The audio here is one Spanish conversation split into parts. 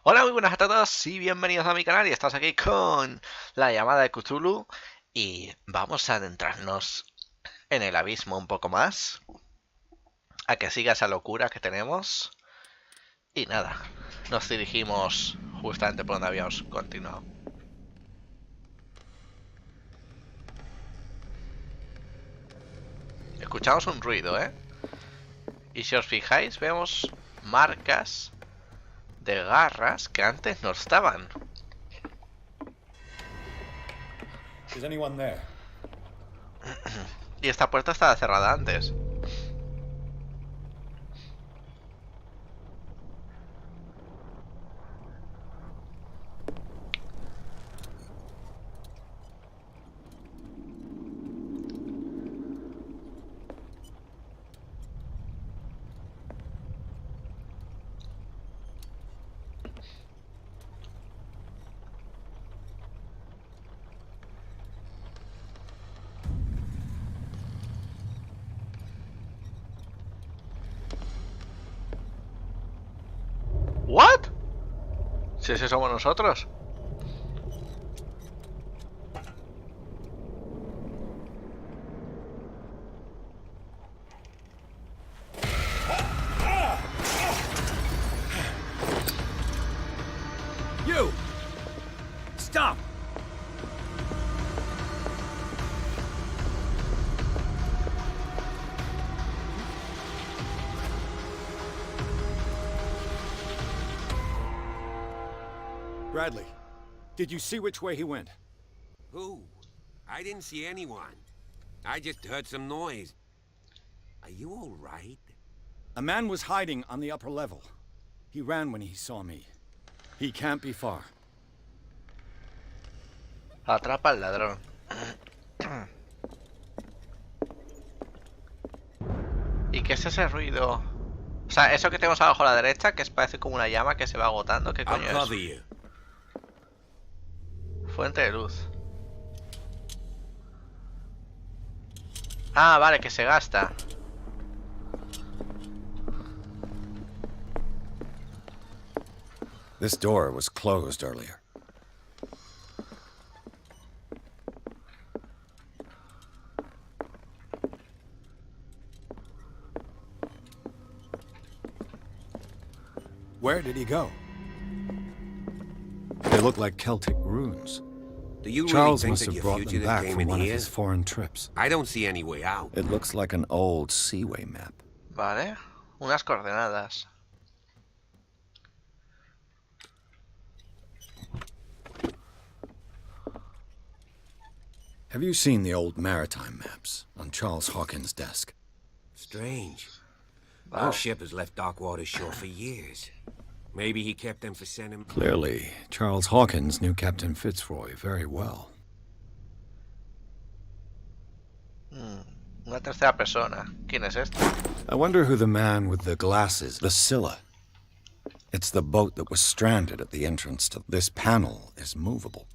Hola, muy buenas a todos y bienvenidos a mi canal. Y estamos aquí con la llamada de Cthulhu y vamos a adentrarnos en el abismo un poco más, a que siga esa locura que tenemos. Y nada, nos dirigimos justamente por donde habíamos continuado. Escuchamos un ruido, ¿eh? Y si os fijáis, vemos marcas de garras que antes no estaban. Is anyone there? Y esta puerta estaba cerrada antes. ¿What? Si ese somos nosotros. You! Stop! Bradley, did you see which way he went? Who? I didn't see anyone. I just heard some noise. Are you all right? A man was hiding on the upper level. He ran when he saw me. He can't be far. Atrapa al ladrón. ¿Y qué es ese ruido? O sea, eso que tenemos abajo a la derecha, que parece como una llama que se va agotando. ¿Qué coño I'll cover es? you. Fuente de luz. Ah, vale, que se gasta. This door was closed earlier. Where did he go? They look like Celtic runes. Do you Charles really must think have that brought your them fugitive back came from in one of here? his foreign trips. I don't see any way out. It looks like an old seaway map. Vale, unas coordenadas. Have you seen the old maritime maps on Charles Hawkins' desk? Strange. Wow. No ship has left Darkwater shore for years. Maybe he kept them for sending... Clearly, Charles Hawkins knew Captain Fitzroy very well. Una tercera persona. ¿Quién es este? I wonder who the man with the glasses, the Scylla. It's the boat that was stranded at the entrance to this panel is movable.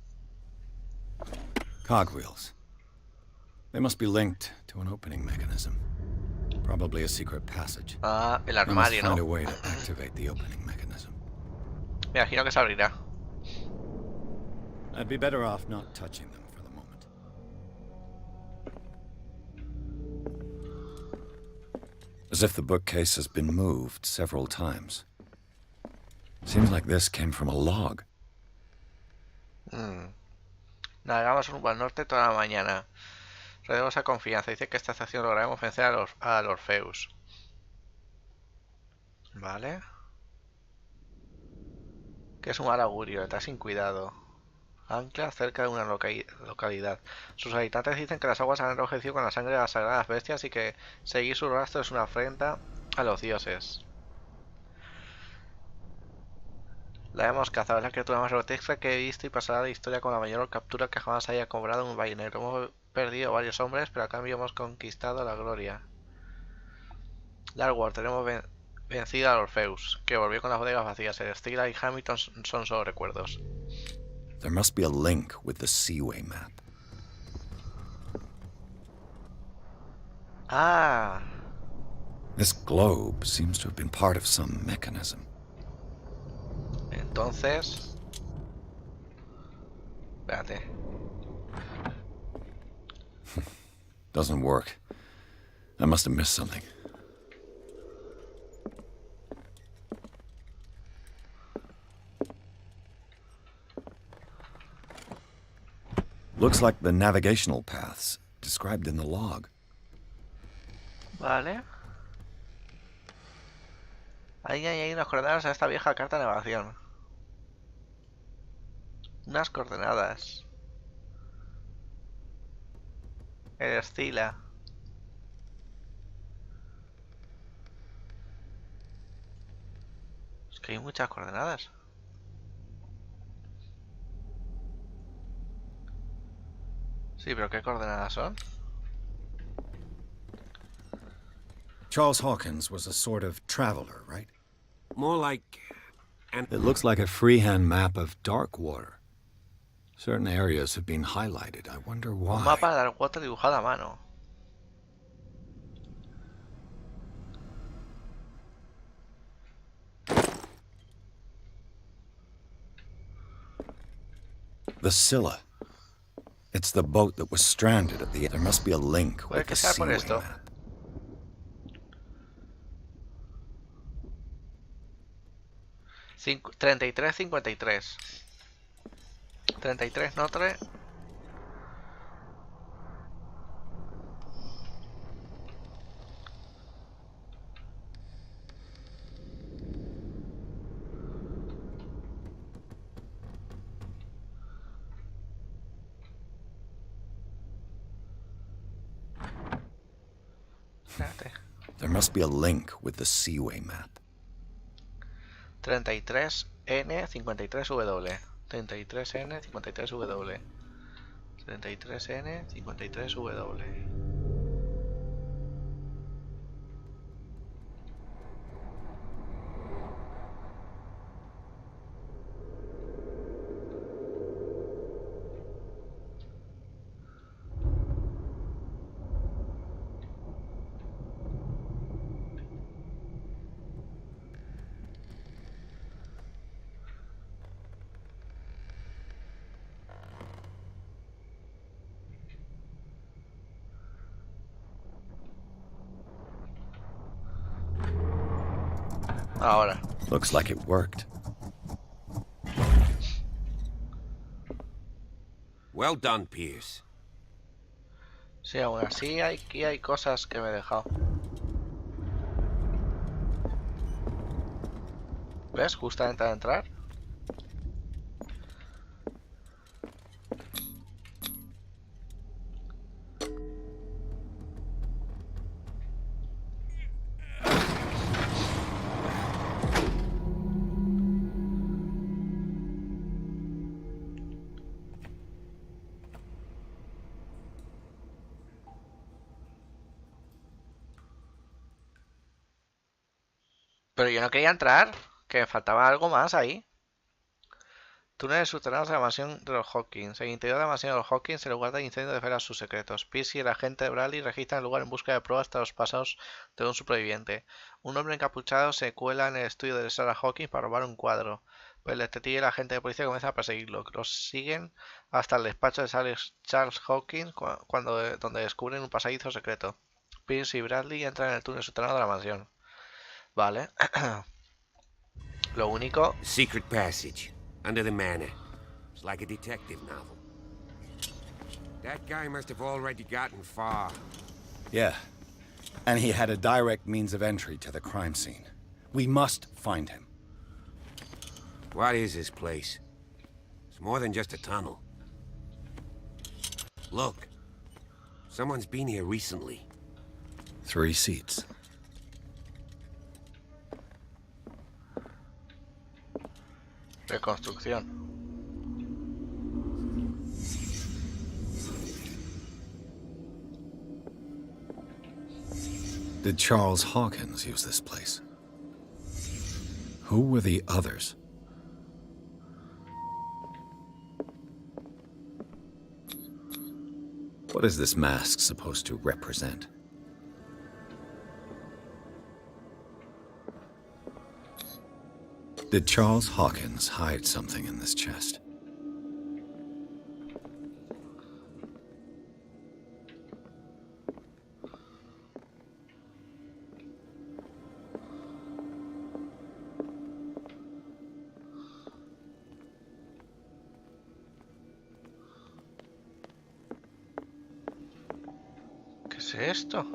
Cogwheels. They must be linked to an opening mechanism. Probably a secret passage. Ah, el I must armario, find a ¿no? way to activate the opening mechanism. Me imagino que se abrirá. I'd be better off not touching them for the moment. As if the bookcase has been moved several times. Seems like this came from a log. Navegamos rumbo al norte toda la mañana. Redemos a confianza. Dice que esta estación lograremos vencer al Orfeus. Vale. Que es un mal augurio. Está sin cuidado. Ancla cerca de una localidad. Sus habitantes dicen que las aguas han enrojecido con la sangre de las sagradas bestias y que seguir su rastro es una afrenta a los dioses. La hemos cazado, es la criatura más grotesca que he visto y pasará la historia con la mayor captura que jamás haya cobrado un ballenero. Hemos perdido varios hombres, pero a cambio hemos conquistado la gloria. Darkwater, tenemos vencido al Orfeus, que volvió con las bodegas vacías. El Stila y Hamilton son solo recuerdos. There must be a link with the seaway map. Ah. This globe seems to have been part of some mechanism. Entonces... Espérate. Doesn't work. I must have missed something. Looks like the navigational paths described in the log. Vale. Ahí hay unas coordenadas a esta vieja carta de navegación. Unas coordenadas. El estila. Es que hay muchas coordenadas. Sí, pero ¿qué coordenadas son? Charles Hawkins was a sort of traveler, right? More like an... It looks like a freehand map of dark water. Certain areas have been highlighted. I wonder why. Un mapa de dark water dibujado a mano. The Scylla. It's the boat that was stranded at the... There must be a link Puede with que the sea por seaway esto. map. 33, 53. 33, no 3. Espérate. There must be a link with the seaway map. 33N, 53W. 33N, 53W. 33N, 53W. Ahora. Looks like it worked. Well done, Pierce. Sí, aún así aquí hay cosas que me he dejado. ¿Ves? Justamente al entrar. Pero yo no quería entrar, que me faltaba algo más ahí. Túneles subterráneos de la mansión de los Hawkins. En el interior de la mansión de los Hawkins, en lugar de incendio desvela sus secretos. Pierce y el agente de Bradley registran el lugar en busca de pruebas de los pasados de un superviviente. Un hombre encapuchado se cuela en el estudio de Sarah Hawkins para robar un cuadro. Pues el detective y el agente de policía comienzan a perseguirlo. Los siguen hasta el despacho de Charles Hawkins, donde descubren un pasadizo secreto. Pierce y Bradley entran en el túnel subterráneo de la mansión. Vale. Lo único... Secret passage. Under the manor. It's like a detective novel. That guy must have already gotten far. Yeah. And he had a direct means of entry to the crime scene. We must find him. What is this place? It's more than just a tunnel. Look. Someone's been here recently. 3 seats. Reconstrucción. Did Charles Hawkins use this place? Who were the others? What is this mask supposed to represent? Did Charles Hawkins hide something in this chest? ¿Qué es esto?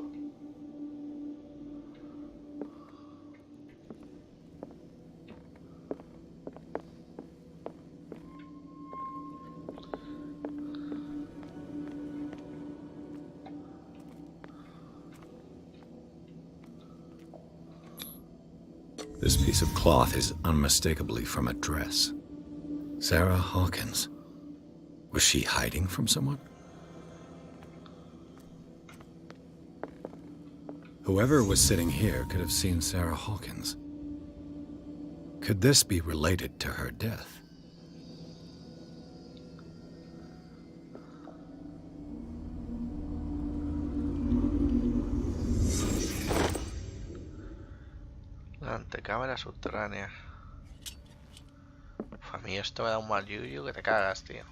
This piece of cloth is unmistakably from a dress. Sarah Hawkins. Was she hiding from someone? Whoever was sitting here could have seen Sarah Hawkins. Could this be related to her death? La antecámara subterránea. Uf, a mí esto me da un mal yuyu que te cagas, tío.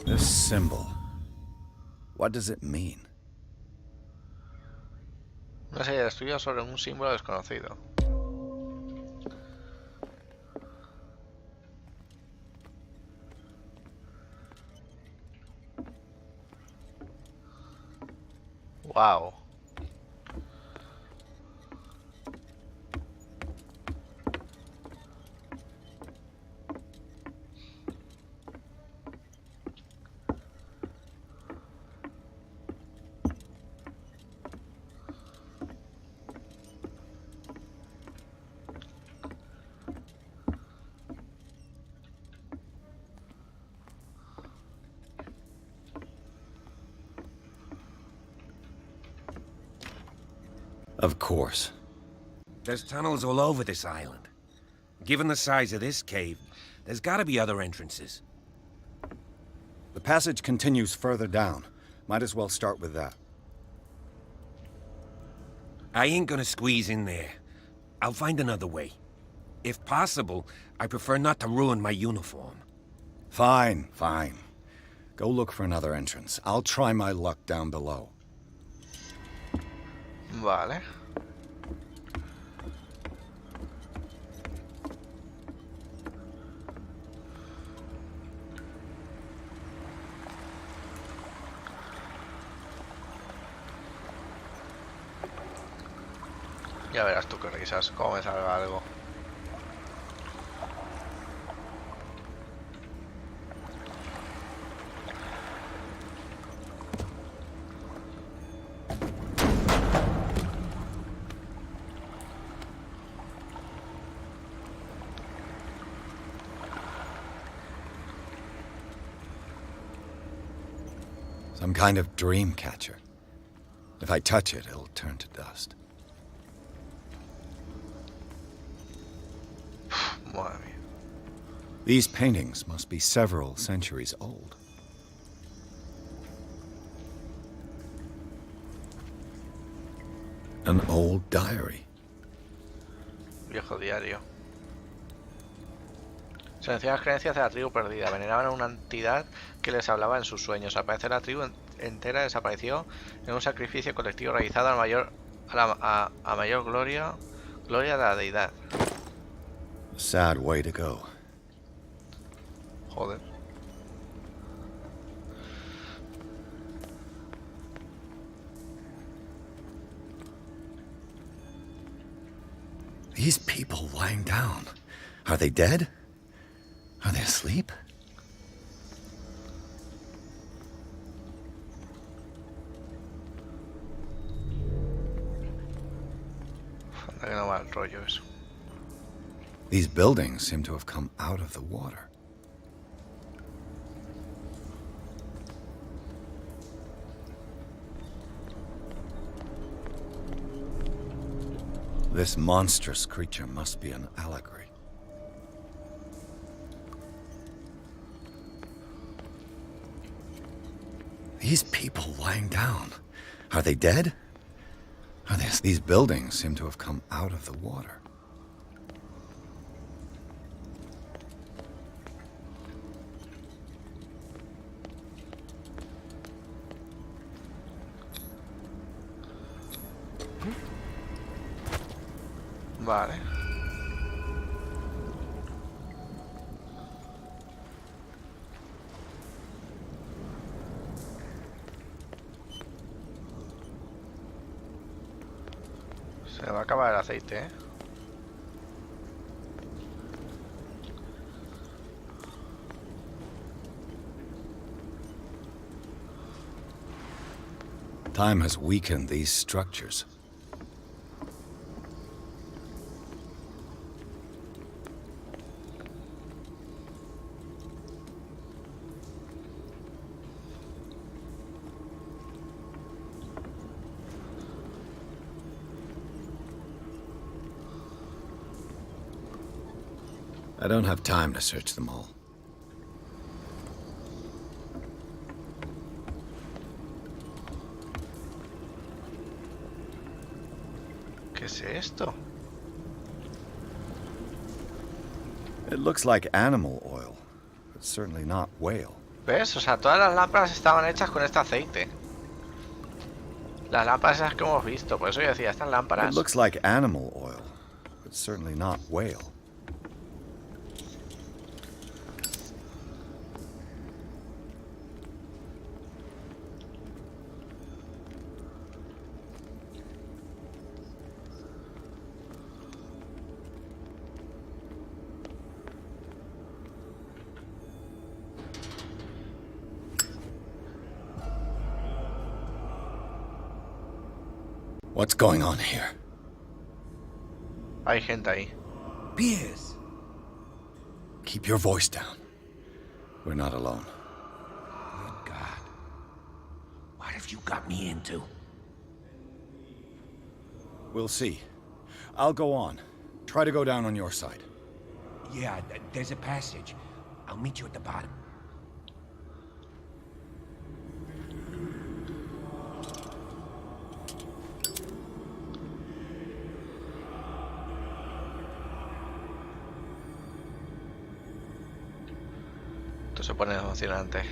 This symbol. What does it mean? Una serie de estudios sobre un símbolo desconocido. Wow. Of course. There's tunnels all over this island. Given the size of this cave, there's gotta be other entrances. The passage continues further down. Might as well start with that. I ain't gonna squeeze in there. I'll find another way. If possible, I prefer not to ruin my uniform. Fine, fine. Go look for another entrance. I'll try my luck down below. Vale. Ya verás tú qué risas, cómo me salga algo. Some kind of dream catcher. If I touch it, it'll turn to dust. Madre mía. These paintings must be several centuries old. An old diary. Viejo diario. Se mencionan las creencias de la tribu perdida. Veneraban a una entidad que les hablaba en sus sueños. Al parecer la tribu entera desapareció en un sacrificio colectivo realizado a mayor gloria de la deidad. A sad way to go. Joder. These people lying down. Are they dead? Are they asleep? Anda que no va el rollo eso. These buildings seem to have come out of the water. This monstrous creature must be an allegory. These people lying down. Are they dead? These buildings seem to have come out of the water. Vale. Se va a acabar el aceite, ¿eh? Time has weakened these structures. I don't have time to search them all. ¿Qué es esto? It looks like animal oil, but certainly not whale. ¿Ves? O sea, todas las lámparas estaban hechas con este aceite. Las lámparas esas que hemos visto, por eso yo decía, estas It lámparas. looks like animal oil, but certainly not whale. What's going on here? Hay gente ahí. Beers. Keep your voice down. We're not alone. Good God. What have you got me into? We'll see. I'll go on. Try to go down on your side. Yeah, there's a passage. I'll meet you at the bottom. Esto se pone emocionante.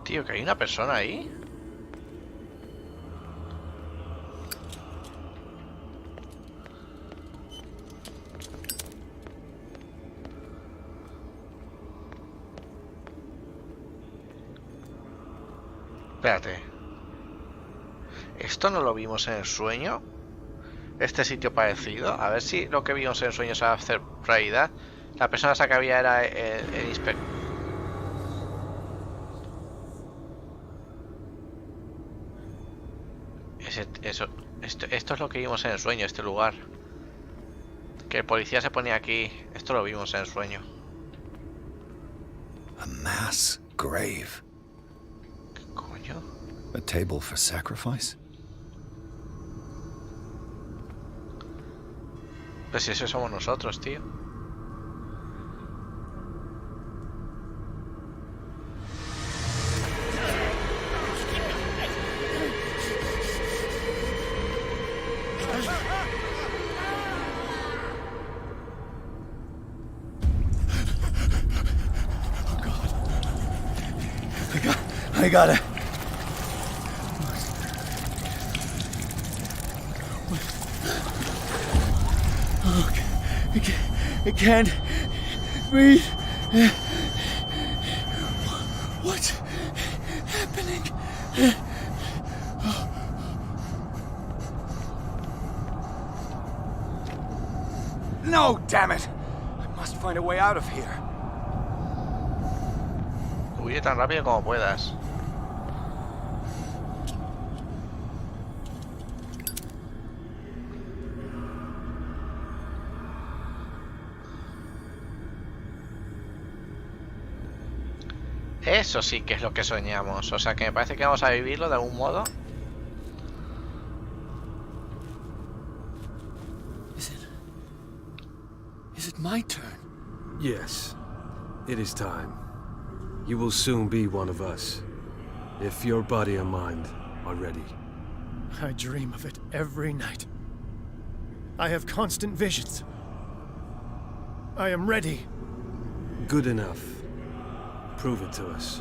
Tío, que hay una persona ahí. Espérate. ¿Esto no lo vimos en el sueño? Este sitio parecido. A ver si lo que vimos en el sueño se va a hacer realidad. La persona esa que había era el inspector. Esto es lo que vimos en el sueño, este lugar. Que el policía se ponía aquí. Esto lo vimos en el sueño. A mass grave. ¿Qué coño? A table for sacrifice? Pues si eso somos nosotros, tío. I got it. I can't breathe. What's happening? No, damn it! I must find a way out of here. Huye tan rápido como puedas. Eso sí que es lo que soñamos. O sea que me parece que vamos a vivirlo de algún modo. Is it My turn. Yes, it is time. You will soon be one of us, if your body and mind are ready. I dream of it every night. I have constant visions. I am ready. Good enough. Prove it to us.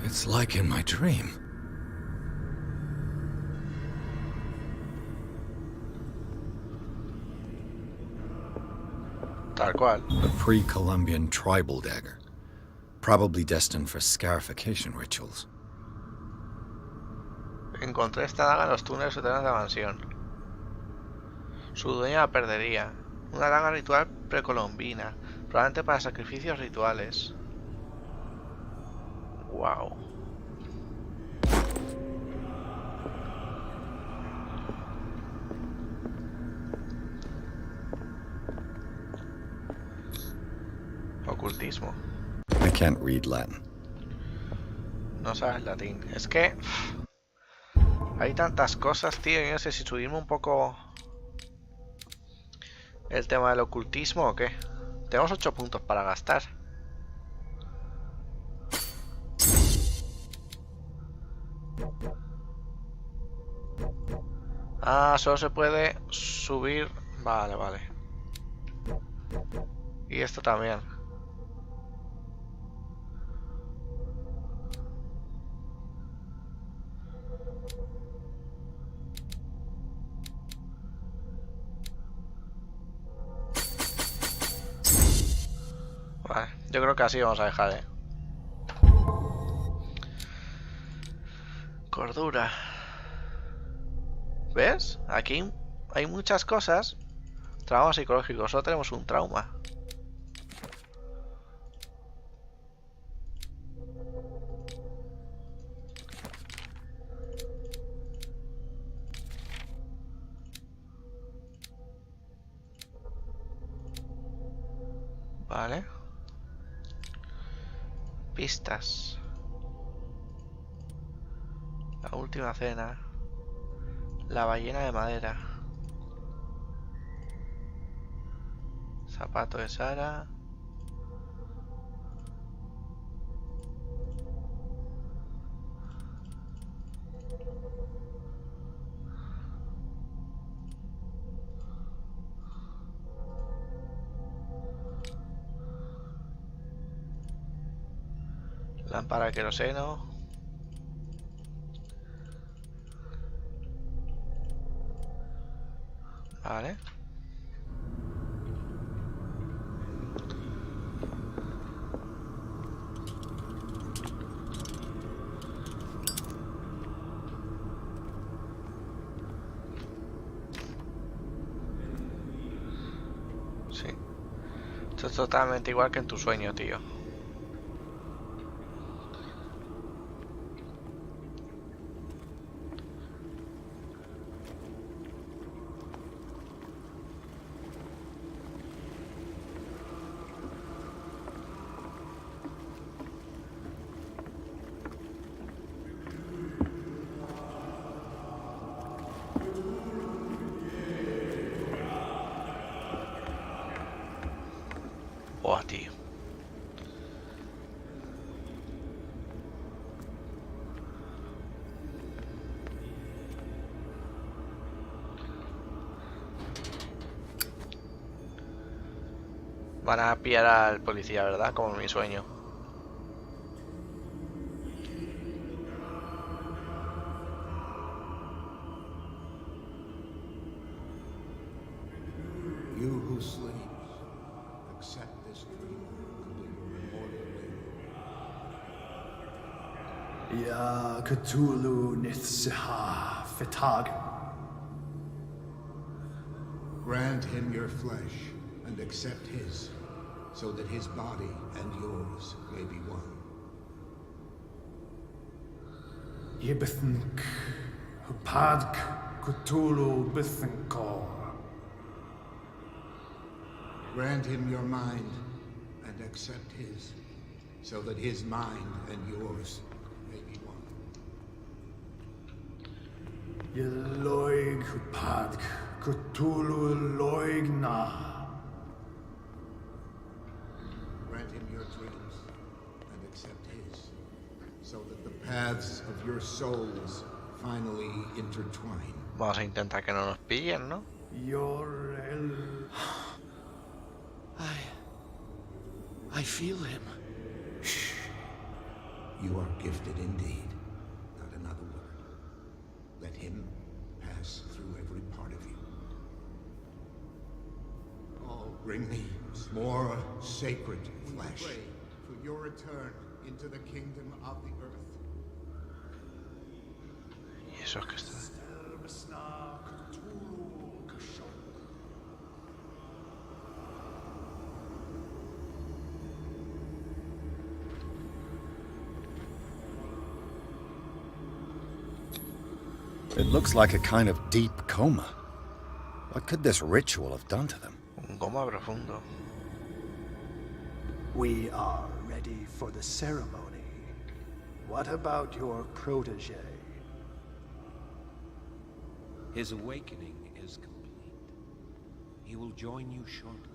It's like in my dream. Tal cual. A pre-Columbian tribal dagger. Probably destined for scarification rituals. Encontré esta daga en los túneles subterráneos de la mansión. Su dueña la perdería. Una daga ritual precolombina, probablemente para sacrificios rituales. Wow. Ocultismo. I can't read Latin. No sabes latín. Es que hay tantas cosas, tío. Yo no sé si subirme un poco el tema del ocultismo o qué. Tenemos 8 puntos para gastar. Ah, solo se puede subir. Vale, vale. Y esto también. Vale, yo creo que así vamos a dejar, Cordura. ¿Ves? Aquí hay muchas cosas. Trauma psicológico, solo tenemos un trauma. Vale. Pistas. La última cena. La ballena de madera. Zapato de Sara. Lámpara de queroseno. Vale. Sí. Esto es totalmente igual que en tu sueño, tío. Buah, tío. Van a pillar al policía, ¿verdad? Como en mi sueño. You who sleep, accept this dream immortally. Ya Cthulhu nithsiha fitag. Grant him your flesh and accept his, so that his body and yours may be one. Yibithink hupadk Cthulhu bithinkor. Grant him your mind and accept his, so that his mind and yours may be one. Yeloig hupadk Cthulhu loigna. dreams and accept his, so that the paths of your souls finally intertwine. Vamos a intentar que no nos pillen, ¿no? I feel him. You are gifted indeed. Not another word. Let him pass through every part of you. Oh, bring me more sacred flesh. We pray for your return into the kingdom of the earth. Y eso es que está... It looks like a kind of deep coma. What could this ritual have done to them? Un coma profundo. We are ready for the ceremony. What about your protege? His awakening is complete. He will join you shortly.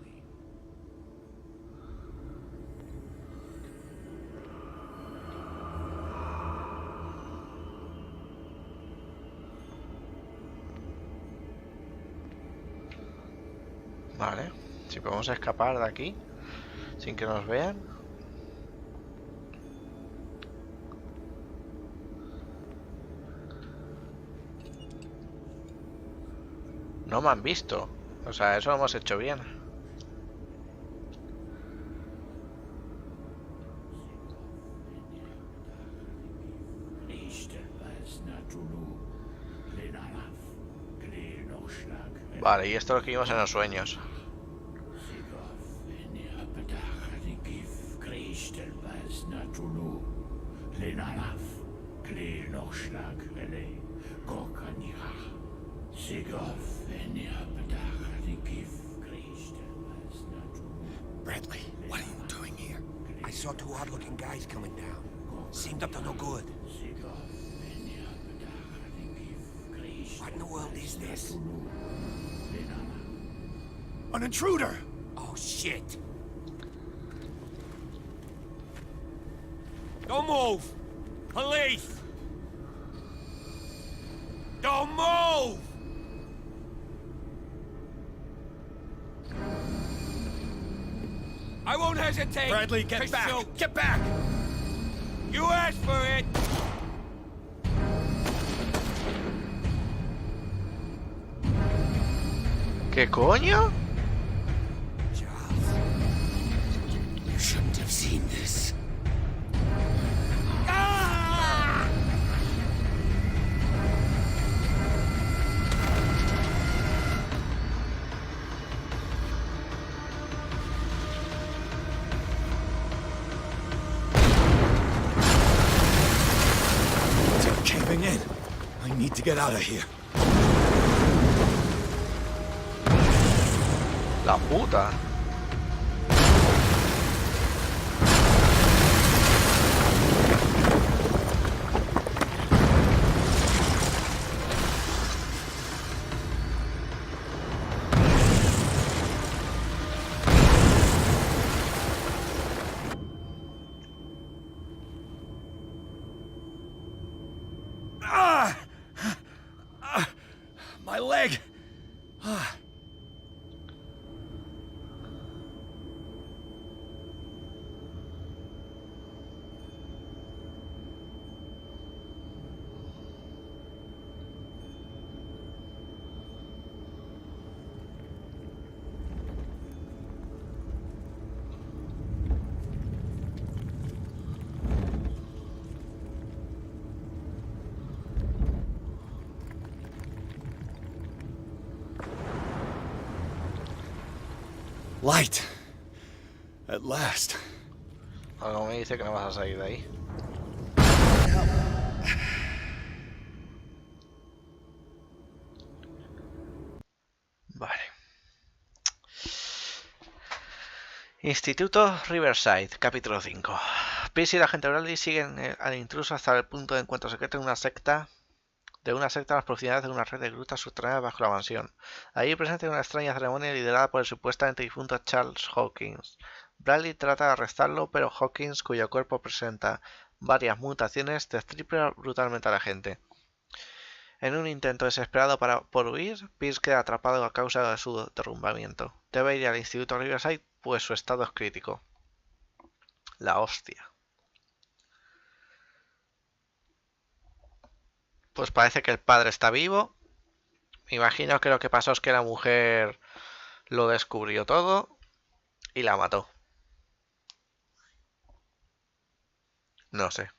Vale, si podemos escapar de aquí sin que nos vean. No me han visto, o sea, eso lo hemos hecho bien. Vale, y esto es lo que vimos en los sueños. Bradley, what are you doing here? I saw two odd-looking guys coming down. Seemed up to no good. What in the world is this? An intruder! Oh, shit! Don't move! Police! Don't move! I won't hesitate! Bradley, get to back! shoot. Get back! You asked for it! ¿Qué coño? Charles, you shouldn't have seen this. They're caving in. I need to get out of here. La puta. My leg! Light. At last. Algo me dice que no vas a salir de ahí. Vale. Instituto Riverside, capítulo 5. Pierce y la agente Bradley siguen al intruso hasta el punto de encuentro secreto en una secta a las proximidades de una red de grutas subterráneas bajo la mansión. Allí presente una extraña ceremonia liderada por el supuestamente difunto Charles Hawkins. Bradley trata de arrestarlo, pero Hawkins, cuyo cuerpo presenta varias mutaciones, destripa brutalmente a la gente. En un intento desesperado por huir, Pierce queda atrapado a causa de su derrumbamiento. Debe ir al Instituto Riverside, pues su estado es crítico. La hostia. Pues parece que el padre está vivo. Me imagino que lo que pasó es que la mujer lo descubrió todo y la mató. No sé.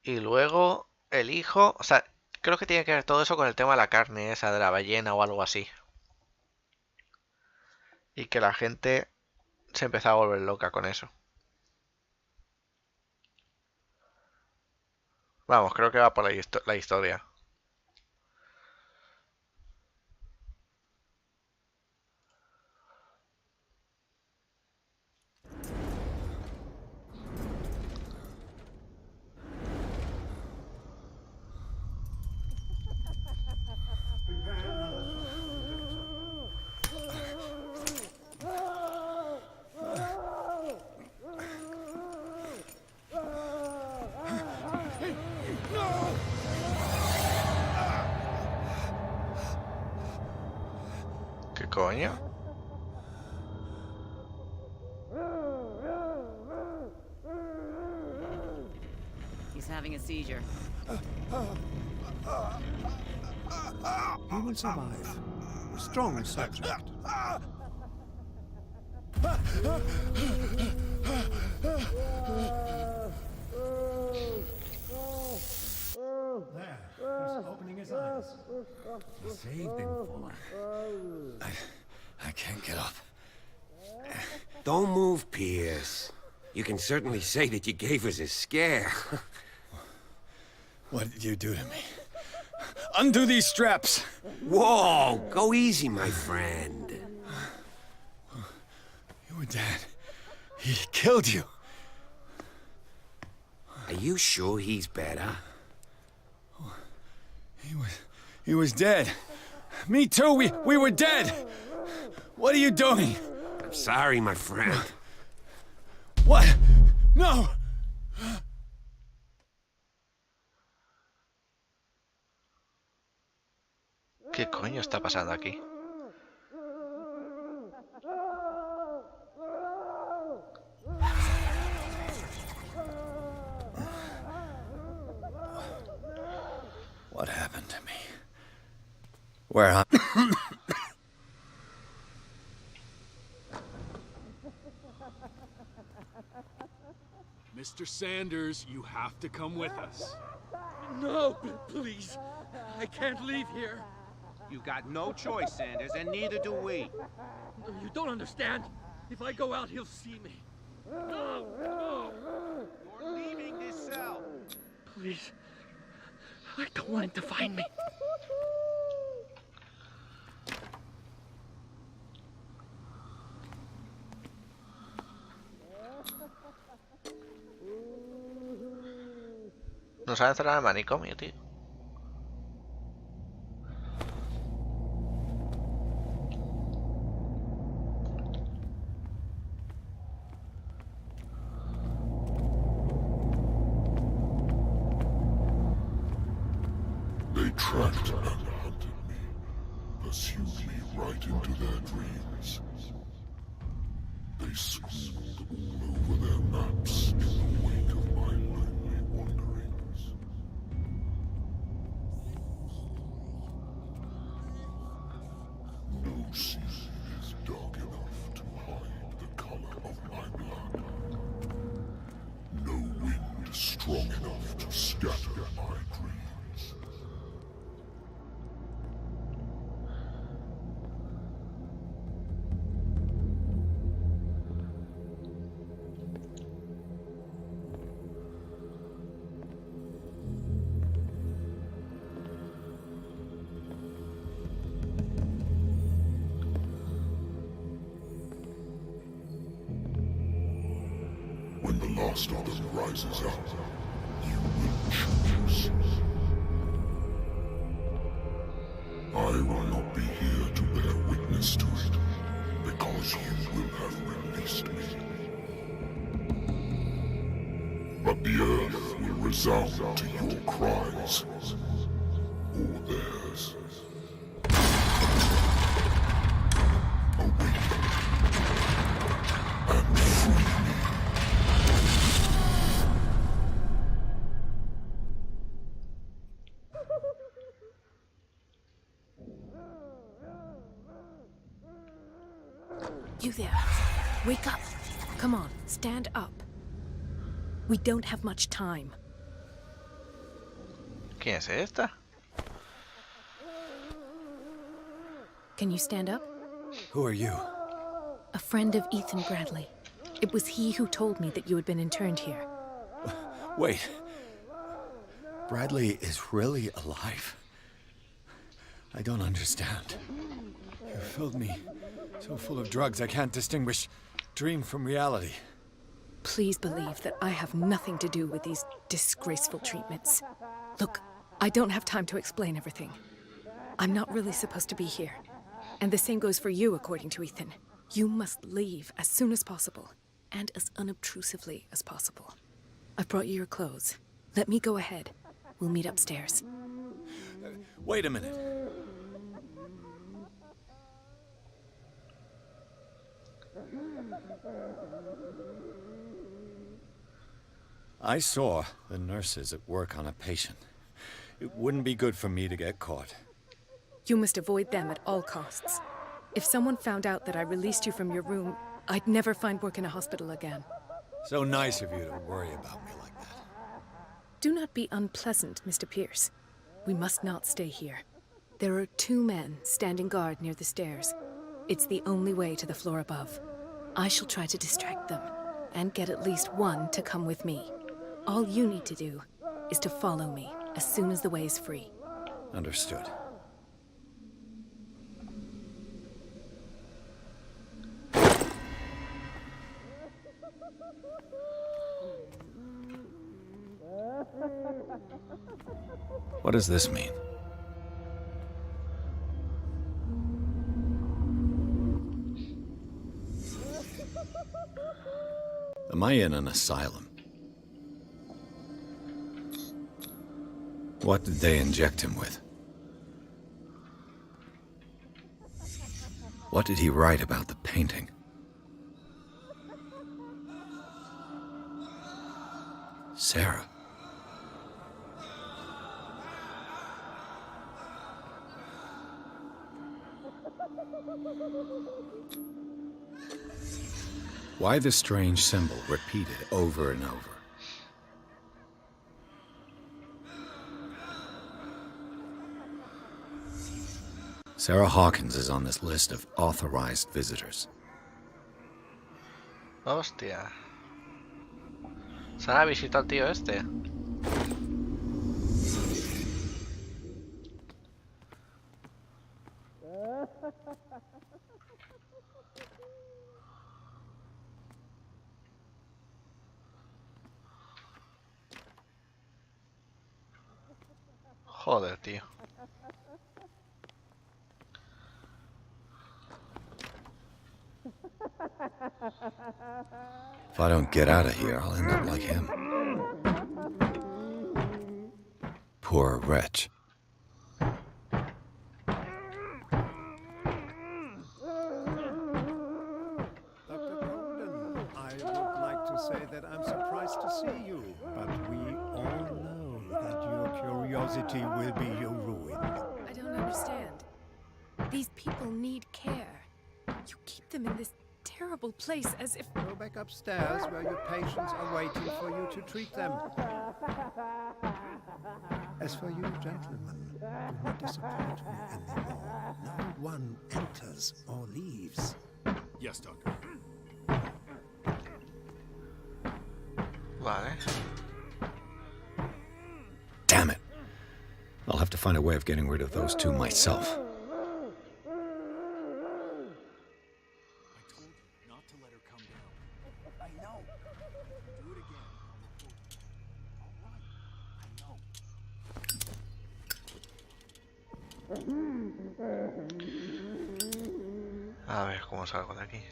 Y luego el hijo, o sea, creo que tiene que ver todo eso con el tema de la carne esa de la ballena o algo así. Y que la gente se empezó a volver loca con eso. Vamos, creo que va por la historia. ¿Qué coño? He's having a seizure. He will survive. Strong subject. There, he's opening his eyes. Saved him, Fuller. I can't get up. Don't move, Pierce. You can certainly say that you gave us a scare. What did you do to me? Undo these straps! Whoa! Go easy, my friend. You were dead. He killed you. Are you sure he's better? He was dead. Me too. We were dead. What are you doing? I'm sorry, my friend. What? No. ¿Qué coño está pasando aquí? What happened to me? Where am Mr. Sanders, you have to come with us. No, please. I can't leave here. You got no choice, Sanders, and neither do we. You don't understand. If I go out, he'll see me. No, no. You're leaving this cell. Please. I don't want him to find me. Nos han encerrado en el manicomio, tío. They tracked and hunted me, pursued me right into their dreams. They scrawled all over their maps in the wake of my lonely wanderings. No sea is dark enough to hide the color of my blood. No wind strong enough to scatter my dreams. When the last of them rises up, you will choose. I will not be here to bear witness to it, because because you will have released me. But the earth will resound to your cries, or theirs. Awaken and free me. You there. Wake up. Come on, stand up. We don't have much time. ¿Quién es esta? Can you stand up? Who are you? A friend of Ethan Bradley. It was he who told me that you had been interned here. Wait. Bradley is really alive? I don't understand. You filled me so full of drugs I can't distinguish dream from reality. Please believe that I have nothing to do with these disgraceful treatments. Look, I don't have time to explain everything. I'm not really supposed to be here. And the same goes for you, according to Ethan. You must leave as soon as possible, and as unobtrusively as possible. I've brought you your clothes. Let me go ahead. We'll meet upstairs. Wait a minute. I saw the nurses at work on a patient. It wouldn't be good for me to get caught. You must avoid them at all costs. If someone found out that I released you from your room, I'd never find work in a hospital again. So nice of you to worry about me like that. Do not be unpleasant, Mr. Pierce. We must not stay here. There are 2 men standing guard near the stairs. It's the only way to the floor above. I shall try to distract them, and get at least one to come with me. All you need to do is to follow me as soon as the way is free. Understood. What does this mean? Am I in an asylum? What did they inject him with? What did he write about the painting? Sarah. Why the strange symbol repeated over and over? Sarah Hawkins is on this list of authorized visitors. Hostia. Sara visita al tío este. Joder, tío. If I don't get out of here, I'll end up like him. Poor wretch. That I'm surprised to see you, but we all know that your curiosity will be your ruin. I don't understand. These people need care. You keep them in this terrible place as if... Go back upstairs where your patients are waiting for you to treat them. As for you, gentlemen, do not disappoint me anymore. No one enters or leaves. Yes, Doctor. Vale. Damn it. I'll have to find a way of getting rid of those 2 myself. I told you not to let her come down. I know. Do it again. I'll report you. All right. I know. A ver cómo salgo de aquí.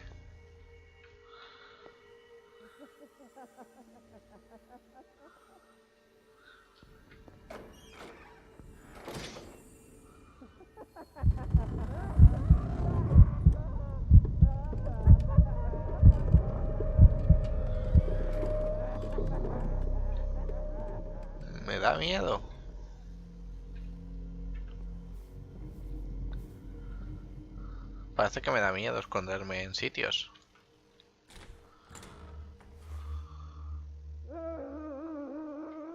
Me da miedo. Parece que me da miedo esconderme en sitios.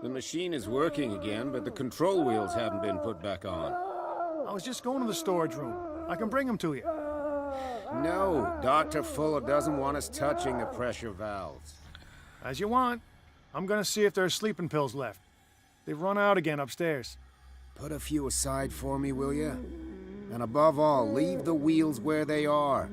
The machine is working again, but the control wheels haven't been put back on. I was just going to the storage room. I can bring them to you. No, Dr. Fuller doesn't want us touching the pressure valves. As you want. I'm gonna see if there's sleeping pills left. They've run out again upstairs. Put a few aside for me, will you? And above all, leave the wheels where they are.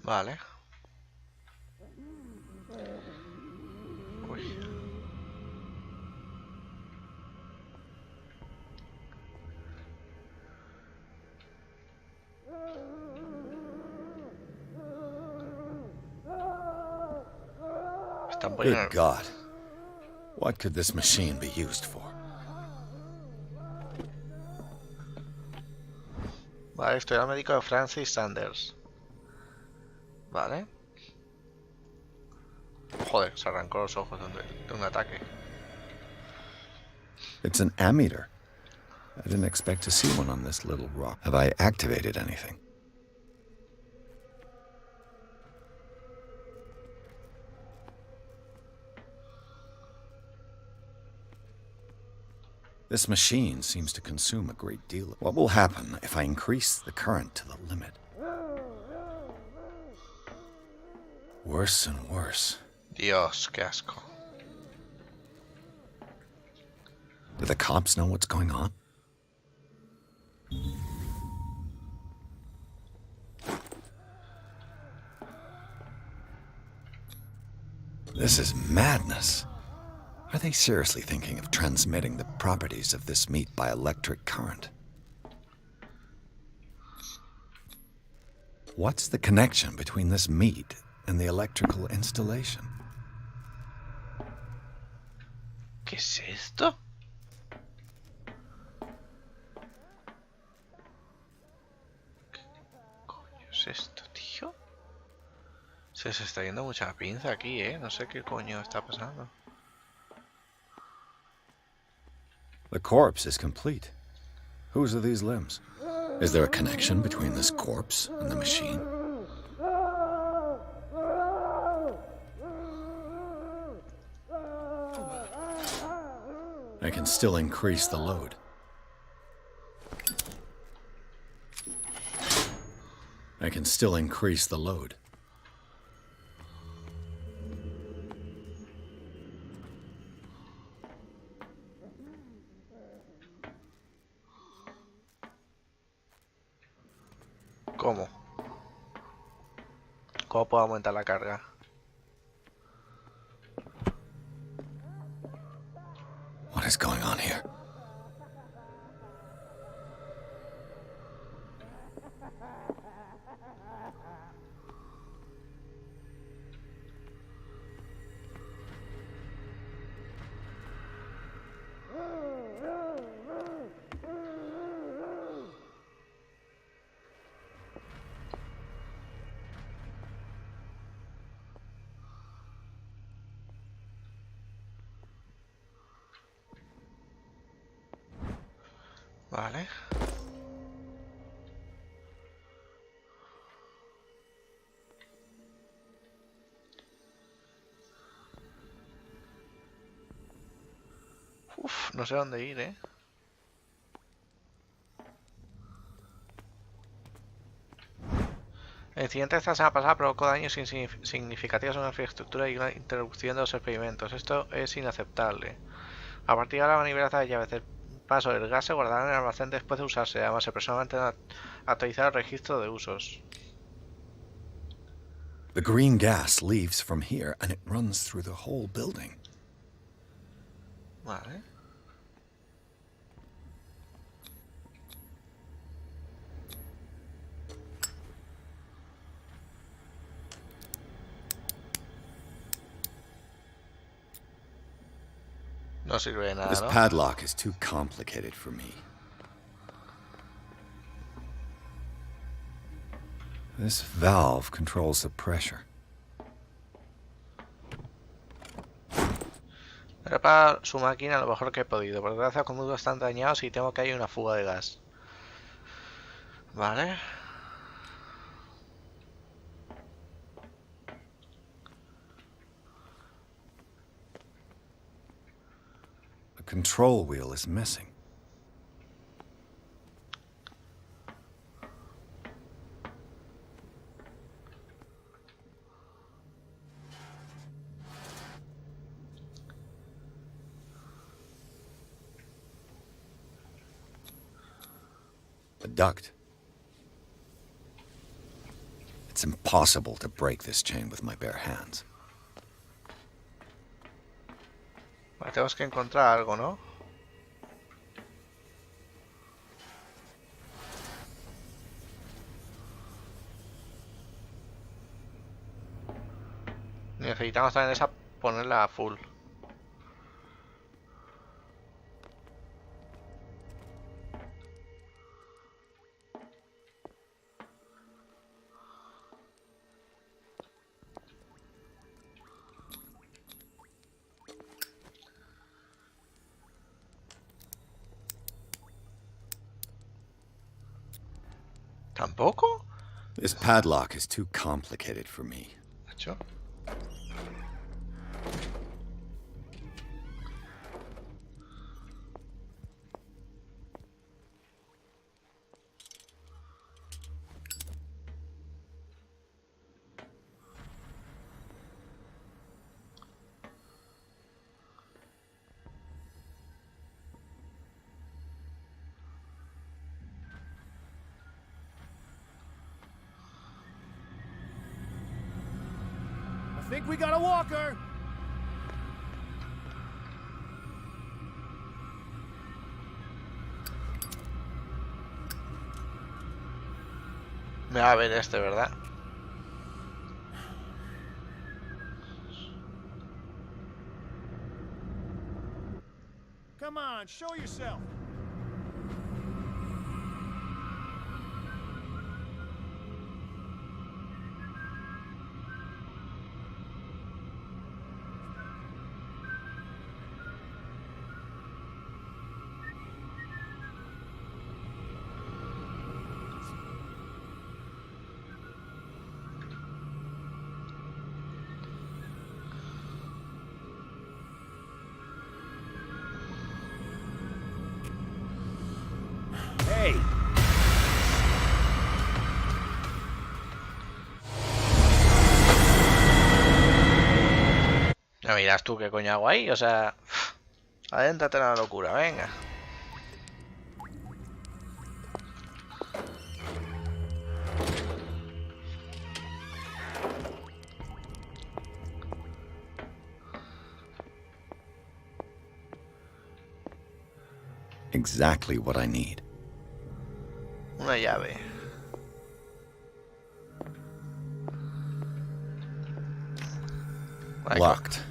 Vale. Uy. Good God. What could this machine be used for? Vale, historial médico de Francis Sanders. Vale. Joder, se arrancó los ojos de un ataque. It's an ammeter. I didn't expect to see one on this little rock. Have I activated anything? This machine seems to consume a great deal. What will happen if I increase the current to the limit? Worse and worse. Dios, qué asco. Do the cops know what's going on? This is madness. Are they seriously thinking of transmitting the properties of this meat by electric current? What's the connection between this meat and the electrical installation? ¿Qué es esto? ¿Qué coño es esto, tío? Se está yendo mucha pinza aquí, No sé qué coño está pasando. The corpse is complete. Whose are these limbs? Is there a connection between this corpse and the machine? I can still increase the load. I can still increase the load. ¿Cómo? ¿Cómo puedo aumentar la carga? What is going on here? Vale. Uf, no sé dónde ir, El incidente de esta semana pasada provocó daños significativos en la infraestructura y una interrupción de los experimentos. Esto es inaceptable. A partir de ahora, la manivela de llaves del paso del gas se guardará en el almacén después de usarse. Además, se personalmente actualizar el registro de usos. The green gas leaves from here and it runs through the whole building. Vale. No sirve de nada, This ¿no? padlock is too complicated for me. This valve controls the pressure. He reparado su máquina lo mejor que he podido. Por desgracia, los conductos están dañados y temo que hay una fuga de gas. Vale. The control wheel is missing. The duct. It's impossible to break this chain with my bare hands. Vale, tenemos que encontrar algo, ¿no? Necesitamos también esa ponerla a full. ¿Tampoco? This padlock is too complicated for me. ¿Hecho? I think we got a walker. Me va a ver este, ¿verdad? Come on, show yourself. Hey! Ya miras tú qué coño hago ahí, o sea... Adéntrate en la locura, venga. Exactly what I need. Una llave. Vale, Locked.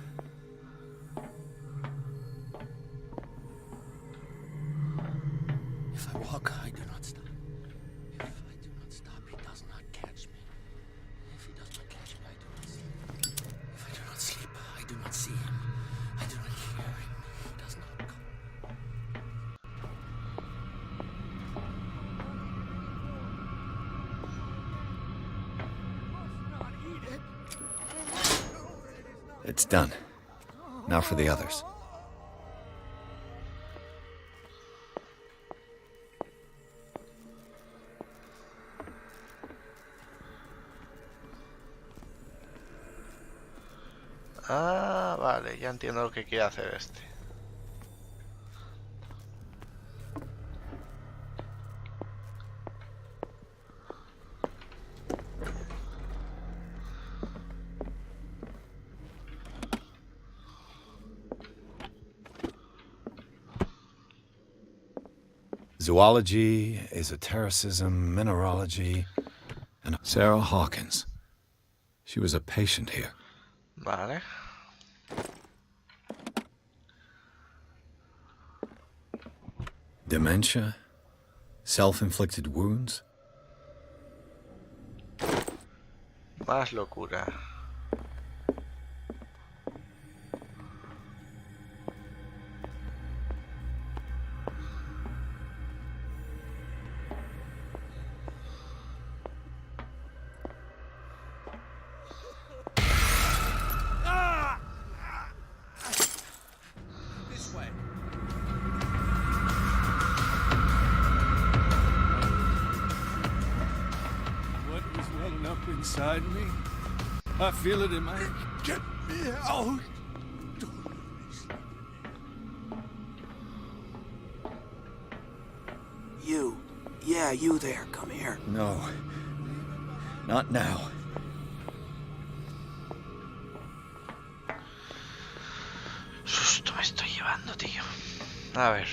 If I walk, I do not stop. If I do not stop, he does not catch me. If he does not catch me, I do not sleep. If I do not sleep, I do not see him. I do not hear him. He does not come. It's done. Now for the others. Ah, vale, ya entiendo lo que quiere hacer este. Zoology, esotericism, mineralogy, and Sarah Hawkins. She was a patient here. Vale. Dementia? Self-inflicted wounds? Más locura. This way. What is welling up inside me? I feel it in my... Get me out! You. Yeah, you there. Come here. No. Not now. Susto me estoy llevando, tío. A ver.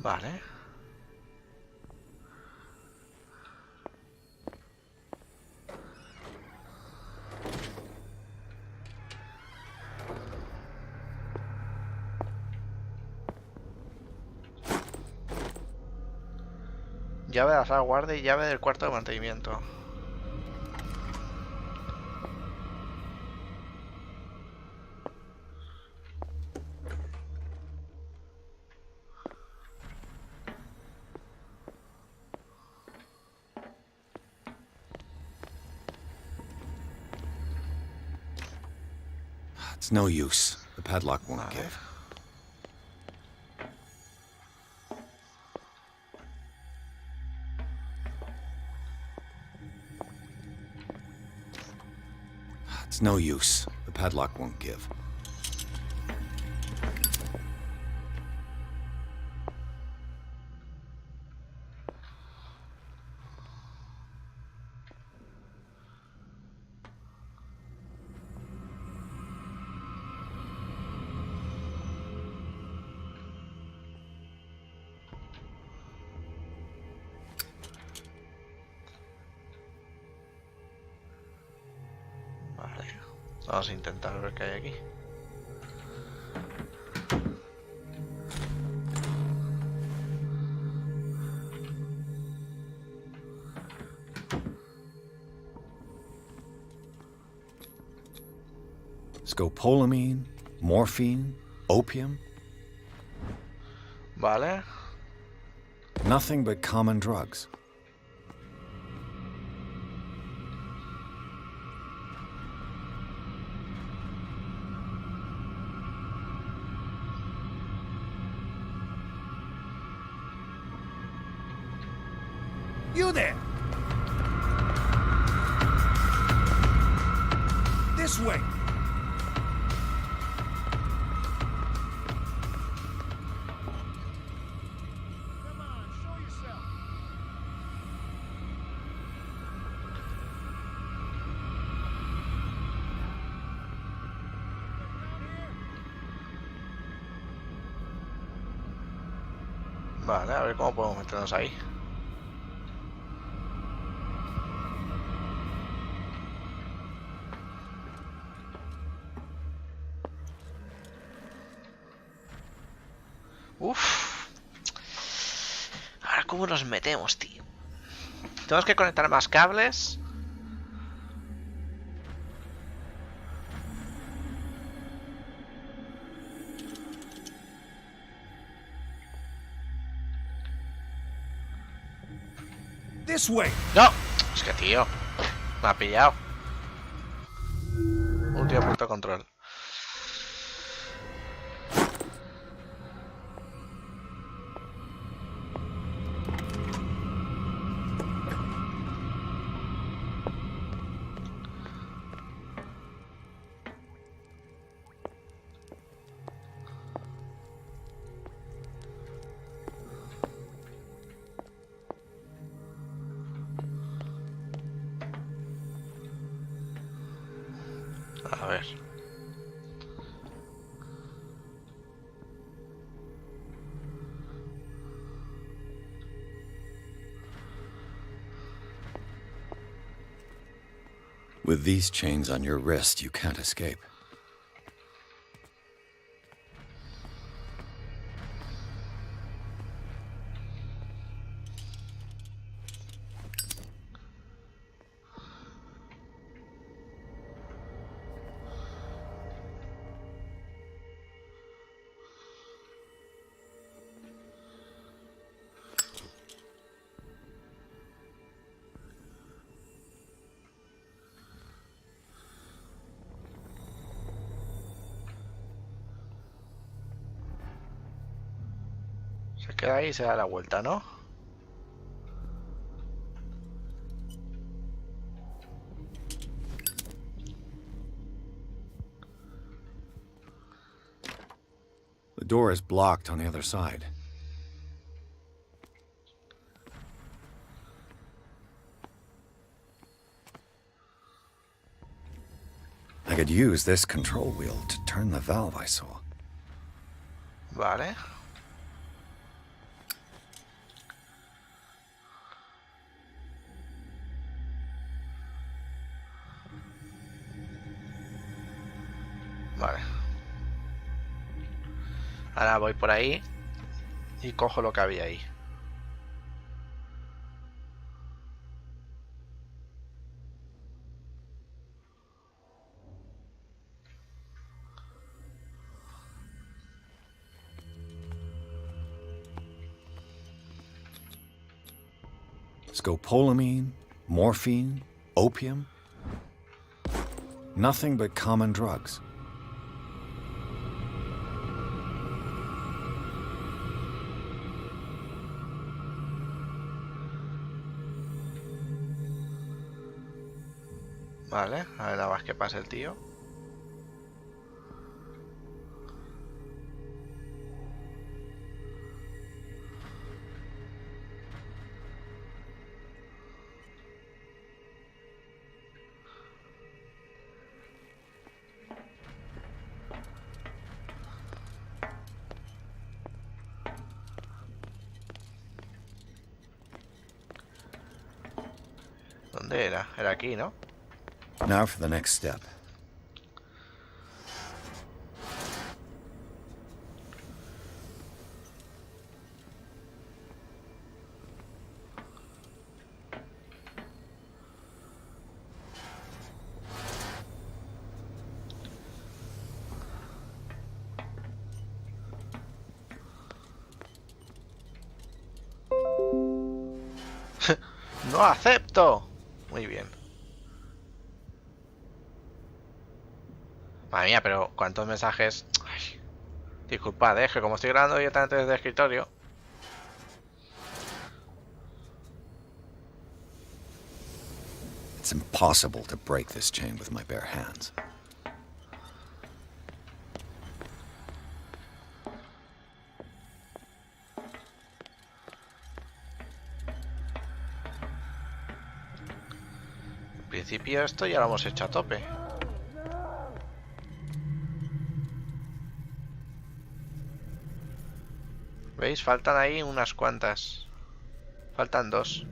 Vale. Llave de la sala guardia y llave del cuarto de mantenimiento. It's no use. The padlock won't give. It's no use. The padlock won't give. Vamos a intentar ver qué hay aquí. Scopolamine, morphine, opium. Vale. Nothing but common drugs. You there! This way! Come on, show yourself! Vale, a ver cómo podemos meternos ahí. Uff. Ahora cómo nos metemos, tío. Tenemos que conectar más cables. This way. No, es que tío, me ha pillado. Último punto de control. A ver. With these chains on your wrist, you can't escape. Se queda ahí y se da la vuelta, ¿no? The door is blocked on the other side. I could use this control wheel to turn the valve I saw. Vale. Vale. Ahora voy por ahí y cojo lo que había ahí. Scopolamine, morphine, opium. Nothing but common drugs. Vale, a ver nada más que pase el tío. ¿Dónde era? Era aquí, ¿no? Now for the next step. ¡No acepto! Muy bien. Madre mía, pero ¿cuántos mensajes? Ay, disculpad, que como estoy grabando directamente desde el escritorio. It's impossible to break this chain with my bare hands. En principio esto ya lo hemos hecho a tope. ¿Veis? Faltan ahí unas cuantas. Faltan dos.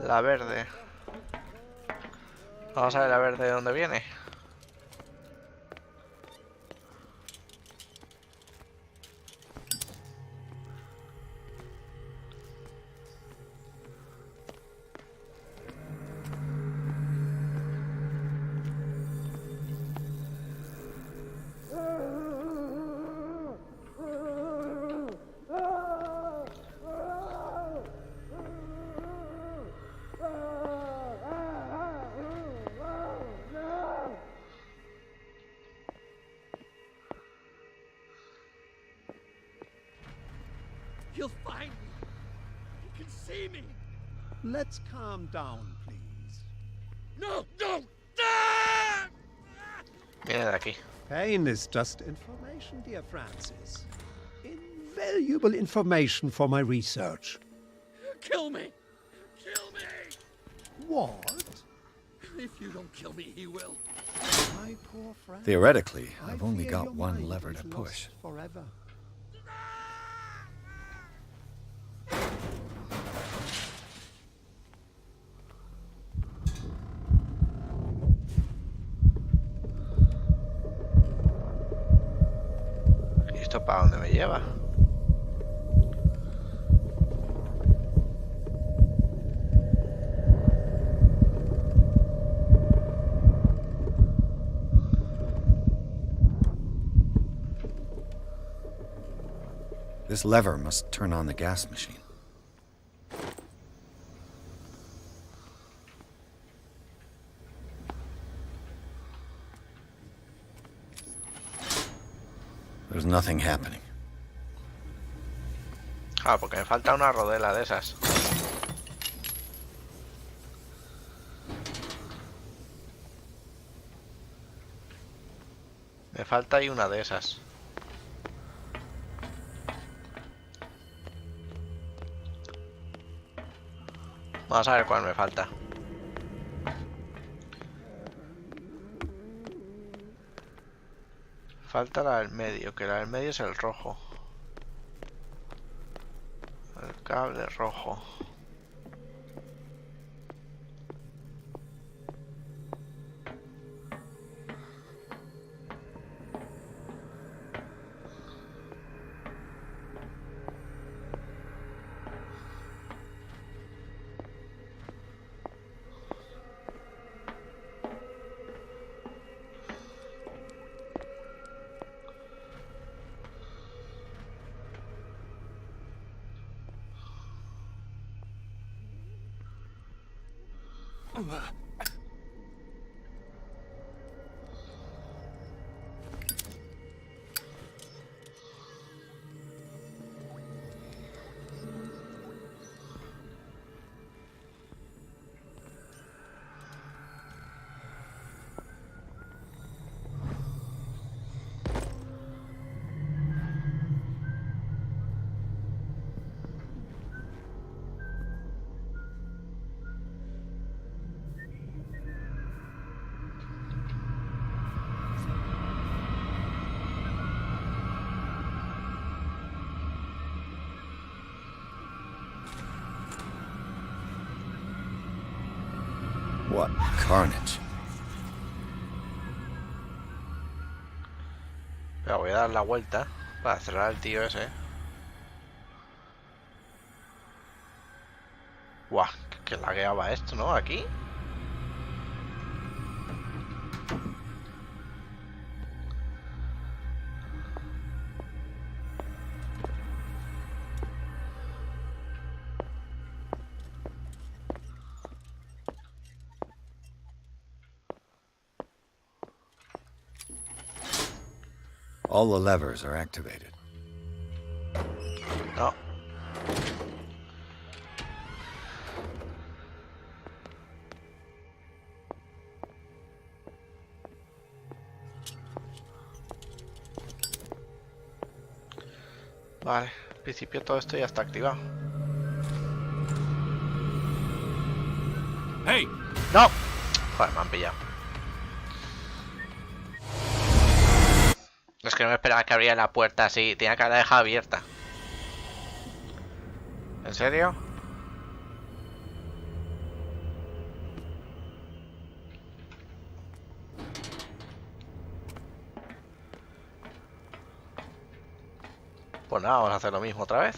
La verde. Vamos a ver la verde de dónde viene. He'll find me. He can see me. Let's calm down, please. No, no! Ah! Viene de aquí. Pain is just information, dear Francis. valuable information for my research. Kill me! Kill me! What? If you don't kill me, he will. My poor friend. Theoretically, I I've only fear got your one mind lever is to lost push. Forever. ¿Y esto para dónde me lleva? This lever must turn on the gas machine. There's nothing happening. Ah, porque me falta una rodela de esas. Me falta ahí una de esas. Vamos a ver cuál me falta. Falta la del medio, que la del medio es el rojo. El cable rojo. What carnage. Pero voy a dar la vuelta para cerrar al tío ese. Guau, que lagueaba esto, ¿no? Aquí. All the levers are activated. No. Vale, en principio todo esto ya está activado. ¡Hey! ¡No! Joder, me han pillado. Es que no me esperaba que abriera la puerta así. Tenía que haberla dejado abierta. ¿En serio? Pues nada, vamos a hacer lo mismo otra vez.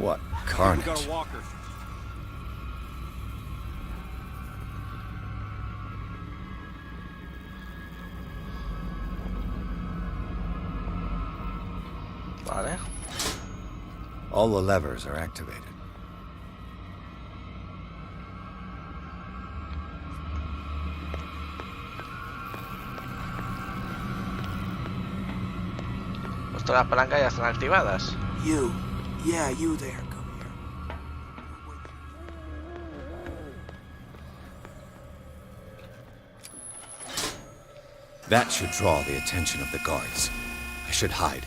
What We carnage. got a walker. Vale. All the levers are activated. Pues todas las palancas ya están activadas. You. Yeah, you there. Come here. That should draw the attention of the guards. I should hide.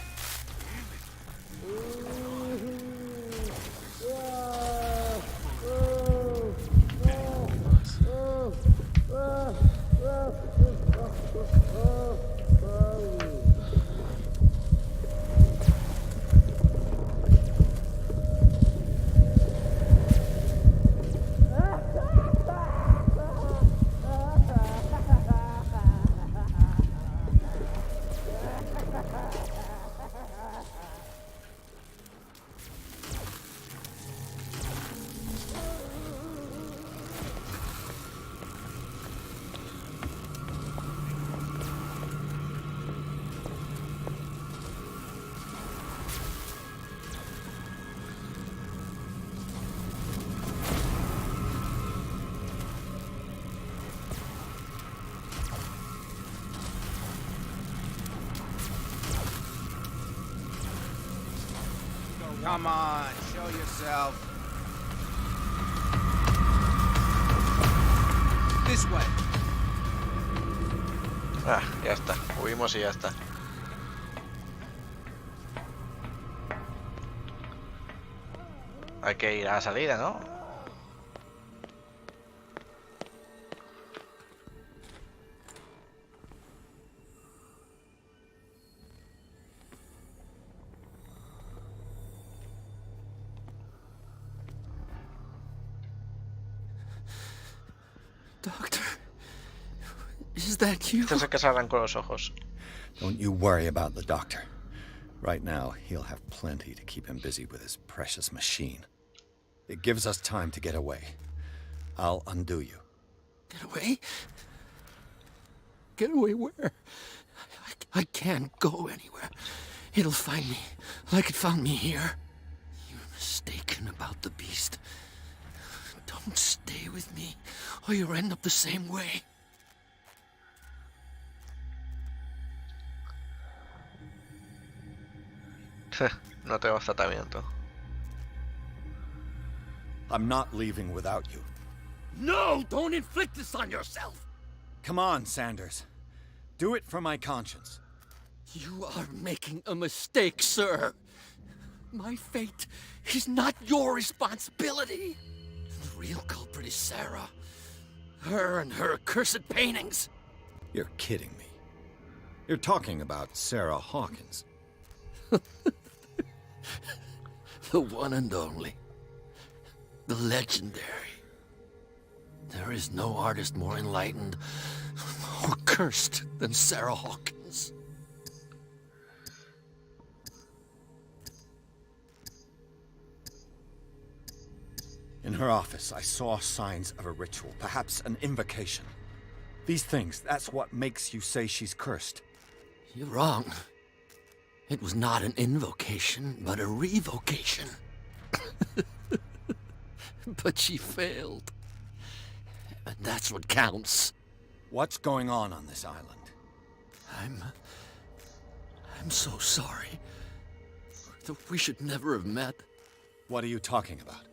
Come on, show yourself. This way. Ah, ya está. Huimos y ya está. Hay que ir a la salida, ¿no? Doctor, is that you? Este es el que se arrancó los ojos. Don't you worry about the doctor. Right now, he'll have plenty to keep him busy with his precious machine. It gives us time to get away. I'll undo you. Get away? Get away where? I can't go anywhere. It'll find me, like it found me here. You're mistaken about the beast. Don't stay with me, or you'll end up the same way. No tenemos tratamiento. I'm not leaving without you. No! Don't inflict this on yourself! Come on, Sanders. Do it for my conscience. You are making a mistake, sir. My fate is not your responsibility. The real culprit is Sarah. Her and her accursed paintings. You're kidding me. You're talking about Sarah Hawkins. The one and only. The legendary. There is no artist more enlightened or cursed than Sarah Hawkins. In her office, I saw signs of a ritual, perhaps an invocation. These things, that's what makes you say she's cursed. You're wrong. It was not an invocation, but a revocation. But she failed. And that's what counts. What's going on this island? I'm so sorry. We should never have met. What are you talking about?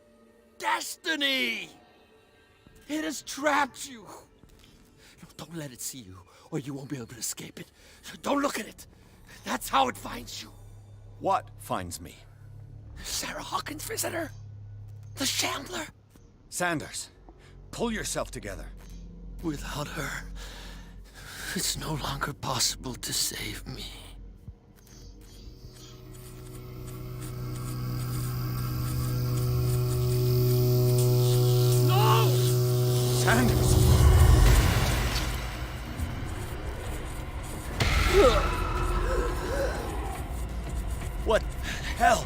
Destiny! It has trapped you. No, don't let it see you, or you won't be able to escape it. Don't look at it. That's how it finds you. What finds me? Sarah Hawkins' visitor. The Shambler. Sanders, pull yourself together. Without her, it's no longer possible to save me. No! Sanders! What the hell?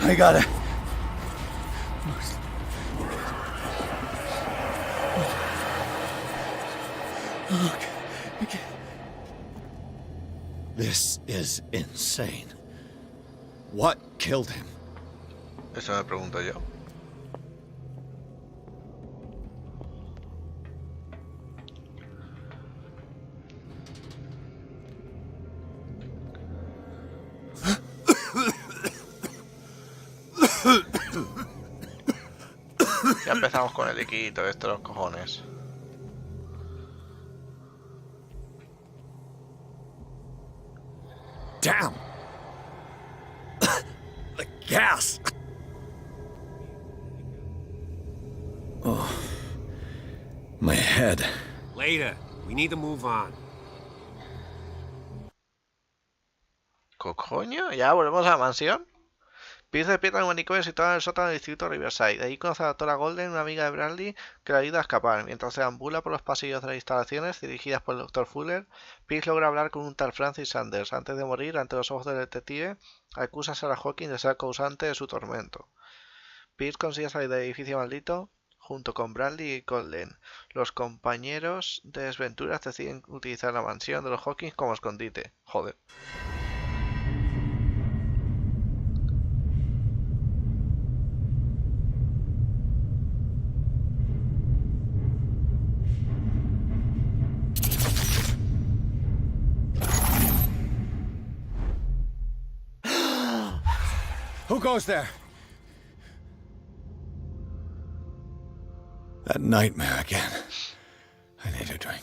I gotta... This is insane. What killed him? Eso me pregunto yo. Ya empezamos con el liquidito, esto los cojones. Damn! The gas! Oh. My head. Later. We need to move on. ¿Coño? ¿Ya volvemos a la mansión? Pierce despierta en un manicomio situado en el sótano del distrito Riverside. Allí conoce a la doctora Golden, una amiga de Bradley, que le ayuda a escapar. Mientras se ambula por los pasillos de las instalaciones dirigidas por el Dr. Fuller, Pierce logra hablar con un tal Francis Sanders. Antes de morir, ante los ojos del detective, acusa a Sarah Hawkins de ser el causante de su tormento. Pierce consigue salir del edificio maldito junto con Bradley y Golden. Los compañeros de desventuras deciden utilizar la mansión de los Hawkins como escondite. Joder. Who goes there? That nightmare again. I need a drink.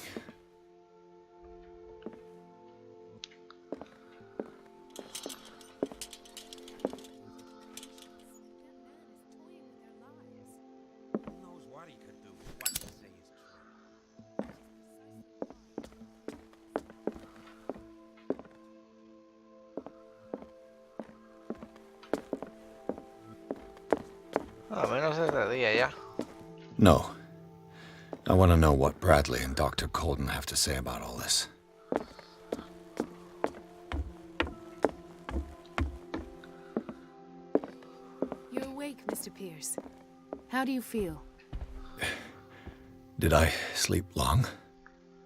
A menos es de día ya. No. I want to know what Bradley and Dr. Colden have to say about all this. You're awake, Mr. Pierce. How do you feel? Did I sleep long?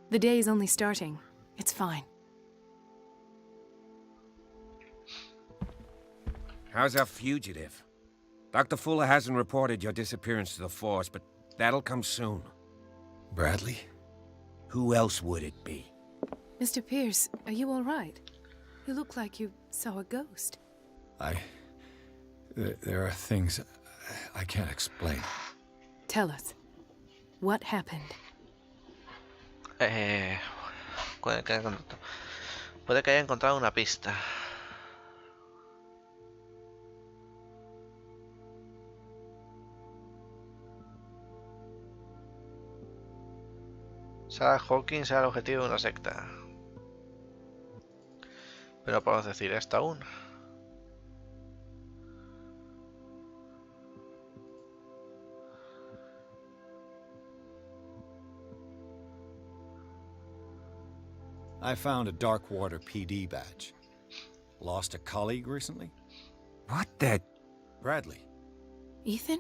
The day is only starting. It's fine. How's our fugitive? Dr. Fuller hasn't reported your disappearance to the force, but that'll come soon. Bradley? Who else would it be? Mr. Pierce, are you all right? You look like you saw a ghost. There are things I can't explain. Tell us. What happened? Puede que haya encontrado una pista. Sarah Hawkins era el objetivo de una secta. Pero no podemos decir esto aún. I found a Darkwater PD badge. Lost a colleague recently? What the... Bradley. Ethan?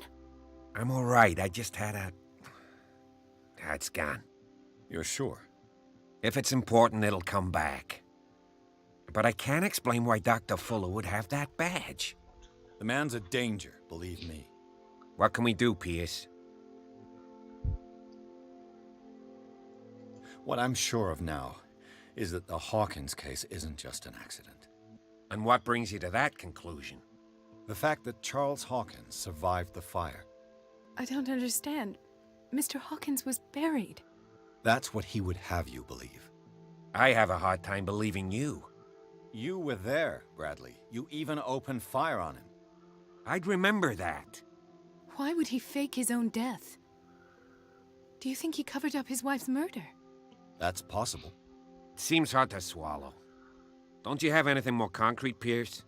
I'm all right. I just had a... It's gone. You're sure? If it's important, it'll come back. But I can't explain why Dr. Fuller would have that badge. The man's a danger, believe me. What can we do, Pierce? What I'm sure of now is that the Hawkins case isn't just an accident. And what brings you to that conclusion? The fact that Charles Hawkins survived the fire. I don't understand. Mr. Hawkins was buried. That's what he would have you believe. I have a hard time believing you. You were there, Bradley. You even opened fire on him. I'd remember that. Why would he fake his own death? Do you think he covered up his wife's murder? That's possible. It seems hard to swallow. Don't you have anything more concrete, Pierce?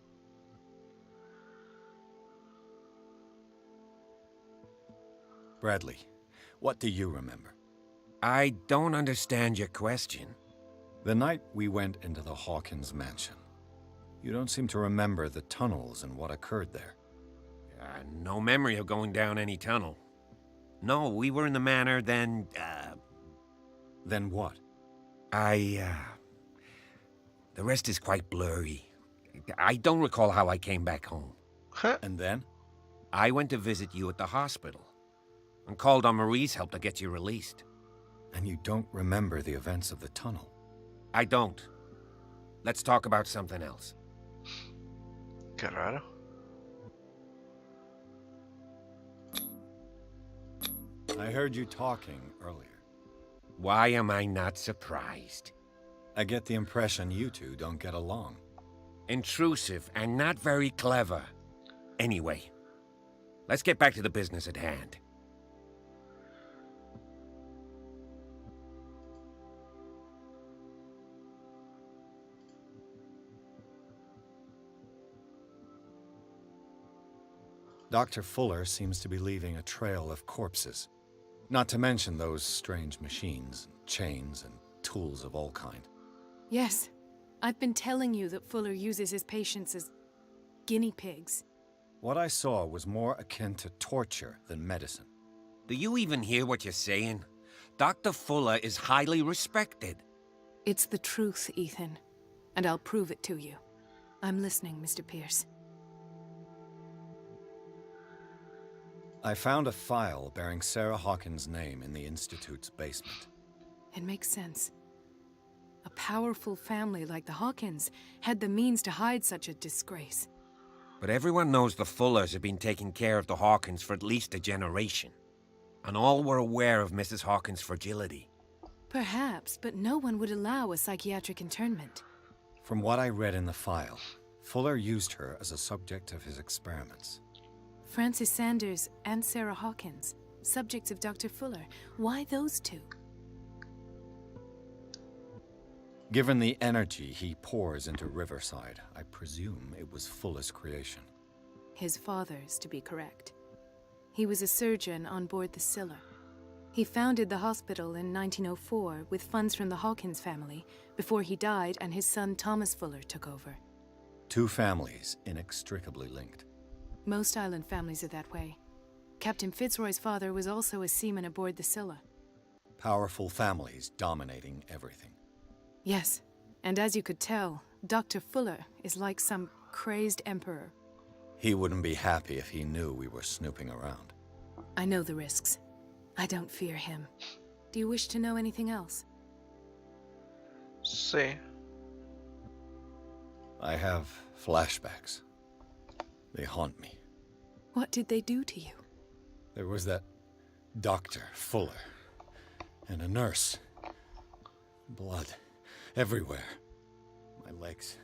Bradley, what do you remember? I don't understand your question. The night we went into the Hawkins mansion. You don't seem to remember the tunnels and what occurred there. No memory of going down any tunnel. No, we were in the manor, then, Then what? The rest is quite blurry. I don't recall how I came back home. And then? I went to visit you at the hospital, and called on Marie's help to get you released. And you don't remember the events of the tunnel? I don't. Let's talk about something else. Qué raro. I heard you talking earlier. Why am I not surprised? I get the impression you two don't get along. Intrusive and not very clever. Anyway, let's get back to the business at hand. Dr. Fuller seems to be leaving a trail of corpses. Not to mention those strange machines, chains, and tools of all kind. Yes. I've been telling you that Fuller uses his patients as guinea pigs. What I saw was more akin to torture than medicine. Do you even hear what you're saying? Dr. Fuller is highly respected. It's the truth, Ethan. And I'll prove it to you. I'm listening, Mr. Pierce. I found a file bearing Sarah Hawkins' name in the Institute's basement. It makes sense. A powerful family like the Hawkins had the means to hide such a disgrace. But everyone knows the Fullers have been taking care of the Hawkins for at least a generation. And all were aware of Mrs. Hawkins' fragility. Perhaps, but no one would allow a psychiatric internment. From what I read in the file, Fuller used her as a subject of his experiments. Francis Sanders and Sarah Hawkins, subjects of Dr. Fuller. Why those two? Given the energy he pours into Riverside, I presume it was Fuller's creation. His father's, to be correct. He was a surgeon on board the Scylla. He founded the hospital in 1904 with funds from the Hawkins family before he died and his son Thomas Fuller took over. Two families inextricably linked. Most island families are that way. Captain Fitzroy's father was also a seaman aboard the Scylla. Powerful families dominating everything. Yes, and as you could tell, Dr. Fuller is like some crazed emperor. He wouldn't be happy if he knew we were snooping around. I know the risks. I don't fear him. Do you wish to know anything else? Sí. I have flashbacks. They haunt me. What did they do to you? There was that Dr. Fuller and a nurse. Blood everywhere. My legs,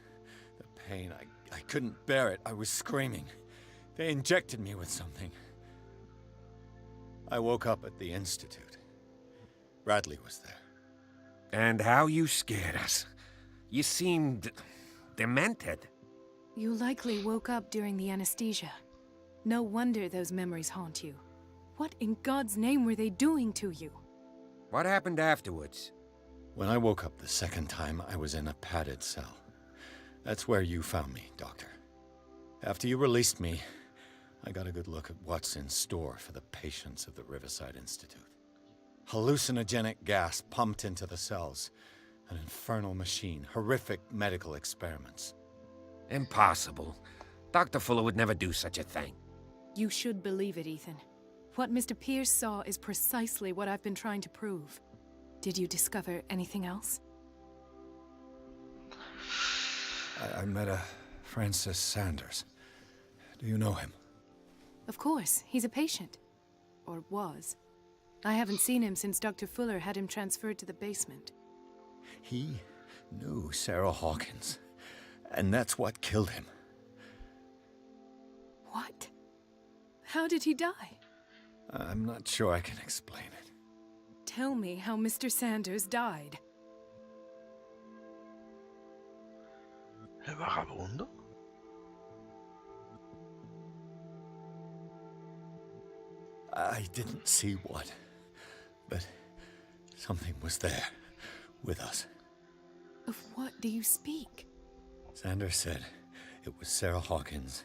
the pain, I couldn't bear it. I was screaming. They injected me with something. I woke up at the Institute. Bradley was there. And how you scared us. You seemed demented. You likely woke up during the anesthesia. No wonder those memories haunt you. What in God's name were they doing to you? What happened afterwards? When I woke up the second time, I was in a padded cell. That's where you found me, Doctor. After you released me, I got a good look at what's in store for the patients of the Riverside Institute. Hallucinogenic gas pumped into the cells. An infernal machine. Horrific medical experiments. Impossible. Dr. Fuller would never do such a thing. You should believe it, Ethan. What Mr. Pierce saw is precisely what I've been trying to prove. Did you discover anything else? I met a Francis Sanders. Do you know him? Of course. He's a patient. Or was. I haven't seen him since Dr. Fuller had him transferred to the basement. He knew Sarah Hawkins. And that's what killed him. What? How did he die? I'm not sure I can explain it. Tell me how Mr. Sanders died. ¿El vagabundo? I didn't see what, but something was there, with us. Of what do you speak? Sanders said it was Sarah Hawkins'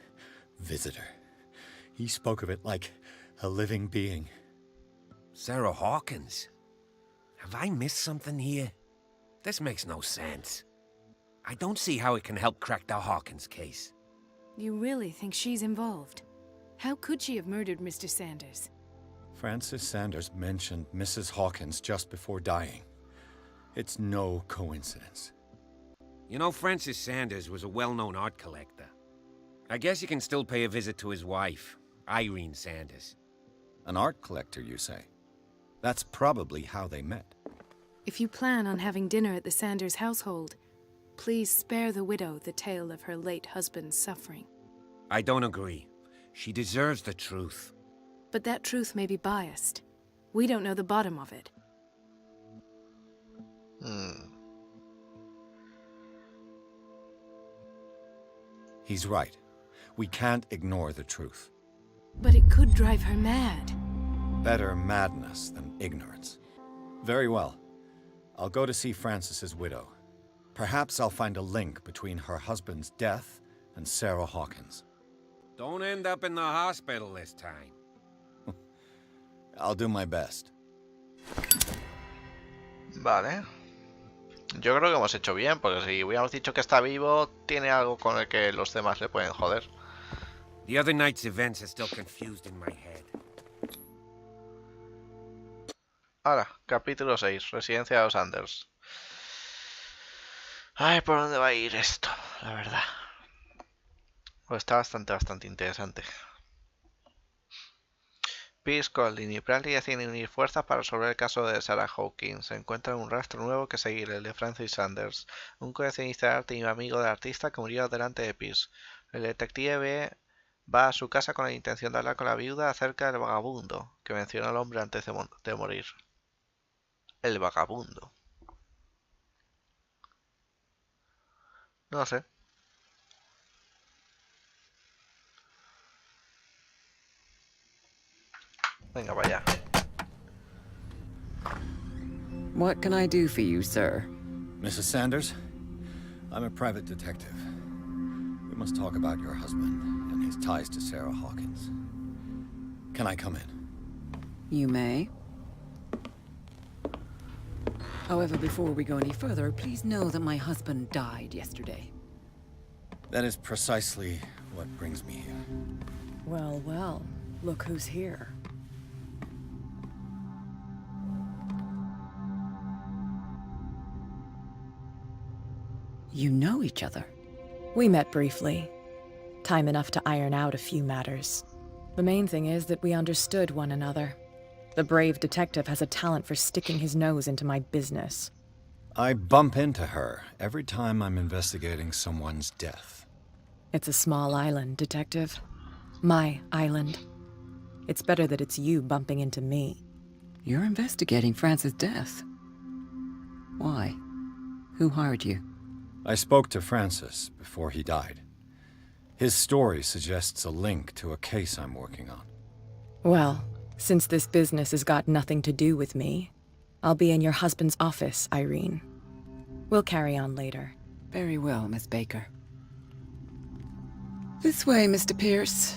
visitor. He spoke of it like a living being. Sarah Hawkins? Have I missed something here? This makes no sense. I don't see how it can help crack the Hawkins case. You really think she's involved? How could she have murdered Mr. Sanders? Francis Sanders mentioned Mrs. Hawkins just before dying. It's no coincidence. You know, Francis Sanders was a well-known art collector. I guess you can still pay a visit to his wife, Irene Sanders. An art collector, you say? That's probably how they met. If you plan on having dinner at the Sanders household, please spare the widow the tale of her late husband's suffering. I don't agree. She deserves the truth. But that truth may be biased. We don't know the bottom of it. He's right. We can't ignore the truth. But it could drive her mad. Better madness than ignorance. Very well. I'll go to see Francis's widow. Perhaps I'll find a link between her husband's death and Sarah Hawkins. Don't end up in the hospital this time. I'll do my best. Vale. Yo creo que hemos hecho bien, porque si hubiéramos dicho que está vivo, tiene algo con el que los demás le pueden joder. The other night's events are still confused in my head. Ahora, capítulo 6, Residencia de los Sanders. Ay, ¿por dónde va a ir esto? La verdad. Pues está bastante interesante. Pierce, Collin y Bradley deciden unir fuerzas para resolver el caso de Sarah Hawkins. Se encuentran un rastro nuevo que seguir, el de Francis Sanders, un coleccionista de arte y amigo del artista que murió delante de Pierce. El detective va a su casa con la intención de hablar con la viuda acerca del vagabundo que mencionó el hombre antes de morir. El vagabundo. No sé. Venga, vaya. What can I do for you, sir? Mrs. Sanders, I'm a private detective. We must talk about your husband and his ties to Sarah Hawkins. Can I come in? You may. However, before we go any further, please know that my husband died yesterday. That is precisely what brings me here. Well, well, look who's here. You know each other? We met briefly. Time enough to iron out a few matters. The main thing is that we understood one another. The brave detective has a talent for sticking his nose into my business. I bump into her every time I'm investigating someone's death. It's a small island, Detective. My island. It's better that it's you bumping into me. You're investigating Francis' death. Why? Who hired you? I spoke to Francis before he died. His story suggests a link to a case I'm working on. Well, since this business has got nothing to do with me, I'll be in your husband's office, Irene. We'll carry on later. Very well, Miss Baker. This way, Mr. Pierce.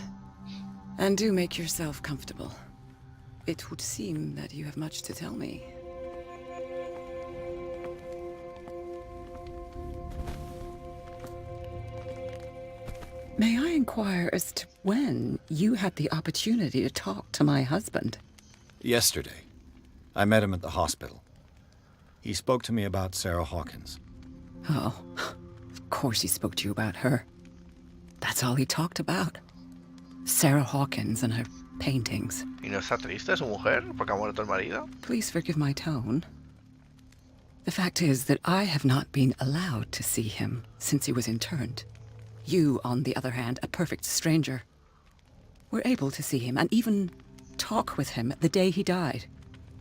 And do make yourself comfortable. It would seem that you have much to tell me. May I inquire as to when you had the opportunity to talk to my husband? Yesterday. I met him at the hospital. He spoke to me about Sarah Hawkins. Oh, of course he spoke to you about her. That's all he talked about. Sarah Hawkins and her paintings. ¿Y no está triste su mujer porque ha muerto el marido? Please forgive my tone. The fact is that I have not been allowed to see him since he was interned. You, on the other hand, a perfect stranger, were able to see him and even talk with him the day he died.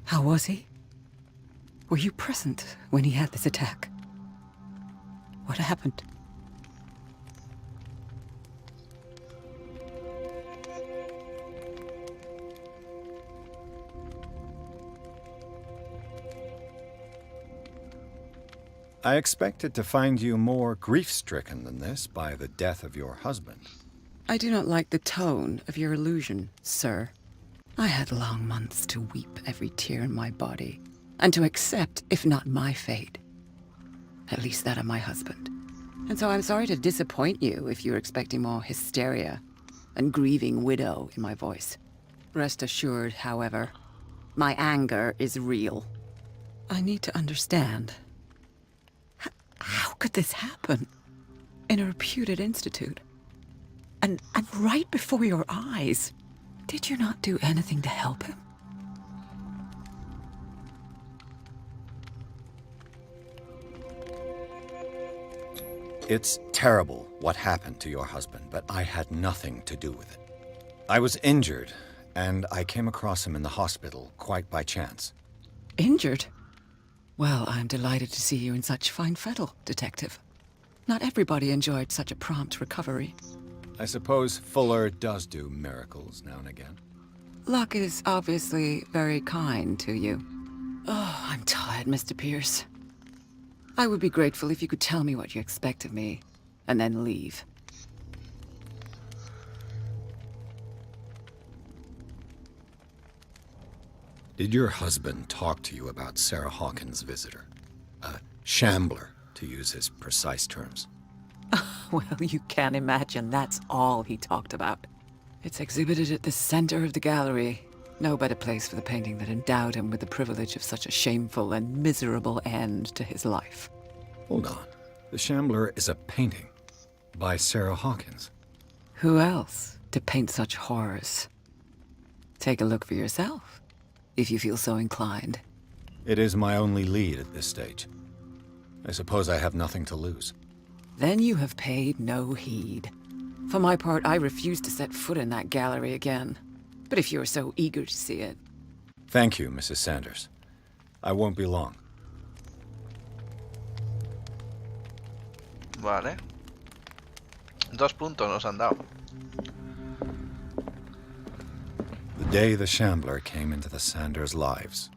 How was he? Were you present when he had this attack? What happened? I expected to find you more grief-stricken than this by the death of your husband. I do not like the tone of your allusion, sir. I had long months to weep every tear in my body, and to accept, if not my fate, at least that of my husband. And so I'm sorry to disappoint you if you're expecting more hysteria and grieving widow in my voice. Rest assured, however, my anger is real. I need to understand. How could this happen? In a reputed institute? And right before your eyes? Did you not do anything to help him? It's terrible what happened to your husband, but I had nothing to do with it. I was injured, and I came across him in the hospital quite by chance. Injured? Well, I'm delighted to see you in such fine fettle, Detective. Not everybody enjoyed such a prompt recovery. I suppose Fuller does do miracles now and again. Luck is obviously very kind to you. Oh, I'm tired, Mr. Pierce. I would be grateful if you could tell me what you expect of me, and then leave. Did your husband talk to you about Sarah Hawkins' visitor? A shambler, to use his precise terms. Well, you can imagine that's all he talked about. It's exhibited at the center of the gallery. No better place for the painting that endowed him with the privilege of such a shameful and miserable end to his life. Hold on. The Shambler is a painting by Sarah Hawkins. Who else to paint such horrors? Take a look for yourself, if you feel so inclined. It is my only lead at this stage. I suppose I have nothing to lose. Then you have paid no heed. For my part, I refuse to set foot in that gallery again. But if you're so eager to see it... Thank you, Mrs. Sanders. I won't be long. Vale. 2 puntos nos han dado. The day the Shambler came into the Sanders' lives.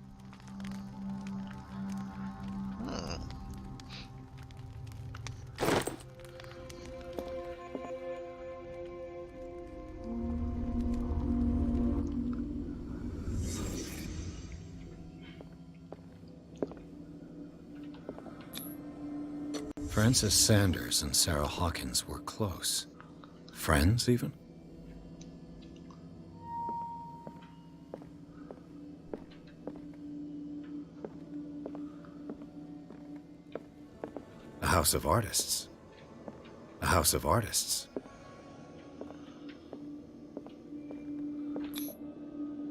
Frances Sanders and Sarah Hawkins were close. Friends, even? A house of artists. A house of artists.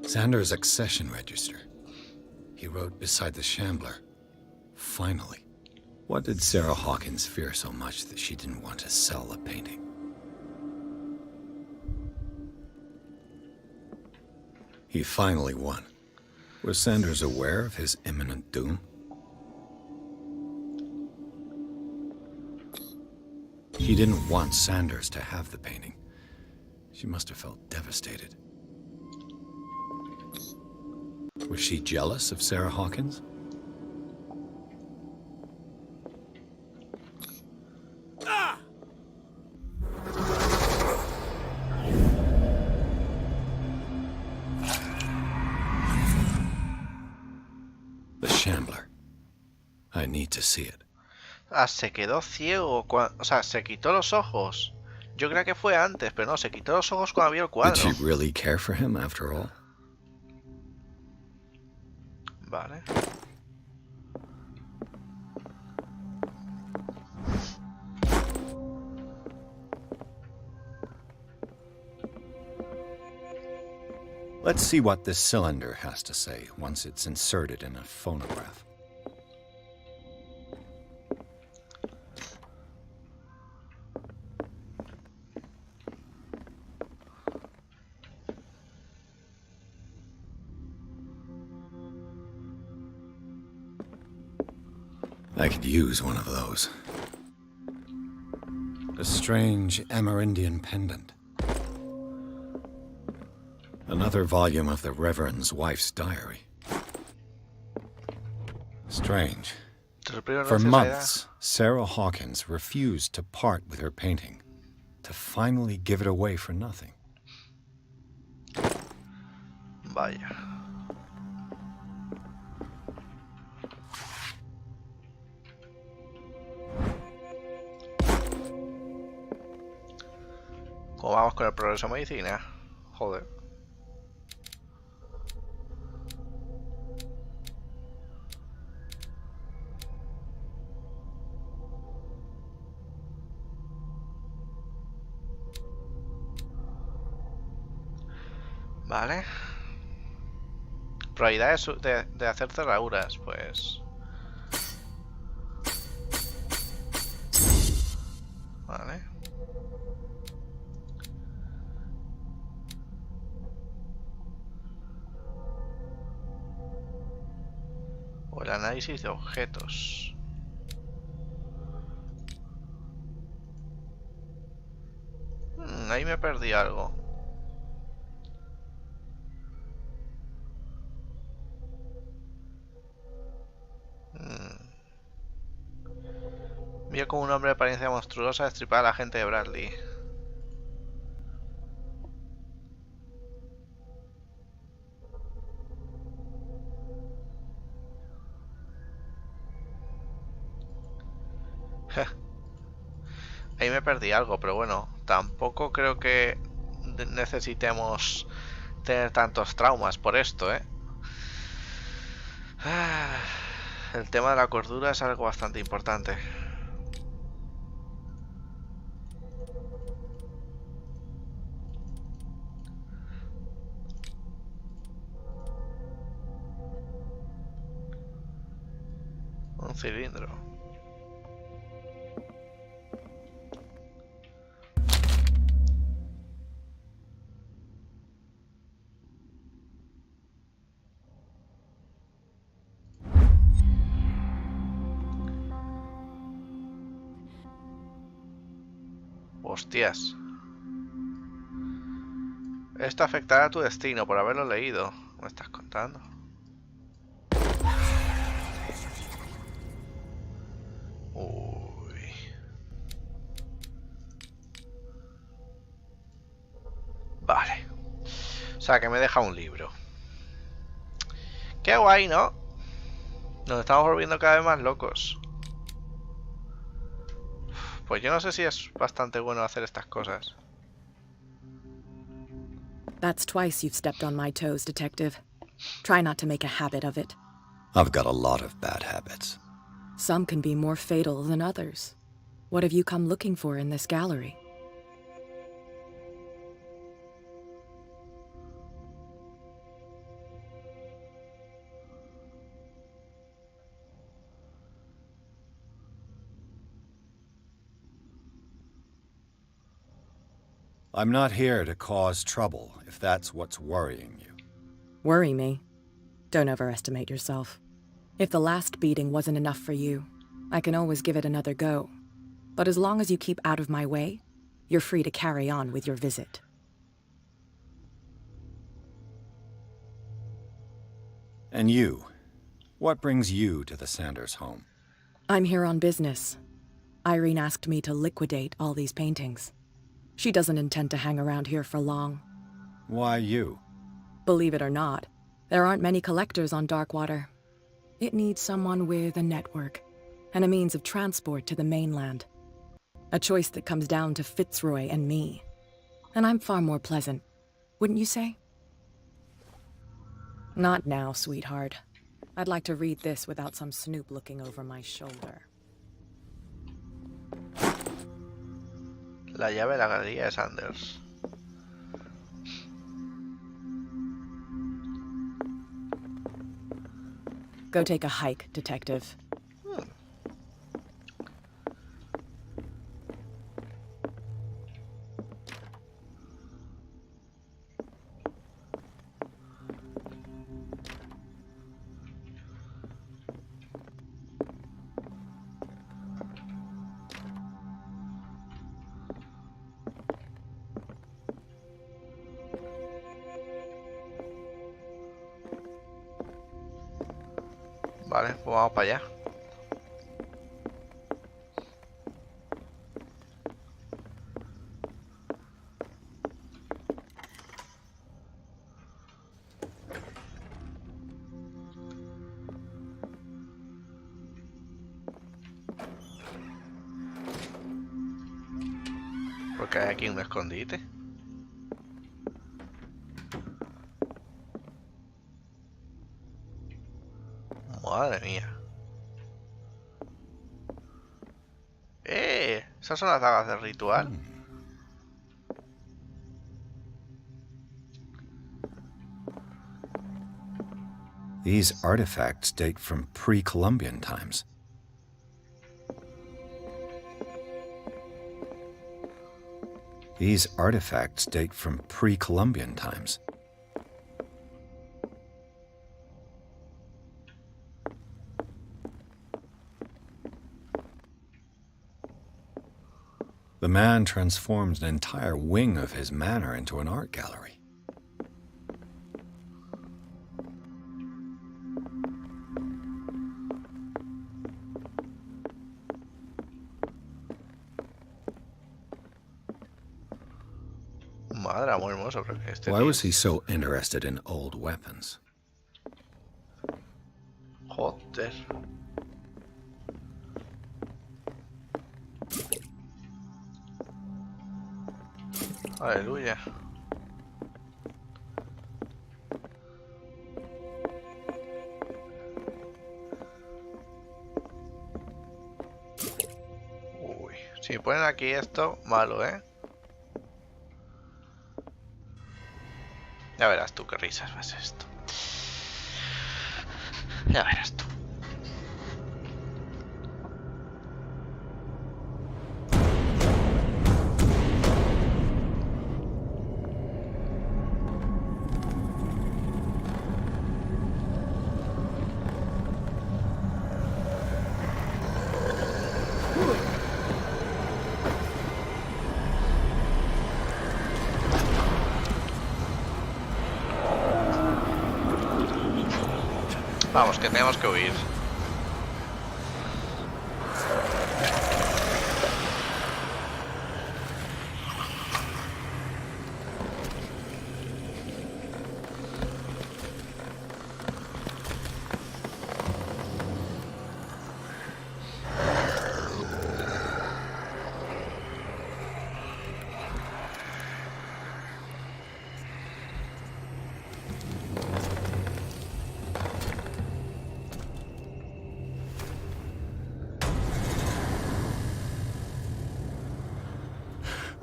Sanders' accession register. He wrote beside the Shambler, "Finally." What did Sarah Hawkins fear so much that she didn't want to sell the painting? He finally won. Was Sanders aware of his imminent doom? He didn't want Sanders to have the painting. She must have felt devastated. Was she jealous of Sarah Hawkins? The Shambler. I need to see it. Ah, se quedó ciego. O sea, se quitó los ojos. Yo creo que fue antes, pero no, se quitó los ojos cuando vio el cuadro. Did she really care for him after all? Vale. Let's see what this cylinder has to say once it's inserted in a phonograph. I could use one of those. A strange Amerindian pendant. Another volume of the Reverend's wife's diary. Strange. For months, Sarah Hawkins refused to part with her painting. to finally give it away for nothing. Vaya. ¿Cómo vamos con el progreso de medicina? Joder. Vale. Probabilidades de hacer cerraduras, pues... Vale. O el análisis de objetos. Ahí me perdí algo. Vio como un hombre de apariencia monstruosa destripaba a la gente de Bradley. Ahí me perdí algo, pero bueno, tampoco creo que necesitemos tener tantos traumas por esto, ¿eh? El tema de la cordura es algo bastante importante. Un cilindro. Hostias. Esto afectará a tu destino por haberlo leído. ¿Me estás contando? Uy. Vale. O sea, que me deja un libro. Qué guay, ¿no? Nos estamos volviendo cada vez más locos. Pues yo no sé si es bastante bueno hacer estas cosas. That's twice you've stepped on my toes, Detective. Try not to make a habit of it. I've got a lot of bad habits. Some can be more fatal than others. What have you come looking for in this gallery? I'm not here to cause trouble, if that's what's worrying you. Worry me? Don't overestimate yourself. If the last beating wasn't enough for you, I can always give it another go. But as long as you keep out of my way, you're free to carry on with your visit. And you? What brings you to the Sanders home? I'm here on business. Irene asked me to liquidate all these paintings. She doesn't intend to hang around here for long. Why you? Believe it or not, there aren't many collectors on Darkwater. It needs someone with a network and a means of transport to the mainland. A choice that comes down to Fitzroy and me. And I'm far more pleasant, wouldn't you say? Not now, sweetheart. I'd like to read this without some snoop looking over my shoulder. La llave de la galería de Sanders. Go take a hike, Detective. Vale, pues vamos para allá. Porque hay aquí un escondite. Madre mía. Esas son las dagas del ritual. These artifacts date from pre-Columbian times. These artifacts date from pre-Columbian times. The man transforms an entire wing of his manor into an art gallery. Madre, muy hermoso. Why was he so interested in old weapons? Joder. Aleluya. Uy, si ponen aquí esto, malo, ¿eh? Ya verás tú qué risas va a ser esto. Ya verás tú. Vamos, que tenemos que huir.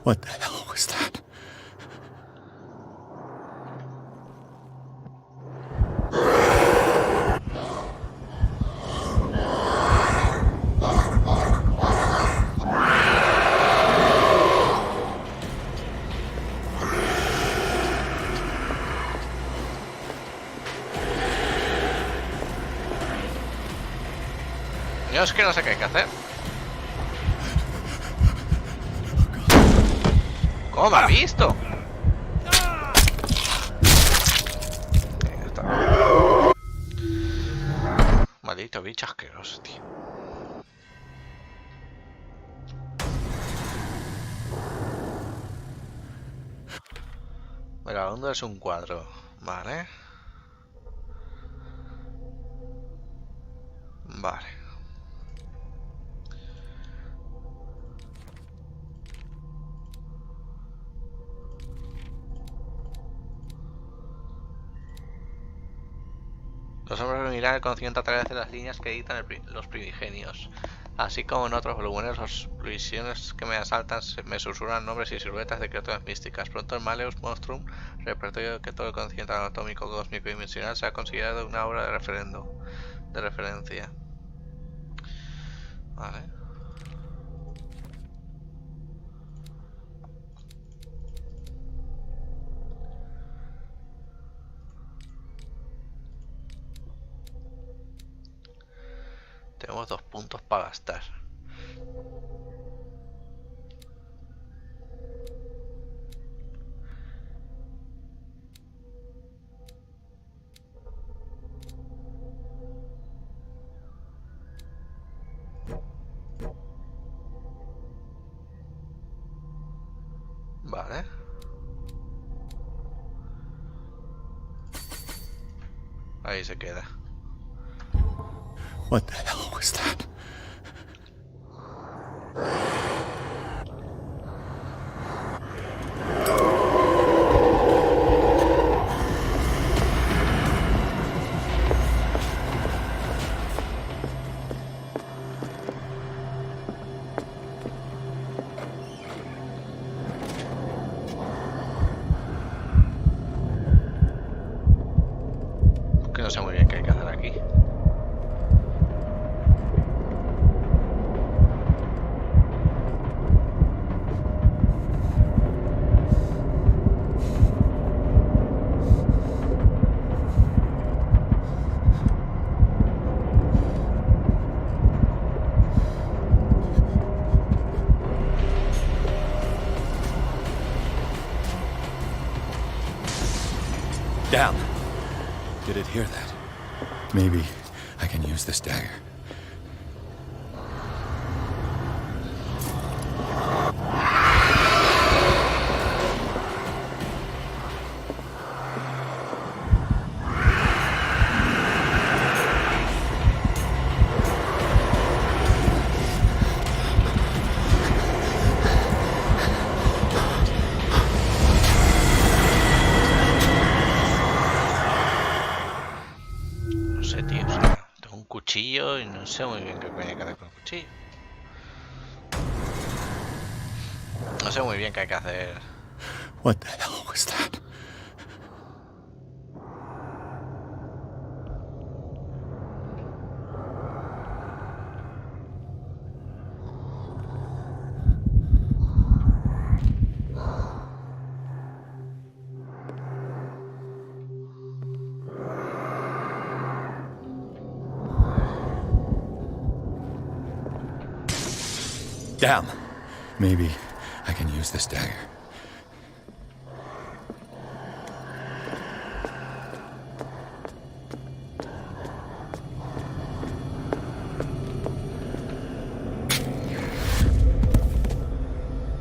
What the hell was that? Yo es que no sé qué hay que hacer. ¿Cómo me ha visto? Maldito bicho asqueroso, tío. Mira, ¿dónde es un cuadro? Vale. Vale. Los hombres reunirán el conocimiento a través de las líneas que editan los primigenios. Así como en otros volúmenes, las visiones que me asaltan me susurran nombres y siluetas de criaturas místicas. Pronto el Maleus Monstrum repertorio que todo el conocimiento anatómico, cósmico y dimensional sea considerado una obra de referencia. Vale. Tenemos 2 puntos para gastar. Vale. Ahí se queda. What the hell was that? Down. Did it hear that? Maybe I can use this dagger. Cuchillo y no sé muy bien qué coño hay que hacer con el cuchillo. No sé muy bien qué hay que hacer. What the hell was that? Damn. Maybe I can use this dagger.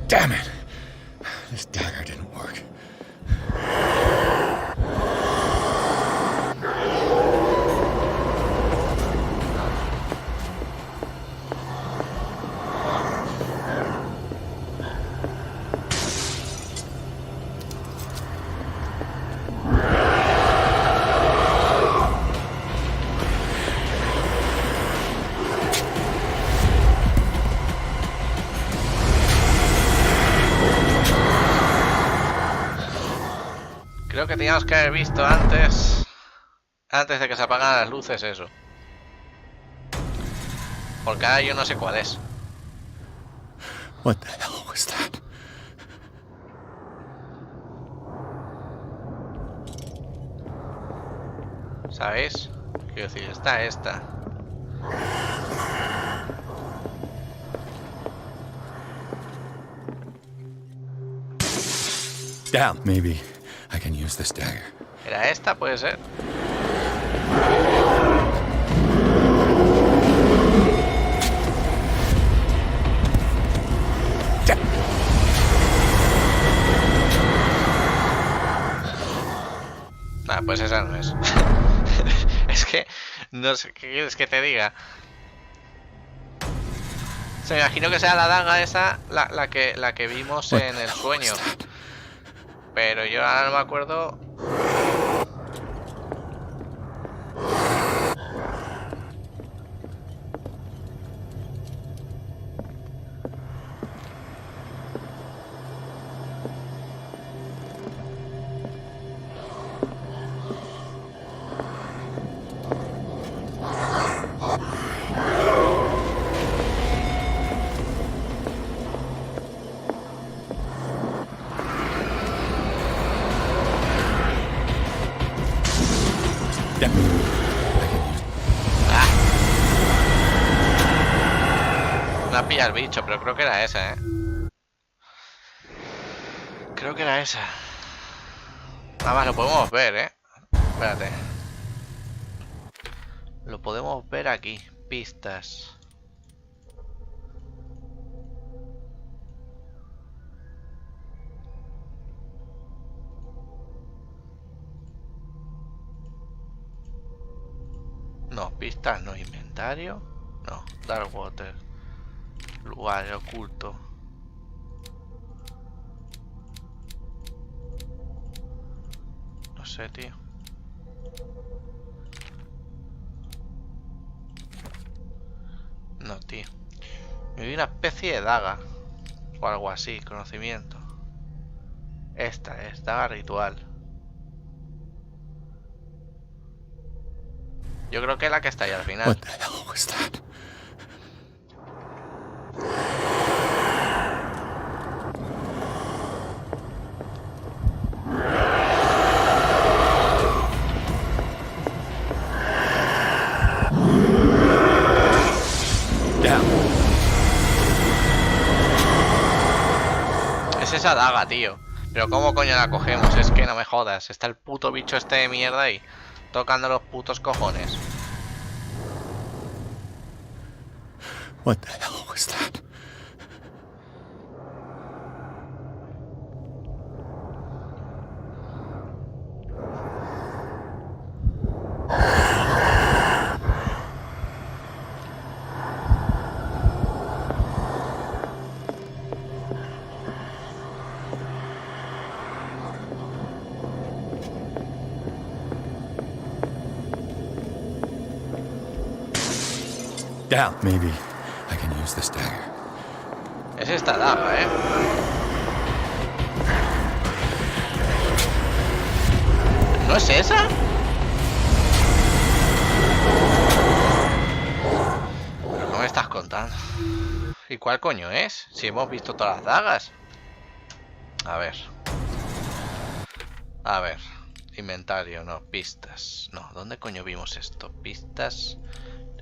Damn it! This dagger didn't work. Creo que teníamos que haber visto antes de que se apagaran las luces eso. Porque ahora yo no sé cuál es. What the hell was that? ¿Sabéis? Quiero decir, está esta. Damn, maybe I can use this dagger. ¿Era esta? Puede ser. Ah, pues esa no es. Es que no sé qué quieres que te diga. Se me imagino que sea la daga esa la que vimos en el sueño. Pero yo ahora no me acuerdo. No pilla el bicho, pero creo que era esa, Creo que era esa. Nada más lo podemos ver, Espérate. Lo podemos ver aquí. Pistas. No, pistas no, inventario. No, dark water. Lugar oculto. No sé, tío. No, tío. Me vi una especie de daga. O algo así, conocimiento. Esta es daga ritual. Yo creo que es la que está ahí al final. What the hell was that? Es esa daga, tío. Pero ¿cómo coño la cogemos? Es que no me jodas. Está el puto bicho este de mierda ahí, tocando los putos cojones. What the hell was that? Down. Maybe I can use this dagger. Es esta daga, ¿No es esa? ¿Pero qué me estás contando? ¿Y cuál coño es? Si hemos visto todas las dagas. A ver. A ver. Inventario, no. Pistas. No, ¿dónde coño vimos esto? Pistas.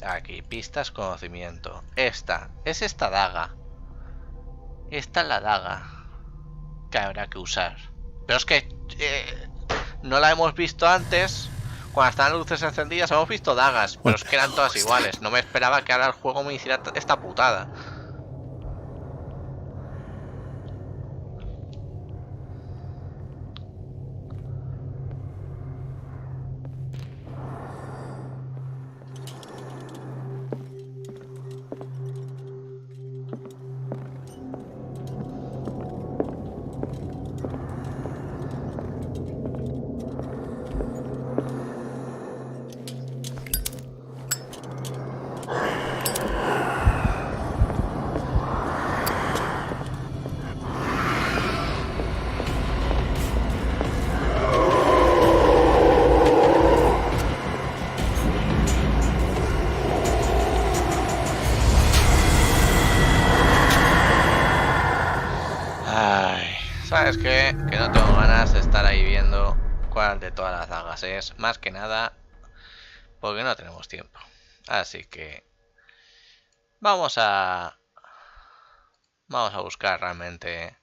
Aquí, pistas, conocimiento. Esta. Es esta daga. Esta es la daga que habrá que usar. Pero es que no la hemos visto antes. Cuando estaban las luces encendidas hemos visto dagas, pero es que eran todas iguales. No me esperaba que ahora el juego me hiciera esta putada. ¿Sabes qué? Que no tengo ganas de estar ahí viendo cuál de todas las dagas es. Más que nada porque no tenemos tiempo. Así que vamos a buscar realmente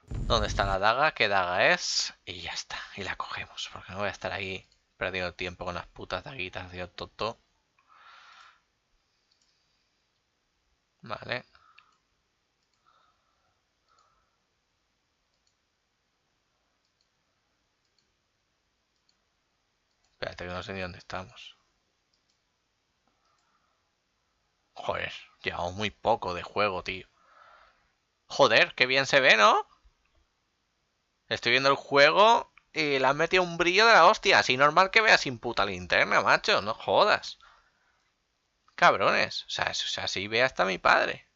dónde está la daga, qué daga es, y ya está. Y la cogemos, porque no voy a estar ahí perdiendo tiempo con las putas daguitas de toto. Vale. Espérate que no sé ni dónde estamos. Joder, llevamos muy poco de juego, tío. Joder, qué bien se ve, ¿no? Estoy viendo el juego y le han metido un brillo de la hostia. Así normal que vea sin puta linterna, macho. No jodas. Cabrones. O sea, así ve hasta mi padre.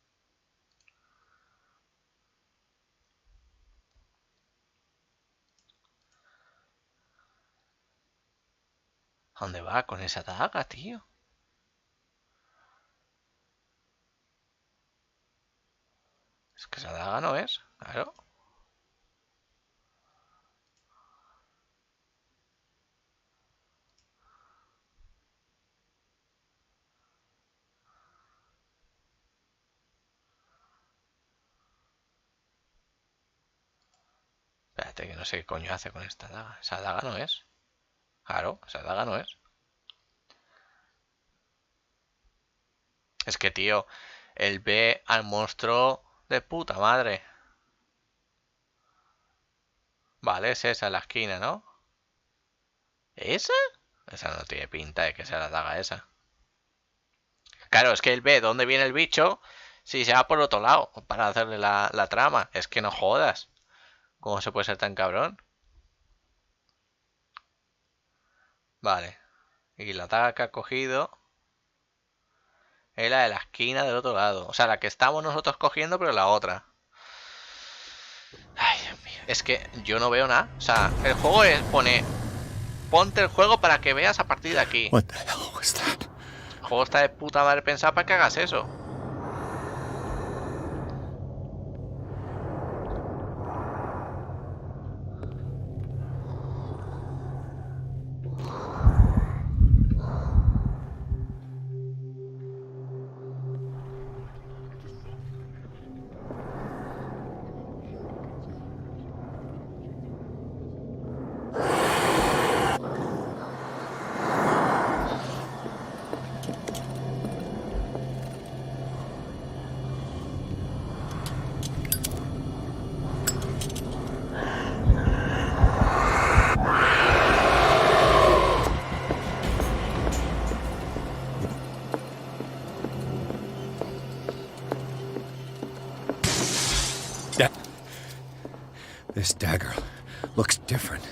¿A dónde va con esa daga, tío? Es que esa daga no es, claro. Espérate que no sé qué coño hace con esta daga. Esa daga no es. Claro, esa daga no es. Es que, tío, él ve al monstruo de puta madre. Vale, es esa la esquina, ¿no? ¿Esa? Esa no tiene pinta de que sea la daga esa. Claro, es que él ve dónde viene el bicho si se va por otro lado para hacerle la trama. Es que no jodas. ¿Cómo se puede ser tan cabrón? Vale. Y la daga que ha cogido es la de la esquina del otro lado. O sea, la que estamos nosotros cogiendo, pero la otra. Ay, Dios mío. Es que yo no veo nada. O sea, el juego pone... Ponte el juego para que veas a partir de aquí. What the hell was that? El juego está de puta madre pensado para que hagas eso. This dagger looks different.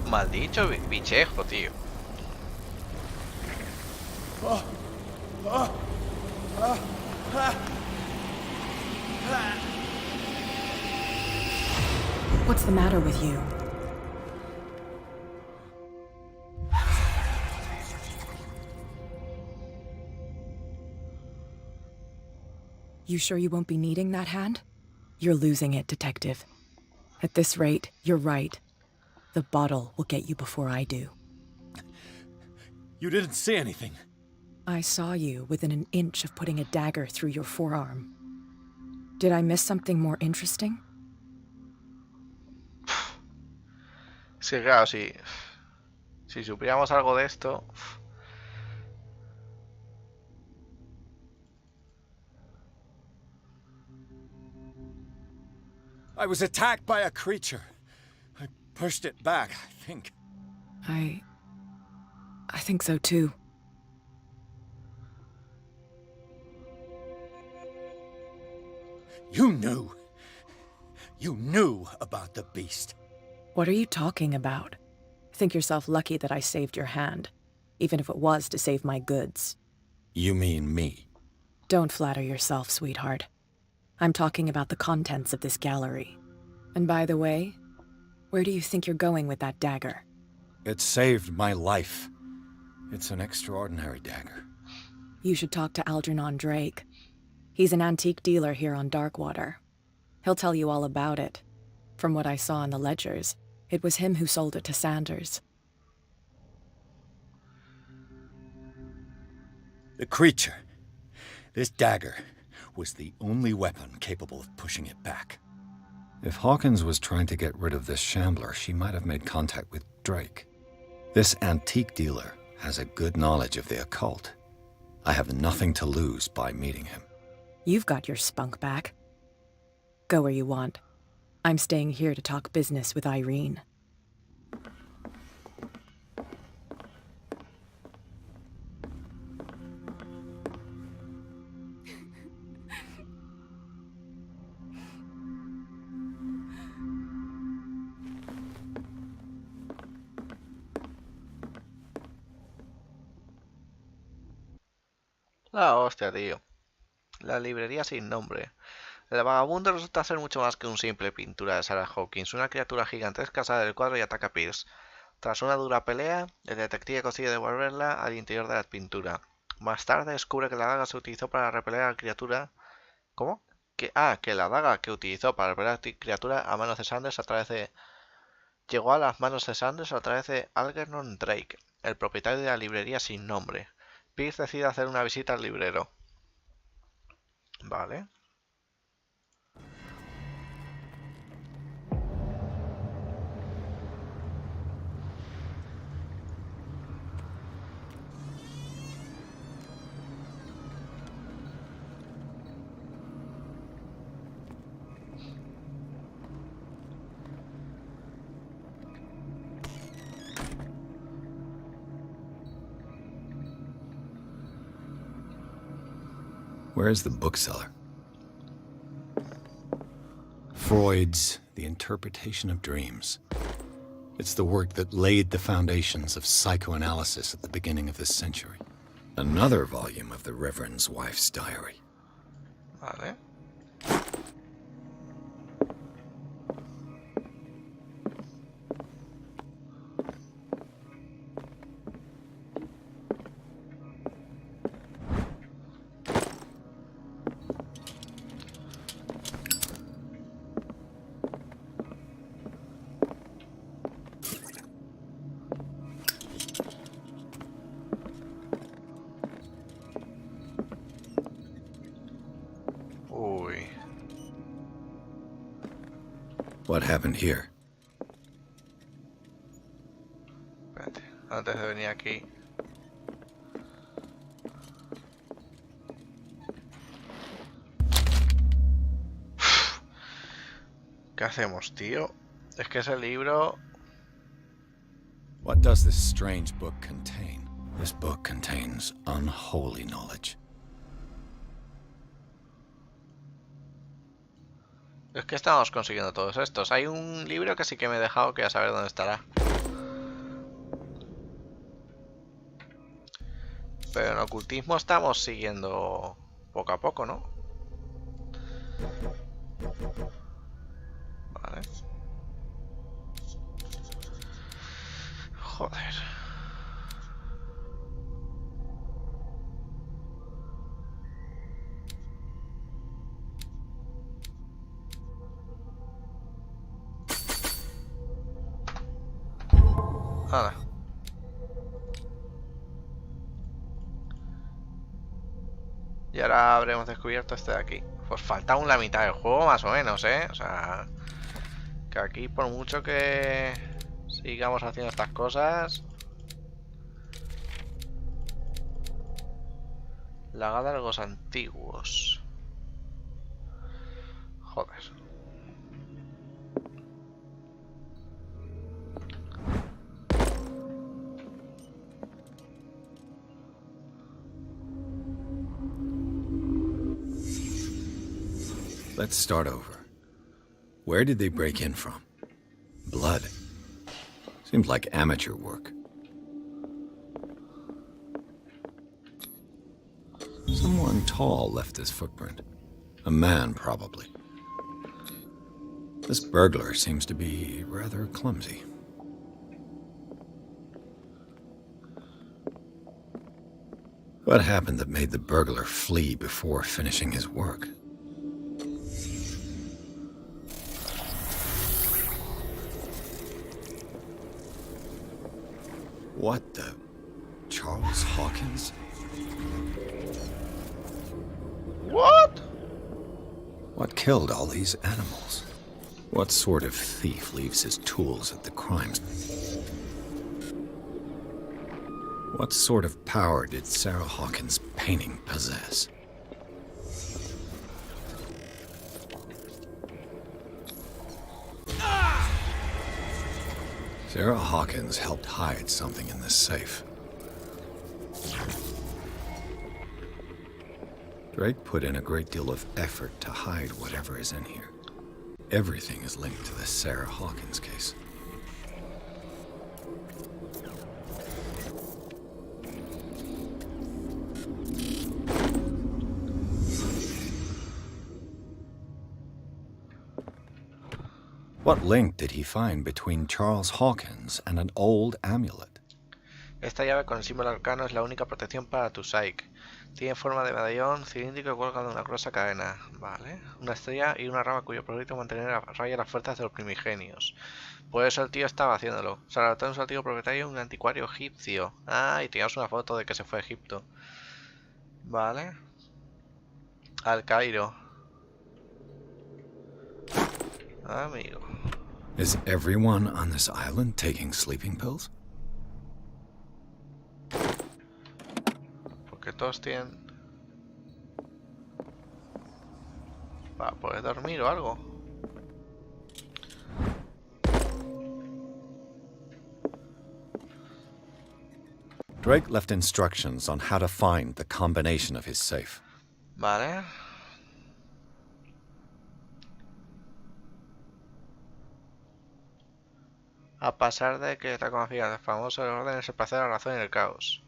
Maldicho bichejo, tío. What's the matter with you? You sure you won't be needing that hand? You're losing it, Detective. At this rate, you're right. The bottle will get you before I do. You didn't see anything. I saw you within an inch of putting a dagger through your forearm. Did I miss something more interesting? Es que claro, si supiéramos algo de esto... I was attacked by a creature. I pushed it back, I think. I think so too. You knew. You knew about the beast. What are you talking about? Think yourself lucky that I saved your hand, even if it was to save my goods. You mean me? Don't flatter yourself, sweetheart. I'm talking about the contents of this gallery. And by the way, where do you think you're going with that dagger? It saved my life. It's an extraordinary dagger. You should talk to Algernon Drake. He's an antique dealer here on Darkwater. He'll tell you all about it. From what I saw in the ledgers, it was him who sold it to Sanders. The creature. This dagger was the only weapon capable of pushing it back. If Hawkins was trying to get rid of this shambler, she might have made contact with Drake. This antique dealer has a good knowledge of the occult. I have nothing to lose by meeting him. You've got your spunk back. Go where you want. I'm staying here to talk business with Irene. La hostia, tío. La librería sin nombre. El vagabundo resulta ser mucho más que un simple pintura de Sarah Hawkins. Una criatura gigantesca sale del cuadro y ataca a Pierce. Tras una dura pelea, el detective consigue devolverla al interior de la pintura. Más tarde descubre que la daga se utilizó para repeler a la criatura... ¿Cómo? Que la daga que utilizó para repeler a la criatura a manos de Sanders a través de... Llegó a las manos de Sanders a través de Algernon Drake, el propietario de la librería sin nombre. Pierce decide hacer una visita al librero. Vale. Where is the bookseller? Freud's The Interpretation of Dreams. It's the work that laid the foundations of psychoanalysis at the beginning of this century. Another volume of the Reverend's wife's diary. Vale. What happened here? Espérate, antes de venir aquí. ¿Qué hacemos, tío? Es que ese libro... What does this strange book contain? This book contains unholy knowledge. Es que estamos consiguiendo todos estos. Hay un libro que sí que me he dejado que a saber dónde estará. Pero en ocultismo estamos siguiendo poco a poco, ¿no? Vale. Joder. Nada. Y ahora habremos descubierto este de aquí. Pues falta aún la mitad del juego más o menos, ¿eh? O sea, que aquí por mucho que sigamos haciendo estas cosas... Lagada de los antiguos. Joder. Let's start over. Where did they break in from? Blood. Seems like amateur work. Someone tall left this footprint. A man, probably. This burglar seems to be rather clumsy. What happened that made the burglar flee before finishing his work? What the... Charles Hawkins? What? What killed all these animals? What sort of thief leaves his tools at the crime scene? What sort of power did Sarah Hawkins' painting possess? Sarah Hawkins helped hide something in this safe. Drake put in a great deal of effort to hide whatever is in here. Everything is linked to the Sarah Hawkins case. What link did he find between Charles Hawkins and an old amulet? Esta llave con el símbolo arcano es la única protección para tu psyche. Tiene forma de medallón cilíndrico y cuelga de una gruesa cadena. Vale. Una estrella y una rama cuyo propósito es mantener a raya las fuerzas de los primigenios. Por eso el tío estaba haciéndolo. Se relató en su antiguo propietario, un anticuario egipcio. Ah, y teníamos una foto de que se fue a Egipto. Vale. Al Cairo. Amigo. Is everyone on this island taking sleeping pills? Porque todos tienen... para poder dormir o algo. Drake left instructions on how to find the combination of his safe. Vale. A pesar de que está confiado el famoso orden es el placer, la razón y el caos.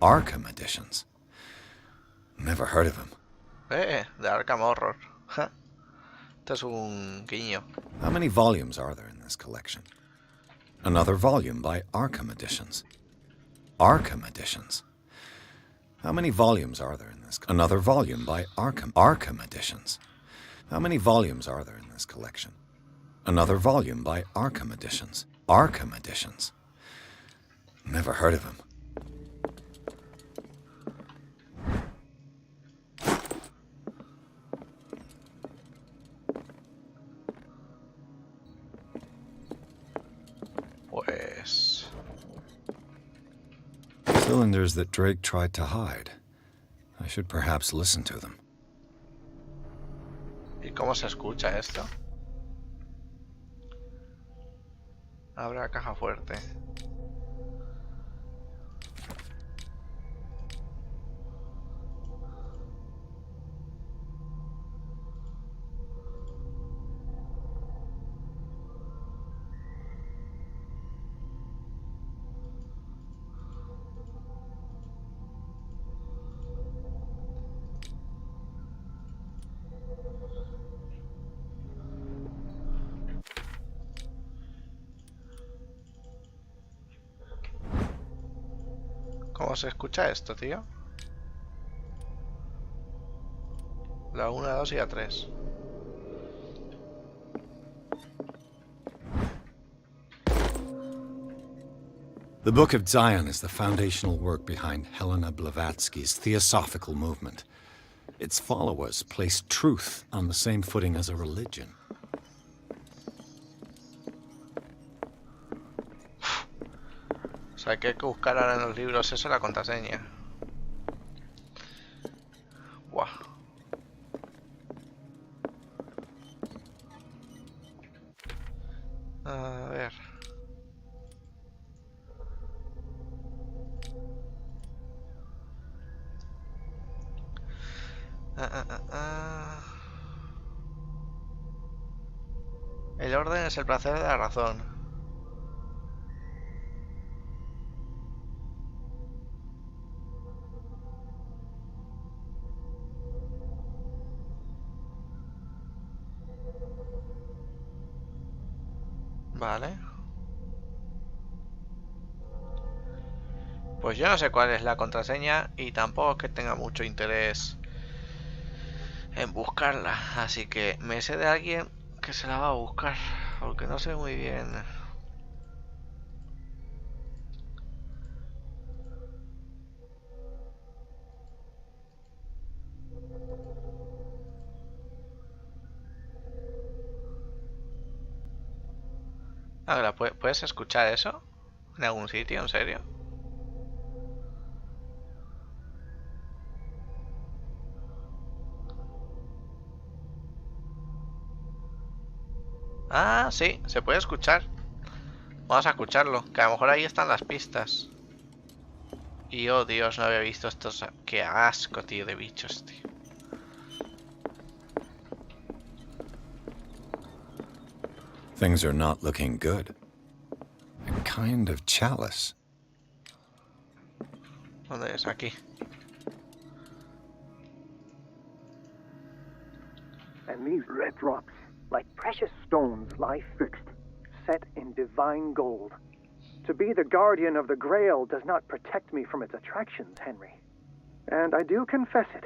Arkham editions. Never heard of him. De Arkham Horror. Esto es un guiño. How many volumes are there in this collection? Another volume by Arkham Editions. Arkham Editions. How many volumes are there in this? Another volume by Arkham Editions. How many volumes are there in this collection? Another volume by Arkham Editions. Arkham Editions? Never heard of him. Pues... Cylinders that Drake tried to hide. I should perhaps listen to them. ¿Y cómo se escucha esto? Abre la caja fuerte. ¿Cómo se escucha esto, tío? La 1, 2 y la 3. The Book of Zion is the foundational work behind Helena Blavatsky's Theosophical movement. Its followers place truth on the same footing as a religion. O sea, que hay que buscar ahora en los libros eso, la contraseña. Buah. A ver. El orden es el placer de la razón. Vale. Pues yo no sé cuál es la contraseña y tampoco es que tenga mucho interés en buscarla. Así que me sé de alguien que se la va a buscar, porque no sé muy bien. Ahora, ¿puedes escuchar eso? ¿En algún sitio? ¿En serio? Ah, sí, se puede escuchar. Vamos a escucharlo, que a lo mejor ahí están las pistas. Y oh Dios, no había visto estos... Qué asco, tío, de bichos, tío. Things are not looking good. A kind of chalice. ¿Dónde es? Aquí. And these red drops, like precious stones, lie fixed, set in divine gold. To be the guardian of the Grail does not protect me from its attractions, Henry. And I do confess it.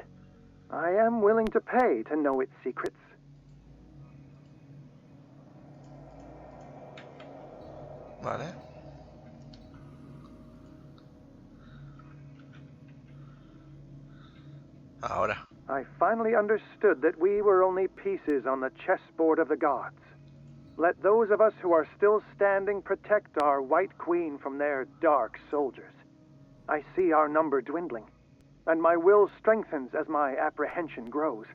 I am willing to pay to know its secrets. Vale. Ahora. I finally understood that we were only pieces on the chessboard of the gods. Let those of us who are still standing protect our White Queen from their dark soldiers. I see our number dwindling, and my will strengthens as my apprehension grows.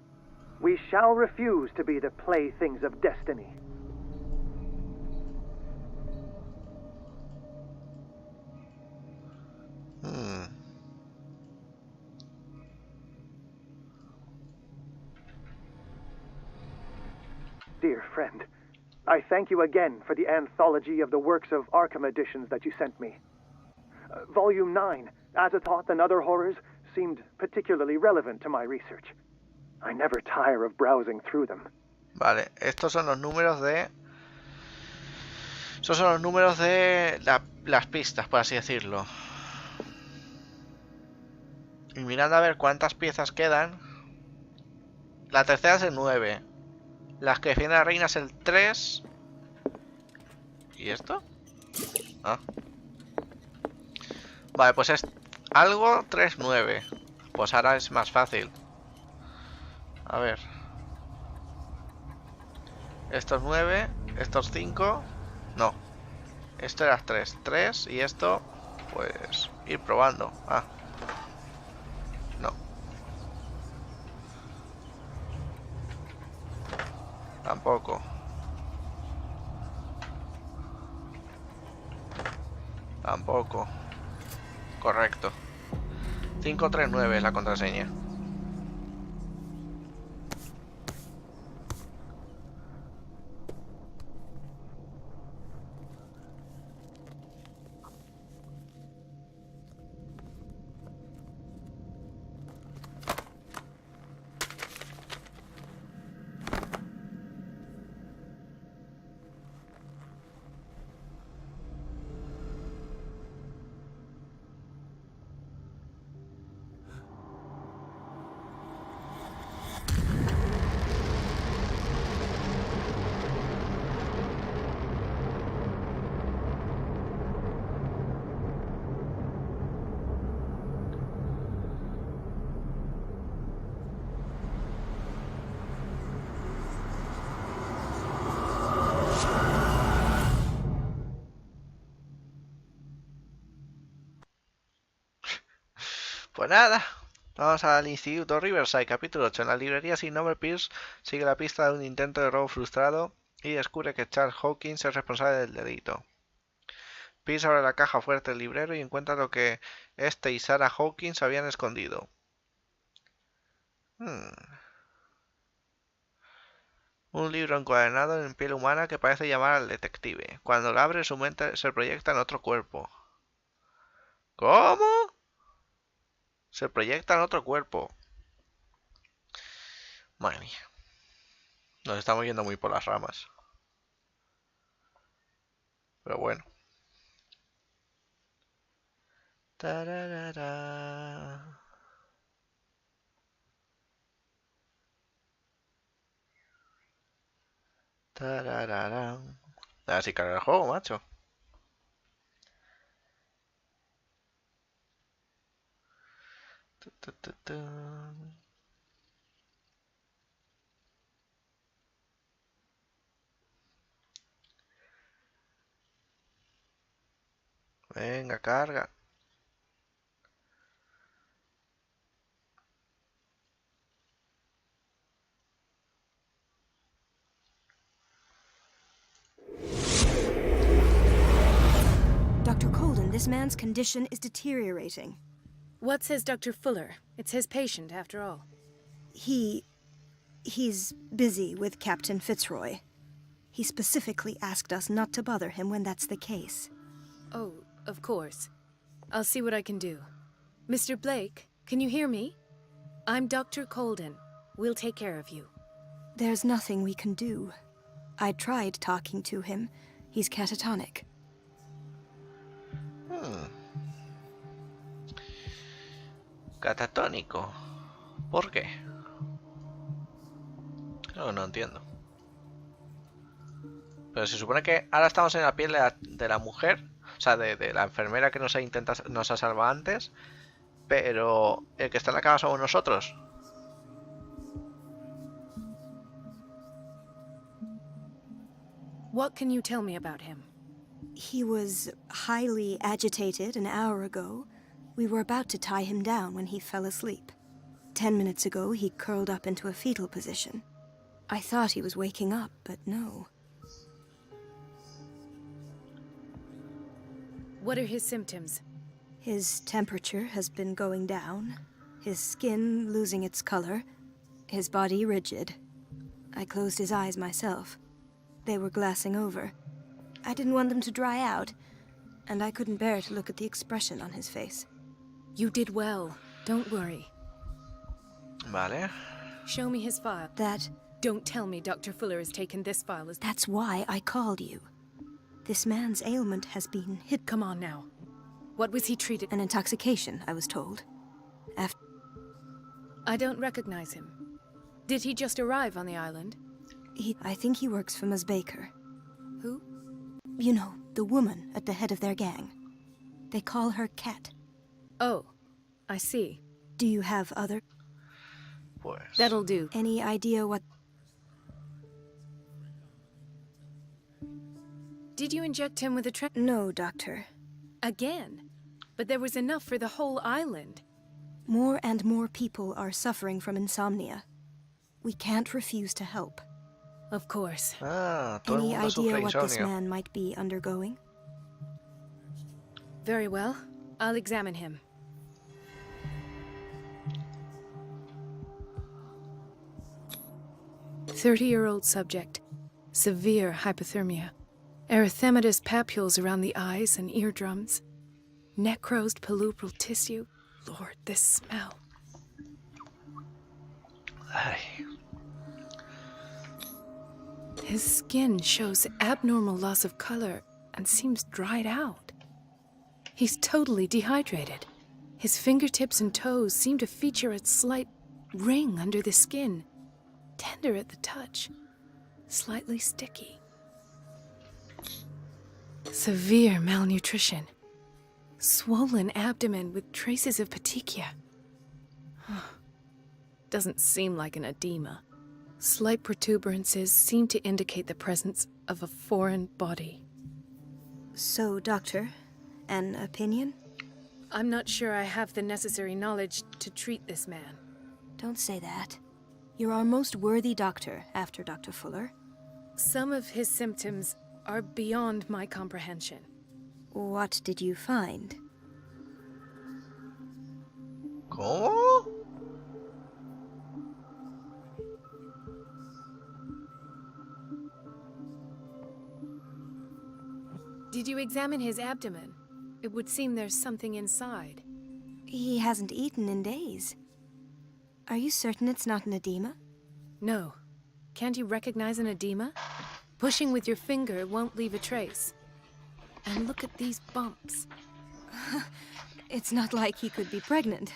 We shall refuse to be the playthings of destiny. Dear friend, I thank you again for the anthology of the works of Arkham Editions that you sent me. Volume 9, Azathoth and Other Horrors, seemed particularly relevant to my research. I never tire of browsing through them. Vale, estos son los números de... Estos son los números de las pistas, por así decirlo. Y mirando a ver cuántas piezas quedan. La tercera es el 9. Las que defienden a la reina es el 3. ¿Y esto? Ah. Vale, pues es algo 3-9. Pues ahora es más fácil. A ver. Estos 9, estos 5. No. Esto era 3. 3 y esto, pues, ir probando. Ah. No. Tampoco. Tampoco. Correcto. 539 es la contraseña. Pues nada, vamos al Instituto Riverside, capítulo 8. En la librería sin nombre, Pierce sigue la pista de un intento de robo frustrado y descubre que Charles Hawkins es responsable del delito. Pierce abre la caja fuerte del librero y encuentra lo que este y Sarah Hawkins habían escondido. Un libro encuadernado en piel humana que parece llamar al detective. Cuando lo abre, su mente se proyecta en otro cuerpo. ¿Cómo? Se proyecta en otro cuerpo. Madre mía. Nos estamos yendo muy por las ramas. Pero bueno. Tararara. Tararara. A ver si carga el juego, macho. Venga, carga. Dr. Colden, this man's condition is deteriorating. What says Dr. Fuller? It's his patient, after all. He's busy with Captain Fitzroy. He specifically asked us not to bother him when that's the case. Oh, of course. I'll see what I can do. Mr. Blake, can you hear me? I'm Dr. Colden. We'll take care of you. There's nothing we can do. I tried talking to him. He's catatonic. Catatónico. ¿Por qué? No entiendo. Pero se supone que ahora estamos en la piel de la mujer. O sea, de la enfermera que nos ha salvado antes. Pero el que está en la cama somos nosotros. What can you tell me about him? He was highly agitated an hour ago. We were about to tie him down when he fell asleep. 10 minutes ago, he curled up into a fetal position. I thought he was waking up, but no. What are his symptoms? His temperature has been going down, his skin losing its color, his body rigid. I closed his eyes myself. They were glassing over. I didn't want them to dry out, and I couldn't bear to look at the expression on his face. You did well. Don't worry. Vale. Show me his file. Don't tell me Dr. Fuller has taken this file as... That's why I called you. This man's ailment has been hit. Come on now. What was he treated? An intoxication, I was told. I don't recognize him. Did he just arrive on the island? I think he works for Ms. Baker. Who? You know, the woman at the head of their gang. They call her Cat. Oh, I see. Do you have other... Pues... That'll do. Any idea what... Did you inject him with a No, Doctor. Again? But there was enough for the whole island. More and more people are suffering from insomnia. We can't refuse to help. Of course. Any idea what this man might be undergoing? Very well. I'll examine him. "30-year-old subject. Severe hypothermia. Erythematous papules around the eyes and eardrums. Necrosed palpebral tissue. Lord, this smell." Ay. His skin shows abnormal loss of color and seems dried out. He's totally dehydrated. His fingertips and toes seem to feature a slight ring under the skin. Tender at the touch. Slightly sticky. Severe malnutrition. Swollen abdomen with traces of petechia. Doesn't seem like an edema. Slight protuberances seem to indicate the presence of a foreign body. So, Doctor, an opinion? I'm not sure I have the necessary knowledge to treat this man. Don't say that. You're our most worthy doctor after Dr. Fuller. Some of his symptoms are beyond my comprehension. What did you find? ¿Cómo? Did you examine his abdomen? It would seem there's something inside. He hasn't eaten in days. Are you certain it's not an edema? No. Can't you recognize an edema? Pushing with your finger won't leave a trace. And look at these bumps. It's not like he could be pregnant.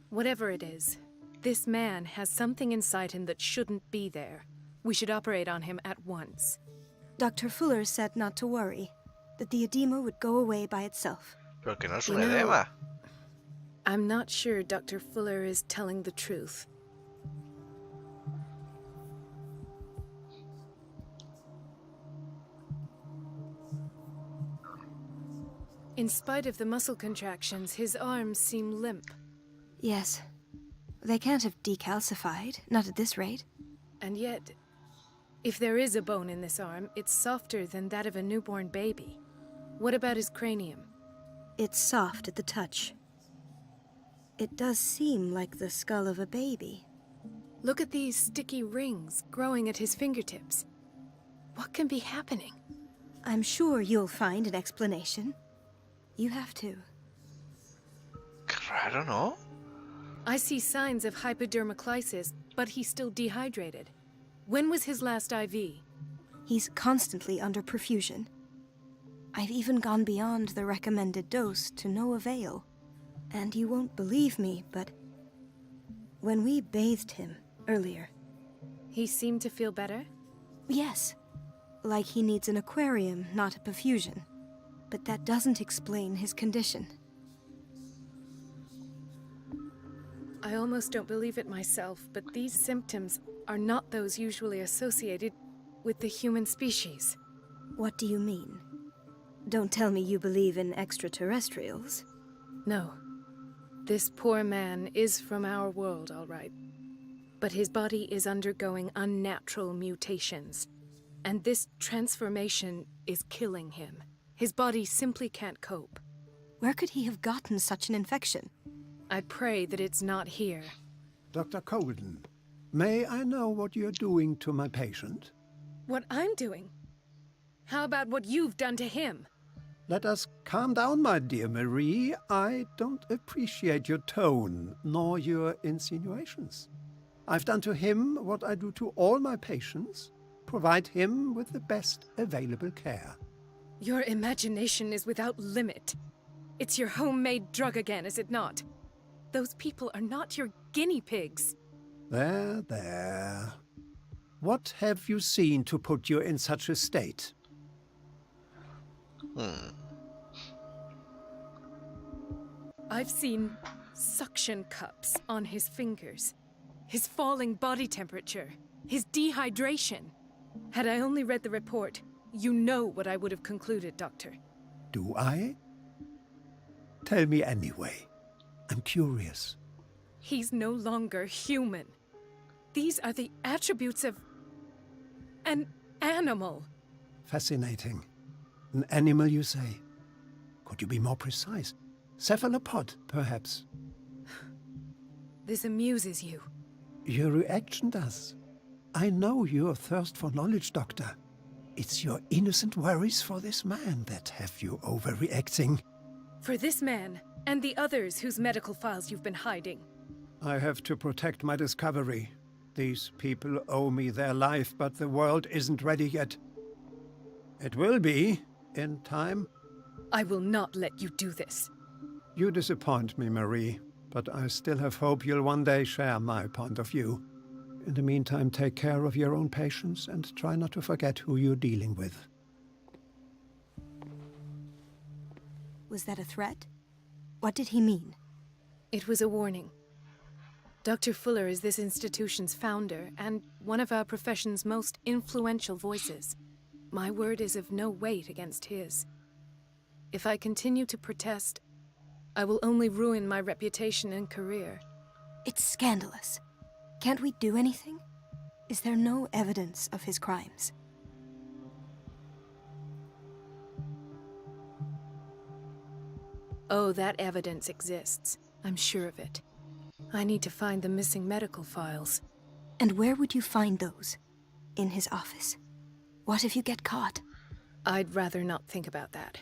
Whatever it is, this man has something inside him that shouldn't be there. We should operate on him at once. Dr. Fuller said not to worry, that the edema would go away by itself. Pero que no es un edema. I'm not sure Dr. Fuller is telling the truth. In spite of the muscle contractions, his arms seem limp. Yes. They can't have decalcified, not at this rate. And yet, if there is a bone in this arm, it's softer than that of a newborn baby. What about his cranium? It's soft at the touch. It does seem like the skull of a baby. Look at these sticky rings growing at his fingertips. What can be happening? I'm sure you'll find an explanation. You have to. I don't know. I see signs of hypodermoclysis, but he's still dehydrated. When was his last IV? He's constantly under perfusion. I've even gone beyond the recommended dose to no avail. And you won't believe me, but when we bathed him earlier... He seemed to feel better? Yes. Like he needs an aquarium, not a perfusion. But that doesn't explain his condition. I almost don't believe it myself, but these symptoms are not those usually associated with the human species. What do you mean? Don't tell me you believe in extraterrestrials. No. This poor man is from our world, all right. But his body is undergoing unnatural mutations. And this transformation is killing him. His body simply can't cope. Where could he have gotten such an infection? I pray that it's not here. Dr. Colden, may I know what you're doing to my patient? What I'm doing? How about what you've done to him? Let us calm down, my dear Marie. I don't appreciate your tone, nor your insinuations. I've done to him what I do to all my patients. Provide him with the best available care. Your imagination is without limit. It's your homemade drug again, is it not? Those people are not your guinea pigs. There, there. What have you seen to put you in such a state? I've seen suction cups on his fingers, his falling body temperature, his dehydration. Had I only read the report, you know what I would have concluded, Doctor. Do I? Tell me anyway. I'm curious. He's no longer human. These are the attributes of an animal. Fascinating. An animal, you say? Could you be more precise? Cephalopod, perhaps? This amuses you. Your reaction does. I know your thirst for knowledge, Doctor. It's your innocent worries for this man that have you overreacting. For this man, and the others whose medical files you've been hiding. I have to protect my discovery. These people owe me their life, but the world isn't ready yet. It will be, in time. I will not let you do this. You disappoint me, Marie, but I still have hope you'll one day share my point of view. In the meantime, take care of your own patients and try not to forget who you're dealing with. Was that a threat? What did he mean? It was a warning. Dr. Fuller is this institution's founder and one of our profession's most influential voices. My word is of no weight against his. If I continue to protest, I will only ruin my reputation and career. It's scandalous. Can't we do anything? Is there no evidence of his crimes? Oh, that evidence exists. I'm sure of it. I need to find the missing medical files. And where would you find those? In his office? What if you get caught? I'd rather not think about that.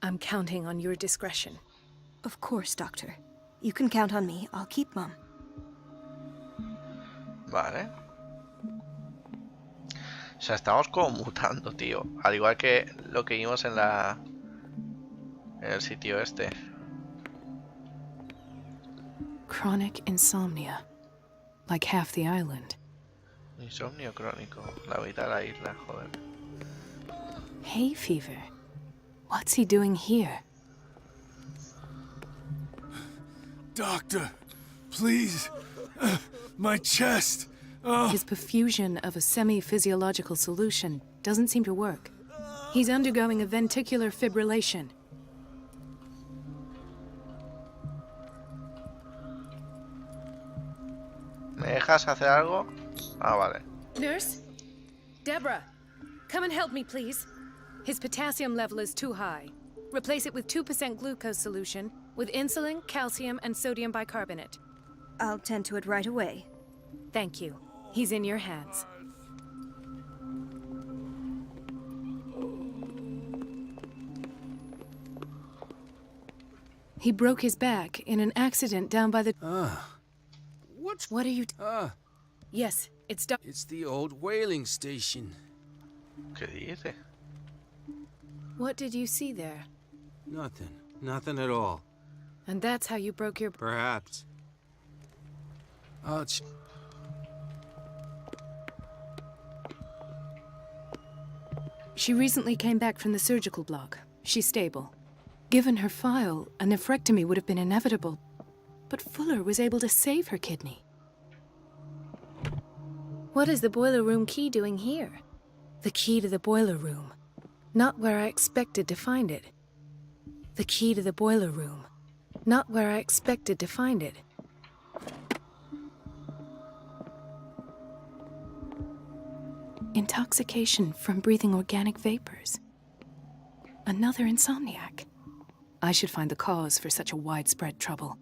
I'm counting on your discretion. Of course, Doctor. You can count on me. I'll keep Mum. Vale. O sea, estamos como mutando, tío. Al igual que lo que vimos en el sitio este. Chronic insomnia. Like half the island. Insomnio crónico. La mitad de la isla, joder. Hay fever. What's he doing here? Doctor, please. My chest. His perfusion of a semi-physiological solution doesn't seem to work. He's undergoing a ventricular fibrillation. ¿Me dejas hacer algo? Ah, vale. Nurse? Deborah, come and help me, please. His potassium level is too high. Replace it with 2% glucose solution with insulin, calcium, and sodium bicarbonate. I'll tend to it right away. Thank you. He's in your hands. He broke his back in an accident down by the... What are you... Yes, it's... It's the old whaling station. ¿Qué dice? What did you see there? Nothing. Nothing at all. And that's how you broke your... Perhaps. Ouch. She recently came back from the surgical block. She's stable. Given her file, a nephrectomy would have been inevitable. But Fuller was able to save her kidney. What is the boiler room key doing here? The key to the boiler room. Not where I expected to find it. The key to the boiler room. Not where I expected to find it. Intoxication from breathing organic vapors. Another insomniac. I should find the cause for such a widespread trouble.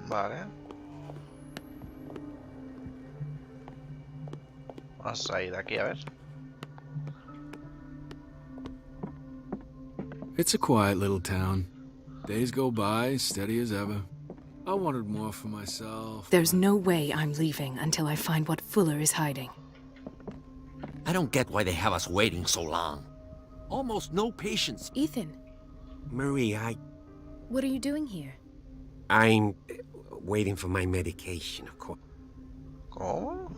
Vale. Vamos a ir de aquí a ver. It's a quiet little town. Days go by, steady as ever. I wanted more for myself. There's no way I'm leaving until I find what Fuller is hiding. I don't get why they have us waiting so long. Almost no patience. Ethan. Marie, What are you doing here? I'm... waiting for my medication, of course. ¿Cómo?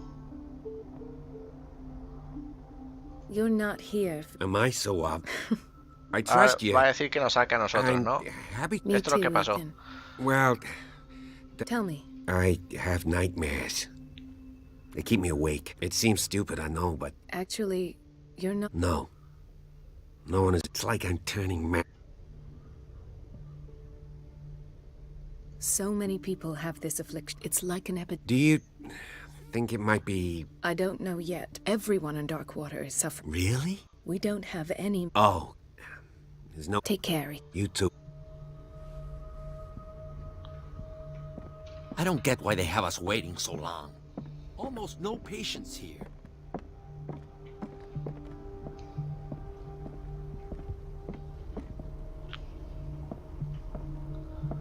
You're not here. Am I so up? I trust you. Va a decir que nos saca a nosotros, ¿no? Me Esto es lo que pasó. Well, Tell me. I have nightmares. They keep me awake. It seems stupid, I know, but... Actually, you're not... No. No one is... It's like I'm turning mad. So many people have this affliction. It's like an epidemic. Do you think it might be... I don't know yet. Everyone in Darkwater is suffering. Really? We don't have any... Oh. There's no... Take care. You too. I don't get why they have us waiting so long. Almost no patience here.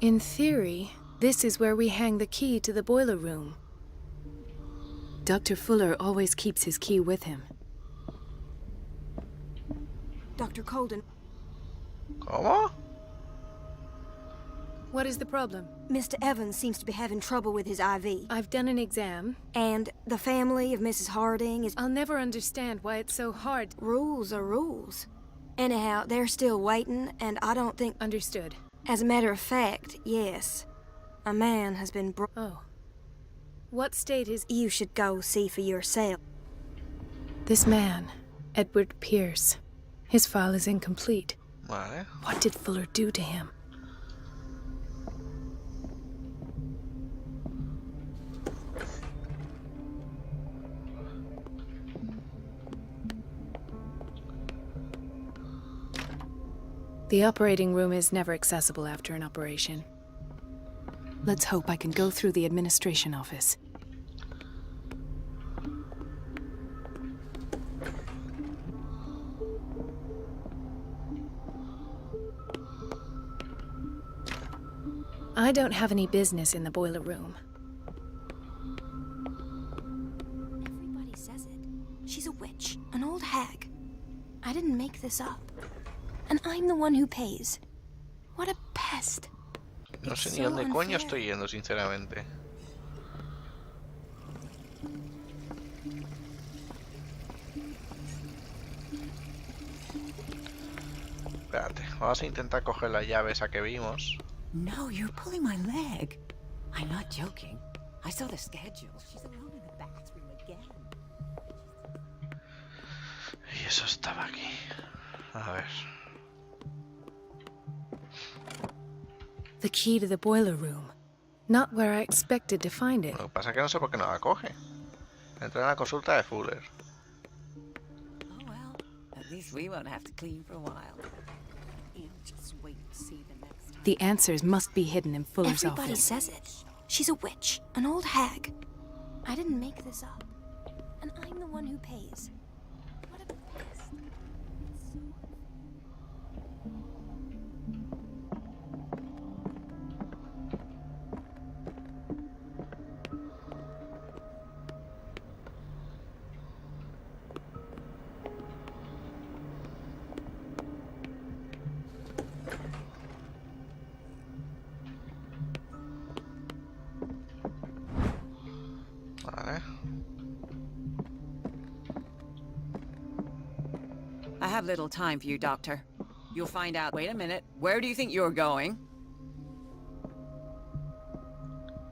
In theory, this is where we hang the key to the boiler room. Dr. Fuller always keeps his key with him. Dr. Colden. ¿Cómo? What is the problem? Mr. Evans seems to be having trouble with his IV. I've done an exam. And the family of Mrs. Harding is... I'll never understand why it's so hard. Rules are rules. Anyhow, they're still waiting, and I don't think... Understood. As a matter of fact, yes. A man has been Oh. What state is... You should go see for yourself. This man, Edward Pierce. His file is incomplete. Vale. What did Fuller do to him? The operating room is never accessible after an operation. Let's hope I can go through the administration office. I don't have any business in the boiler room. Everybody says it. She's a witch, an old hag. I didn't make this up. And I'm the one who pays. What a pest. No sé ni dónde coño estoy yendo, sinceramente. Espérate, vamos a intentar coger la llave esa que vimos. No, you're pulling my leg. I'm not joking. I saw the schedule. She's alone in the bathroom again. Y eso estaba aquí. A ver. The key to the boiler room. Not where I expected to find it. Lo que pasa es que no sé por qué no la coge. Entra en la consulta de Fuller. Oh well, at least we won't have to clean for a while. You just wait and see the next time. The answers must be hidden in Fuller's Everybody office. says it. She's a witch, an old hag. I didn't make this up. And I'm the one who pays. What a pest. It's so Vale. I have little time for you, Doctor. You'll find out. Wait a minute. Where do you think you're going?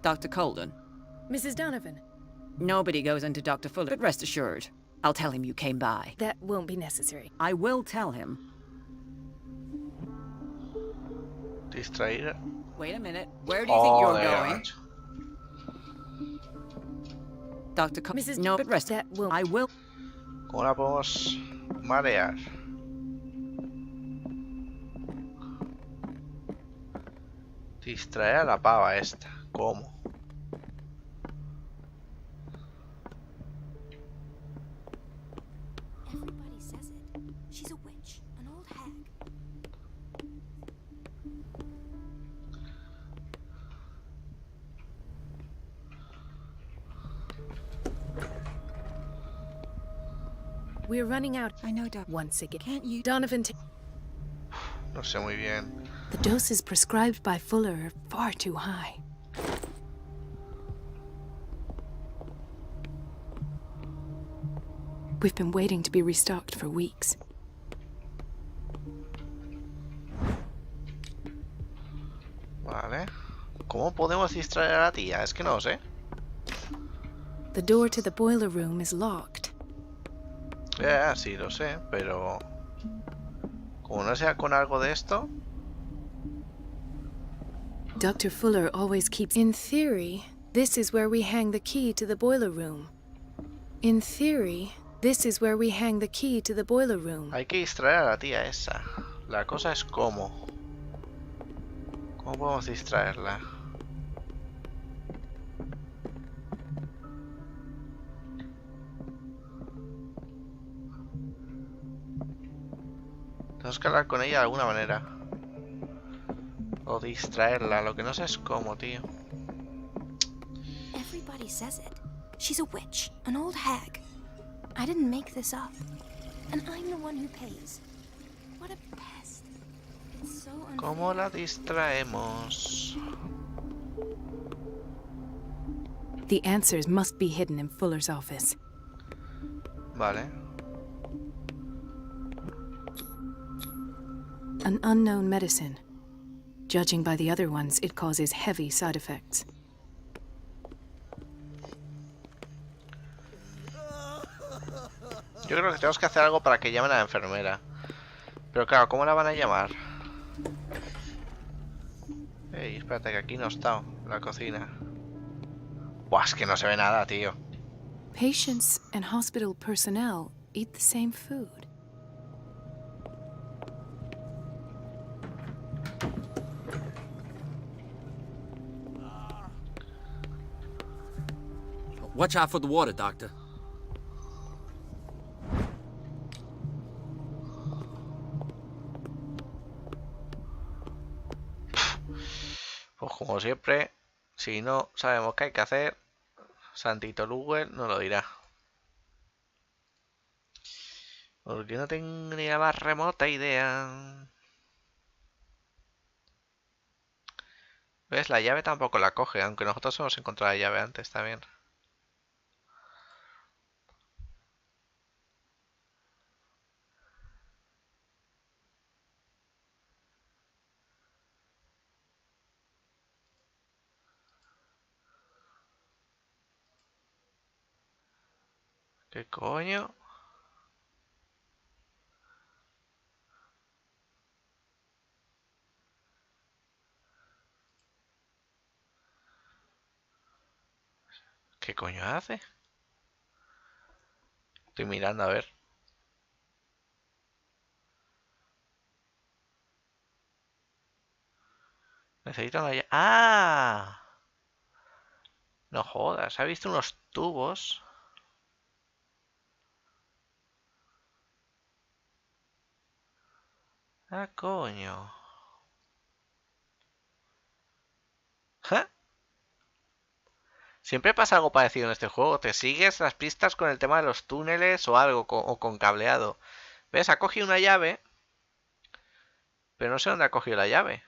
Dr. Colden. Mrs. Donovan. Nobody goes into Dr. Fuller, but rest assured, I'll tell him you came by. That won't be necessary. I will tell him. Distraída. Wait a minute. Where do you think you're going? Macho. Dr. Mrs. No, but rest. That will. I will. ¿Cómo la podemos marear? Distraer a la pava esta. ¿Cómo? Everybody says it. She's a witch, an old hag. We're running out. I know, Doc. Once again. Can't you? Donovan, No sé muy bien. the doses prescribed by Fuller are far too high. We've been waiting to be restocked for weeks. Vale. ¿Cómo podemos distraer a la tía? Es que no lo sé. The door to the boiler room is locked. Ya, sí lo sé, pero... como no sea con algo de esto... Dr. Fuller always keeps... In theory, this is where we hang the key to the boiler room. In theory, this is where we hang the key to the boiler room. Hay que distraer a la tía esa. La cosa es cómo. ¿Cómo podemos distraerla? Tenemos que hablar con ella de alguna manera. O distraerla. Lo que no sé es cómo, tío. Everybody says it. She's a witch, an old hag. I didn't make this up. And I'm the one who pays. What a pest. It's so unfair. ¿Cómo la distraemos? The answers must be hidden in Fuller's office. Vale. An unknown medicine. Judging by the other ones, it causes heavy side effects. Yo creo que tenemos que hacer algo para que llamen a la enfermera. Pero claro, ¿cómo la van a llamar? Ey, espérate que aquí no está la cocina. Buah, es que no se ve nada, tío. Patients and hospital personnel eat the same food. Watch out for the water, Doctor. Pues como siempre, si no sabemos qué hay que hacer, Santito Google nos lo dirá. Porque no tengo ni la más remota idea. ¿Ves? La llave tampoco la coge, aunque nosotros hemos encontrado la llave antes también. ¿Qué coño? ¿Qué coño hace? Estoy mirando a ver. Necesito una llave. ¡Ah! No jodas, ¿ha visto unos tubos? Ah, coño. ¿Ja? Siempre pasa algo parecido en este juego. Te sigues las pistas con el tema de los túneles o algo, o con cableado. ¿Ves? Ha cogido una llave, pero no sé dónde ha cogido la llave.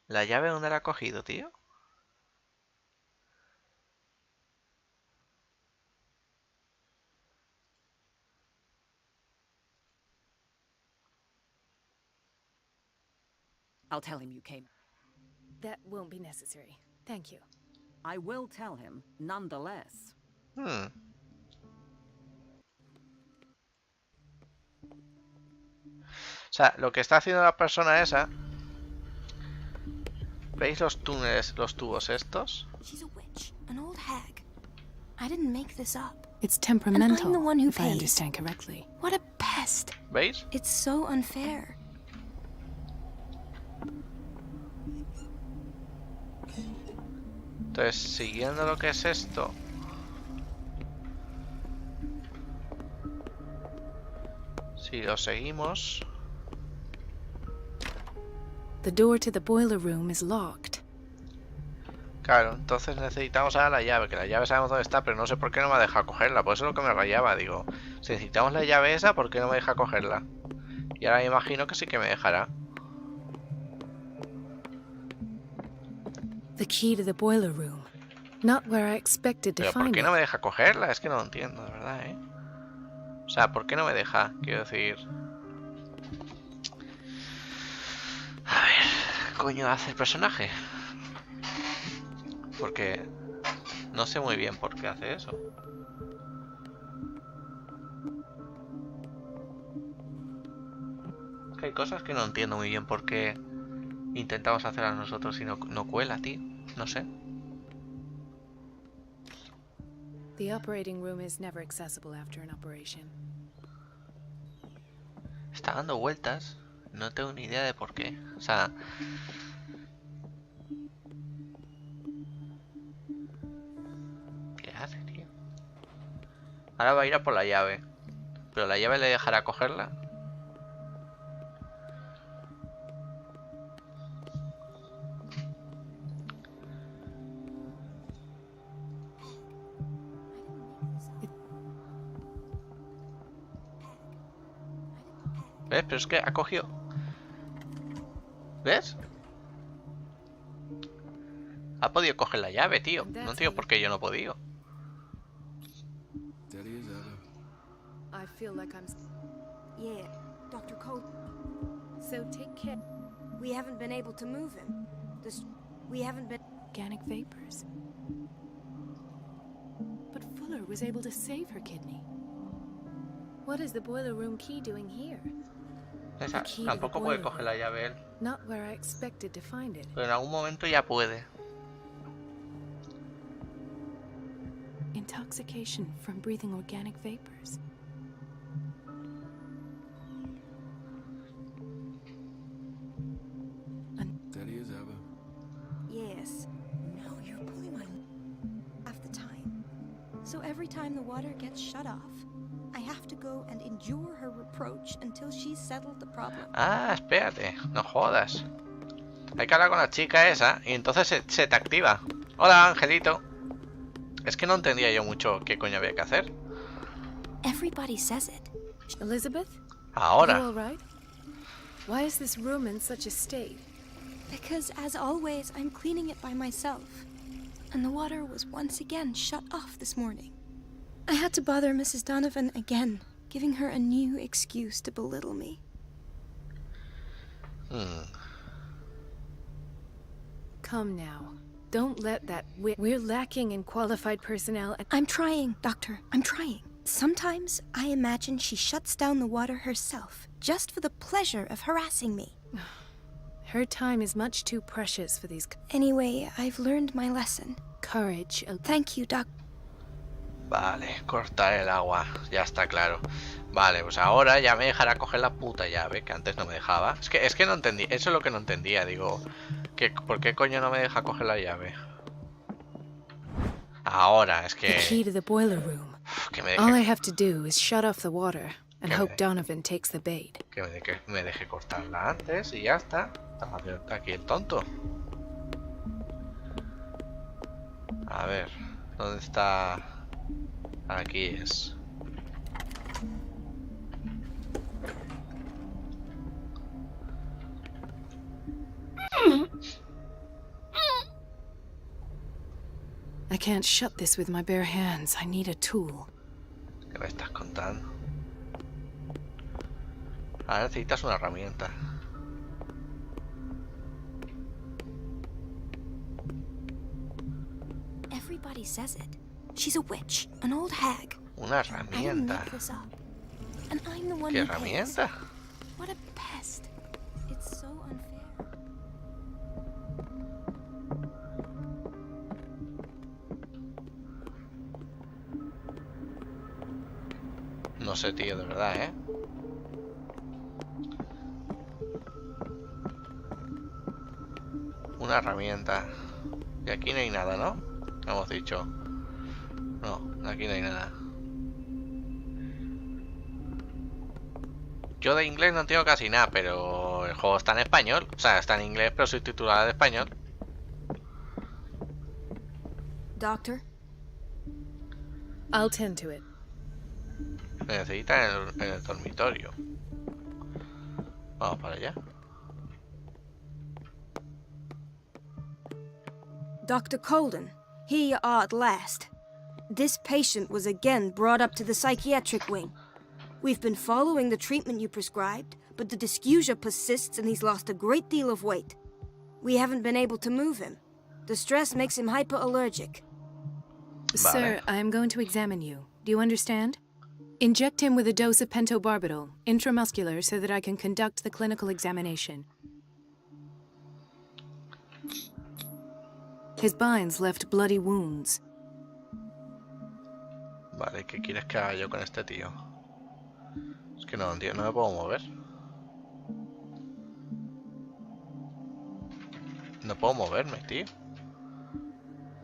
¿La llave dónde la ha cogido, tío? I'll tell him you came. That won't be necessary. Thank you. I will tell him, nonetheless. O sea, lo que está haciendo la persona esa... ¿Veis los túneles, los tubos estos? She's a witch, an old hag. I didn't make this up. It's temperamental, I'm the one who if I pays. understand correctly. What a pest. ¿Veis? It's so unfair. Entonces, siguiendo lo que es esto... Si lo seguimos... The door to the boiler room is locked. Claro, entonces necesitamos ahora la llave, que la llave sabemos dónde está, pero no sé por qué no me ha dejado cogerla, por eso es lo que me rayaba, digo, si necesitamos la llave esa, ¿por qué no me deja cogerla? Y ahora me imagino que sí que me dejará. The key to the boiler room. Not where I expected to Pero ¿por find qué it. no me deja cogerla? Es que no lo entiendo, de verdad, ¿eh? O sea, ¿por qué no me deja? Quiero decir... A ver, ¿qué coño hace el personaje? Porque no sé muy bien por qué hace eso. Es que hay cosas que no entiendo muy bien por qué intentamos hacerlas nosotros y no cuela, tío. No sé. The operating room is never accessible after an operation. Está dando vueltas. No tengo ni idea de por qué. O sea... ¿Qué hace, tío? Ahora va a ir a por la llave. Pero la llave le dejará cogerla. ¿Ves? Pero es que ha cogido. ¿Ves? Ha podido coger la llave, tío. No entiendo por qué yo no he podido. I feel like I'm... Yeah, Dr. Cole. So take care. We haven't been able to move him. We haven't been... Organic vapors. But Fuller was able to save her kidney. What is the boiler room key doing here? Esa, tampoco puede coger la llave él. Not where I expected to find it. Pero en algún momento ya puede. Intoxication from breathing organic vapors. Steady as ever. Yes. No, you're pulling my... half the time. So every time the water gets shut off, I have to go and endure her reproach until she's settled the problem. Ah, espérate, no jodas. Hay que hablar con la chica esa y entonces se te activa. Hola, Angelito. Es que no entendía yo mucho qué coño había que hacer. Everybody says it. Elizabeth? Ahora. Are you all right? Why is this room in such a state? Because, as always, I'm cleaning it by myself. And the water was once again shut off this morning. I had to bother Mrs. Donovan again, giving her a new excuse to belittle me. Come now. Don't let that... We're lacking in qualified personnel. I'm trying, Doctor. I'm trying. Sometimes I imagine she shuts down the water herself, just for the pleasure of harassing me. Her time is much too precious for these... Anyway, I've learned my lesson. Courage. Thank you, Doc. Vale, cortar el agua. Ya está claro. Vale, pues ahora ya me dejará coger la puta llave, que antes no me dejaba. Es que no entendí. Eso es lo que no entendía. Digo, ¿por qué coño no me deja coger la llave? Ahora, es que... The key to the boiler room. Que me All I deje, have to do is shut off the water and hope Donovan takes the bait. que me deje cortarla antes y ya está. Estaba aquí el tonto. A ver, ¿dónde está? Aquí es. I can't shut this with my bare hands. I need a tool. ¿Qué me estás contando? Ahora necesitas una herramienta. Everybody says it. She's a witch, an old hag. Una I didn't herramienta. make this up. And I'm the one ¿Qué who pays. herramienta? What a pest. It's so unfair. No sé, tío, de verdad, ¿eh? Una herramienta. Y aquí no hay nada, ¿no? Hemos dicho. No, aquí no hay nada. Yo de inglés no entiendo casi nada, pero el juego está en español. O sea, está en inglés, pero subtitulado en español. Doctor? I'll tend to it. Me necesita en el dormitorio. Vamos para allá. Dr. Colden, Here you are at last. This patient was again brought up to the psychiatric wing. We've been following the treatment you prescribed, but the dysgeusia persists and he's lost a great deal of weight. We haven't been able to move him. The stress makes him hyperallergic. Sir, I am going to examine you. Do you understand? Inject him with a dose of pentobarbital, intramuscular, so that I can conduct the clinical examination. His binds left bloody wounds. Vale, ¿qué quieres que haga yo con este tío? Es que no entiendo, no me puedo mover. No puedo moverme, tío.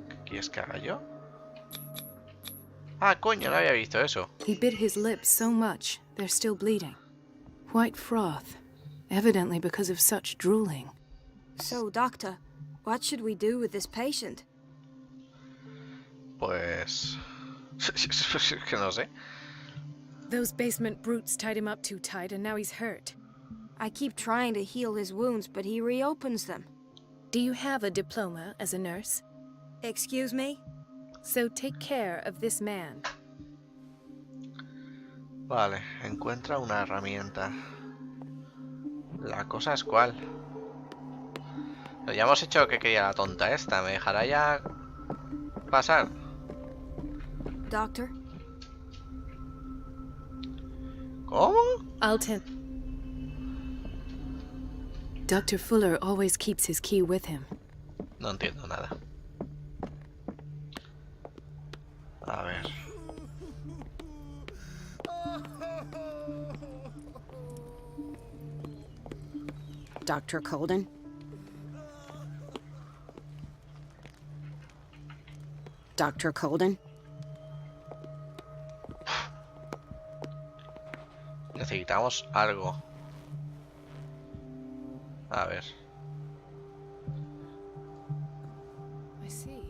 ¿Qué quieres que haga yo? Ah, coño, no había visto eso. He bit his lips so much, they're still bleeding. White froth, evidently because of such drooling. So, doctor, what should we do with this patient? Pues... que no sé. Those basement brutes tied him up too tight and now he's hurt. I keep trying to heal his wounds, but he reopens them. Do you have a diploma as a nurse? Excuse me? So take care of this man. Vale, encuentra una herramienta. La cosa es cuál. Pero ya hemos hecho lo que quería la tonta esta. ¿Me dejará ya pasar? Doctor? ¿Cómo? Alton. Dr. Fuller always keeps his key with him. No entiendo nada. A ver. Dr. Colden? Dr. Colden? Necesitamos algo. A ver. I see.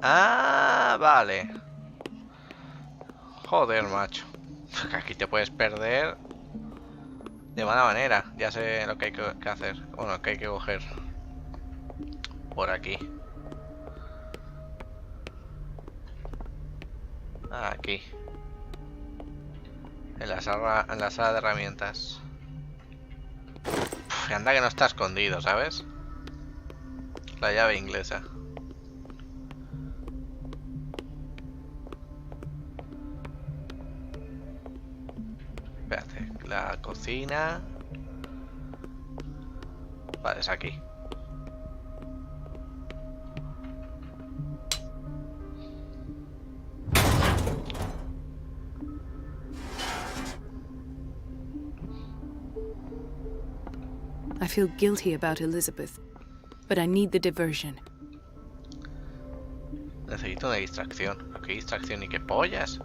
Ah, vale. Joder, macho. Aquí te puedes perder de mala manera. Ya sé lo que hay que hacer. Bueno, que hay que coger. Por aquí. Aquí. En la sala de herramientas. Uf, anda que no está escondido, ¿sabes? La llave inglesa. Espérate, la cocina. Vale, es aquí. I feel guilty about Elizabeth, but I need the diversion. Necesito una distracción. ¿Qué distracción y qué pollas?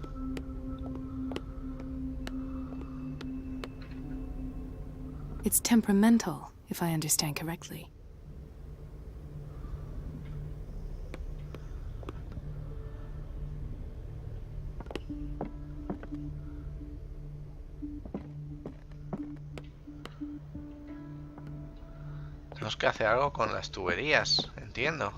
It's temperamental, if I understand correctly. Tenemos que hacer algo con las tuberías, entiendo.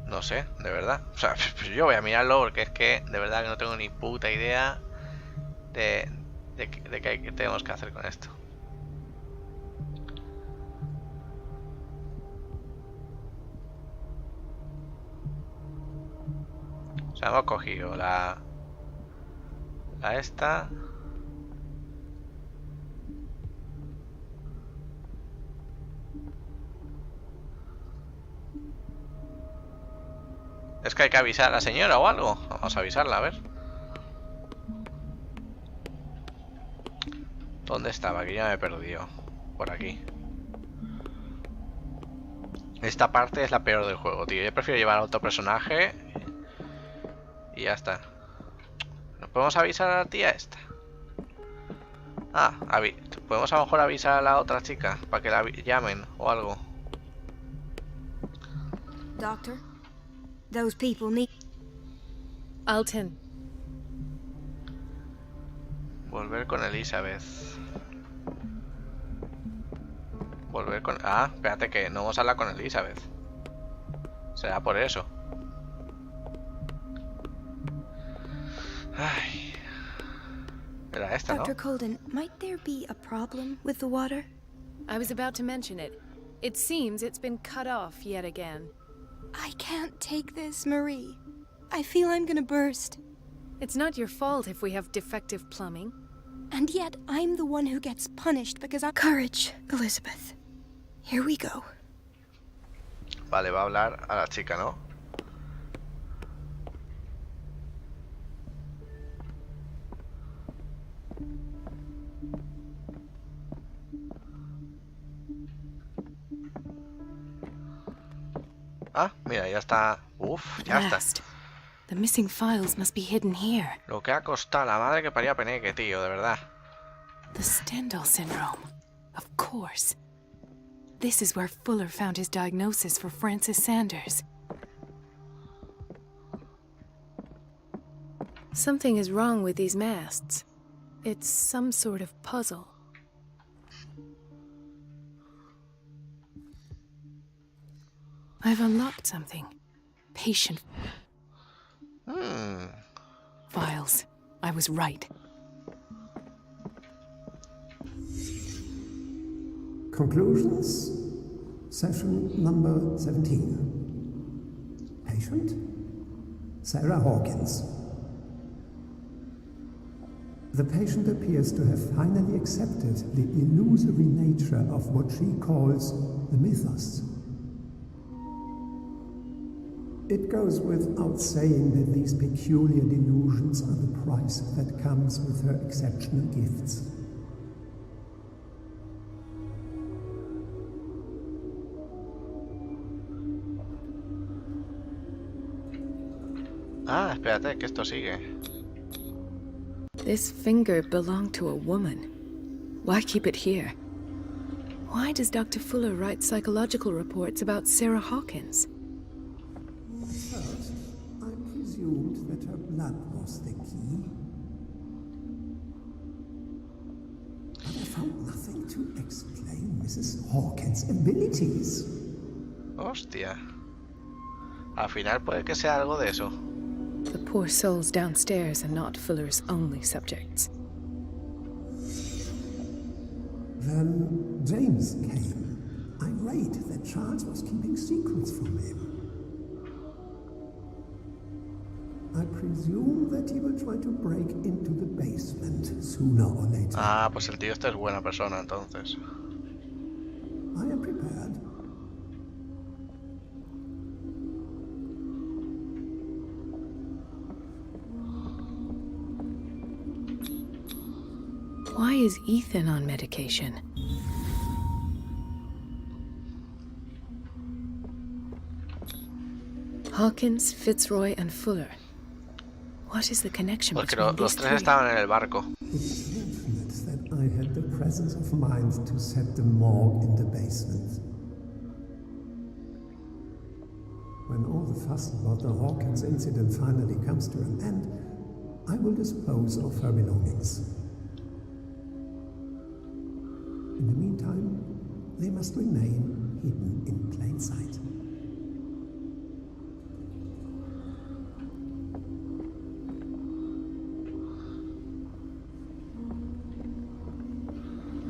No sé, de verdad. O sea, yo voy a mirarlo porque es que de verdad que no tengo ni puta idea de qué tenemos que hacer con esto. O sea, hemos cogido la esta. Es que hay que avisar a la señora o algo. Vamos a avisarla, a ver. ¿Dónde estaba? Que ya me he perdido. Por aquí. Esta parte es la peor del juego, tío. Yo prefiero llevar a otro personaje. Y ya está. ¿Nos podemos avisar a la tía esta? Ah, podemos a lo mejor avisar a la otra chica para que la llamen o algo. Doctor, those people need... Alton. Volver con Elizabeth. Volver con... Ah, espérate que no vamos a hablar con Elizabeth. Será por eso. Ay. Era esta, ¿no? Dr. Colden, might there be a problem with the water? I was about to mention it. It seems it's been cut off yet again. I can't take this, Marie. I feel I'm gonna burst. It's not your fault if we have defective plumbing. And yet, I'm the one who gets punished because I'm... Courage, Elizabeth. Here we go. Vale, va a hablar a la chica, ¿no? Ah, mira, ya está. Uf, ya está. The missing files must be hidden here. Lo que ha costado la madre que paría Peneque, tío, de verdad. The Stendhal syndrome. Of course. This is where Fuller found his diagnosis for Francis Sanders. Something is wrong with these masts. It's some sort of puzzle. I've unlocked something. Patient. Files. I was right. Conclusions. Session number 17. Patient? Sarah Hawkins. The patient appears to have finally accepted the illusory nature of what she calls the mythos. It goes without saying that these peculiar delusions are the price that comes with her exceptional gifts. Ah, espérate, que esto sigue. This finger belonged to a woman. Why keep it here? Why does Dr. Fuller write psychological reports about Sarah Hawkins? First, I presumed that her blood was the key. But I found nothing to explain Mrs. Hawkins' abilities. Hostia. Al final puede que sea algo de eso. The poor souls downstairs are not Fuller's only subjects. Then James came, irate that Charles was keeping secrets from him. I presume that he will try to break into the basement sooner or later. Ah, pues el tío este es buena persona, entonces. I am prepared. Why is Ethan on medication? Hawkins, Fitzroy, and Fuller. What is the connection Porque between los these tres three? estaban en el barco. It's fortunate that I had the presence of mind to set the morgue in the basement. When all the fuss about the Hawkins incident finally comes to an end, I will dispose of her belongings. In the meantime, they must remain hidden in plain sight.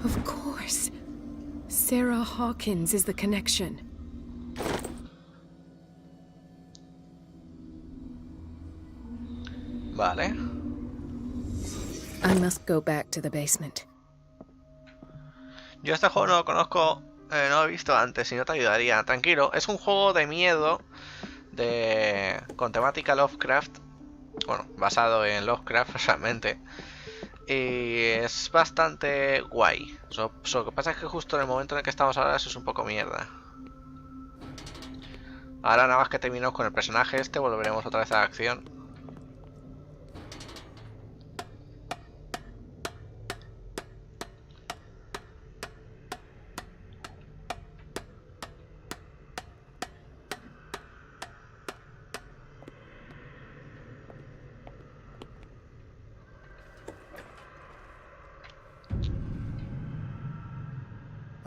Of course. Sarah Hawkins is the connection. Vale. I must go back to the basement. Yo este juego no lo conozco, no lo he visto antes, si no te ayudaría. Tranquilo, es un juego de miedo con temática Lovecraft. Bueno, basado en Lovecraft realmente. Y es bastante guay. Lo que pasa es que justo en el momento en el que estamos ahora eso es un poco mierda. Ahora nada más que terminamos con el personaje este, volveremos otra vez a la acción.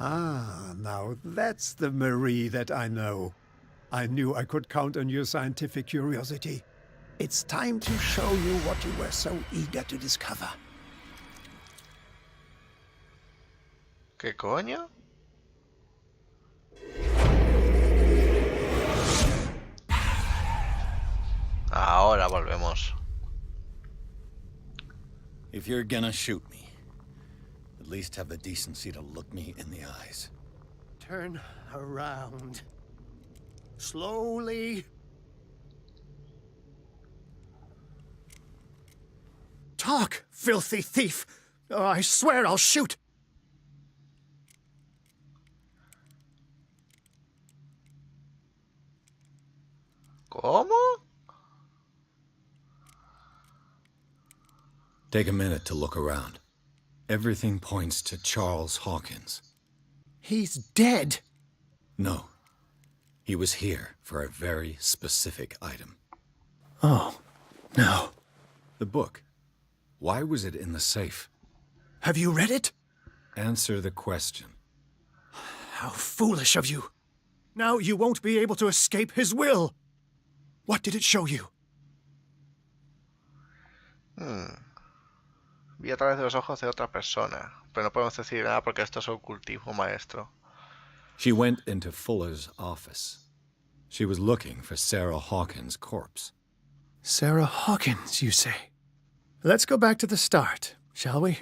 Ah, now that's the Marie that I know. I knew I could count on your scientific curiosity. It's time to show you what you were so eager to discover. ¿Qué coño? Ahora volvemos. If you're gonna shoot me, at least have the decency to look me in the eyes. Turn around. Slowly. Talk, filthy thief! Oh, I swear I'll shoot! ¿Cómo? Take a minute to look around. Everything points to Charles Hawkins. He's dead. No. He was here for a very specific item. Oh, no. The book. Why was it in the safe? Have you read it? Answer the question. How foolish of you. Now you won't be able to escape his will. What did it show you? Vi a través de los ojos de otra persona, pero no podemos decir nada porque esto es ocultismo, maestro. She went into Fuller's office. She was looking for Sarah Hawkins' corpse. Sarah Hawkins, you say? Let's go back to the start, shall we?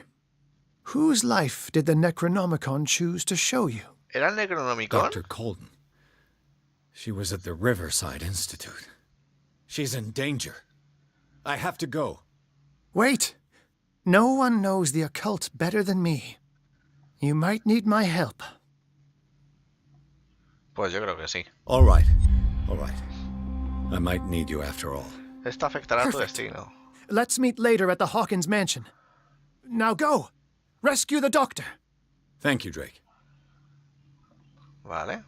Whose life did the Necronomicon choose to show you? ¿Era el Necronomicon? Dr. Colden. She was at the Riverside Institute. She's in danger. I have to go. Wait. No one knows the occult better than me. You might need my help. Pues yo creo que sí. All right. All right. I might need you after all. Esto afectará a tu destino. Let's meet later at the Hawkins mansion. Now go. Rescue the doctor. Thank you, Drake. Vale.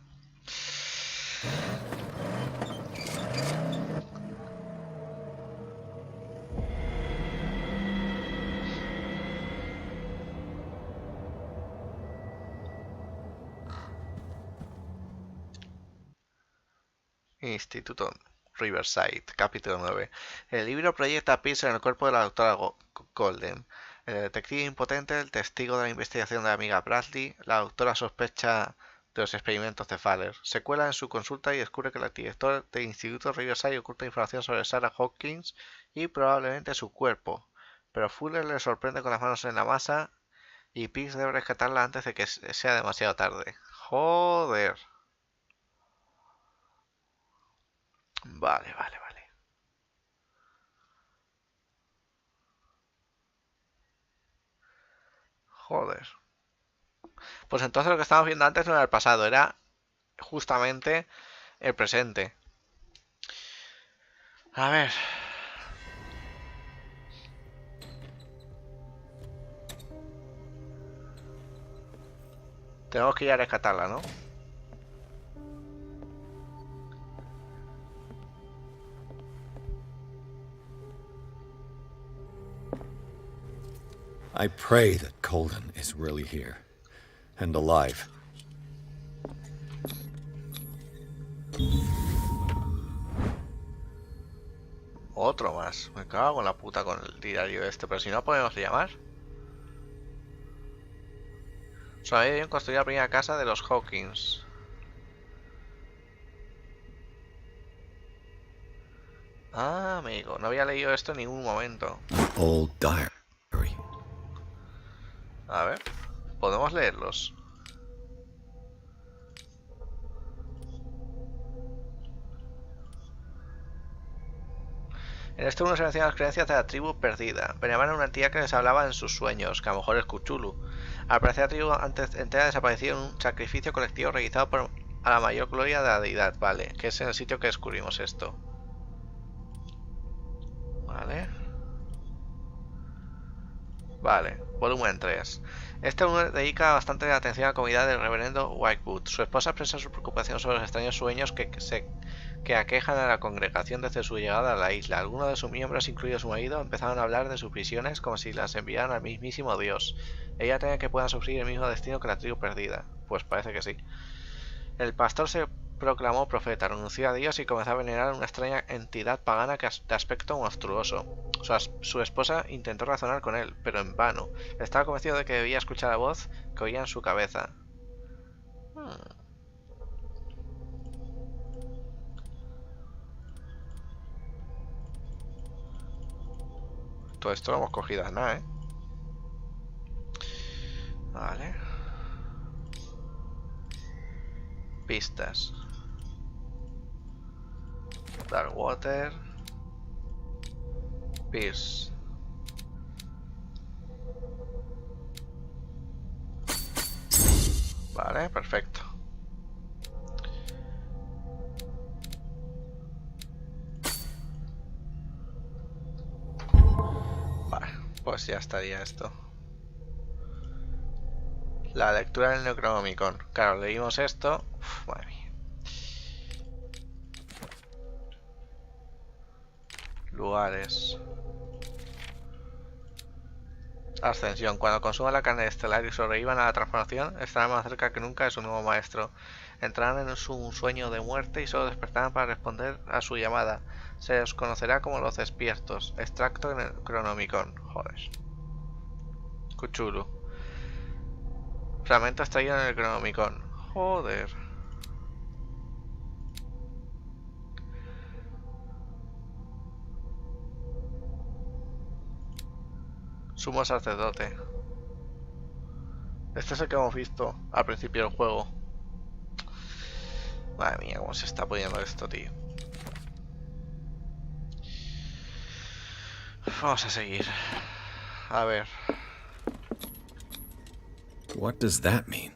Instituto Riverside, capítulo 9. El libro proyecta a Pierce en el cuerpo de la doctora Golden. El detective impotente, el testigo de la investigación de la amiga Bradley, la doctora sospecha de los experimentos de Fowler. Se cuela en su consulta y descubre que el director del Instituto Riverside oculta información sobre Sarah Hawkins y probablemente su cuerpo. Pero Fuller le sorprende con las manos en la masa y Pierce debe rescatarla antes de que sea demasiado tarde. Joder. Vale. Joder. Pues entonces lo que estábamos viendo antes no era el pasado, era justamente el presente. A ver. Tenemos que ir a rescatarla, ¿no? I pray that Colden is really here and alive. Otro más. Me cago en la puta con el diario este, pero si no podemos llamar. Se había bien construir la primera casa de los Hawkins. Ah, amigo, no había leído esto en ningún momento. Old diary. A ver, podemos leerlos. En este uno se mencionan las creencias de la tribu perdida. Veneraban a una entidad que les hablaba en sus sueños, que a lo mejor es Cthulhu. Al parecer la tribu antes entera desapareció en un sacrificio colectivo realizado a la mayor gloria de la deidad, vale, que es en el sitio que descubrimos esto. Vale, volumen 3. Este uno dedica bastante atención a la comunidad del reverendo Whitewood. Su esposa expresa su preocupación sobre los extraños sueños que que aquejan a la congregación desde su llegada a la isla. Algunos de sus miembros, incluido su marido, empezaron a hablar de sus visiones como si las enviaran al mismísimo Dios. Ella teme que puedan sufrir el mismo destino que la tribu perdida. Pues parece que sí. El pastor se proclamó profeta, renunció a Dios y comenzó a venerar una extraña entidad pagana de aspecto monstruoso. Su esposa intentó razonar con él, pero en vano. Estaba convencido de que debía escuchar la voz que oía en su cabeza. Todo esto lo hemos cogido a nada, ¿eh? Vale. Pistas. Dark Water. Pierce. Vale, perfecto. Vale, pues ya estaría esto. La lectura del Necronomicon. Claro, leímos esto. Uf, madre mía. Lugares. Ascensión. Cuando consuman la carne estelar y sobrevivan a la transformación, estarán más cerca que nunca de su nuevo maestro. Entrarán en un sueño de muerte y solo despertarán para responder a su llamada. Se los conocerá como los despiertos. Extracto en el Necronomicon. Joder. Cthulhu. Fragmento extraído en el Necronomicon. Joder. Sumo sacerdote. Este es el que hemos visto al principio del juego. Madre mía, cómo se está poniendo esto, tío. Vamos a seguir. A ver. What does that mean?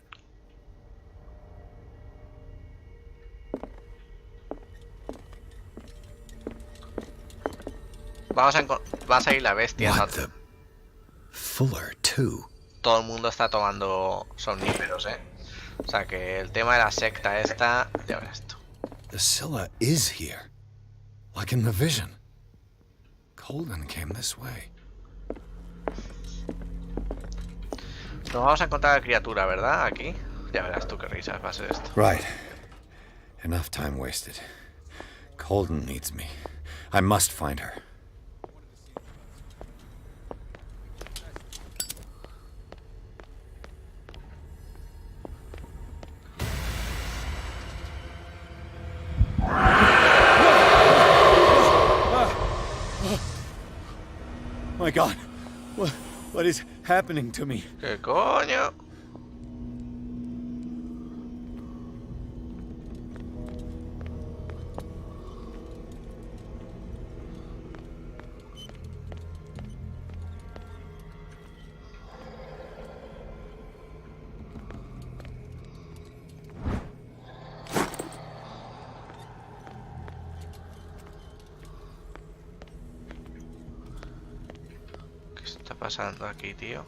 Va a salir la bestia. What the Fuller too. Todo el mundo está tomando somníferos, O sea que el tema de la secta esta, ya verás tú. The Scylla is here, like in the vision. Colden came this way. Nos vamos a encontrar a la criatura, ¿verdad? Aquí. Ya verás tú qué risas va a ser esto. Right. Enough time wasted. Colden needs me. I must find her. My God, what is happening to me? ¿Qué coño? ¿Qué está pasando aquí, tío?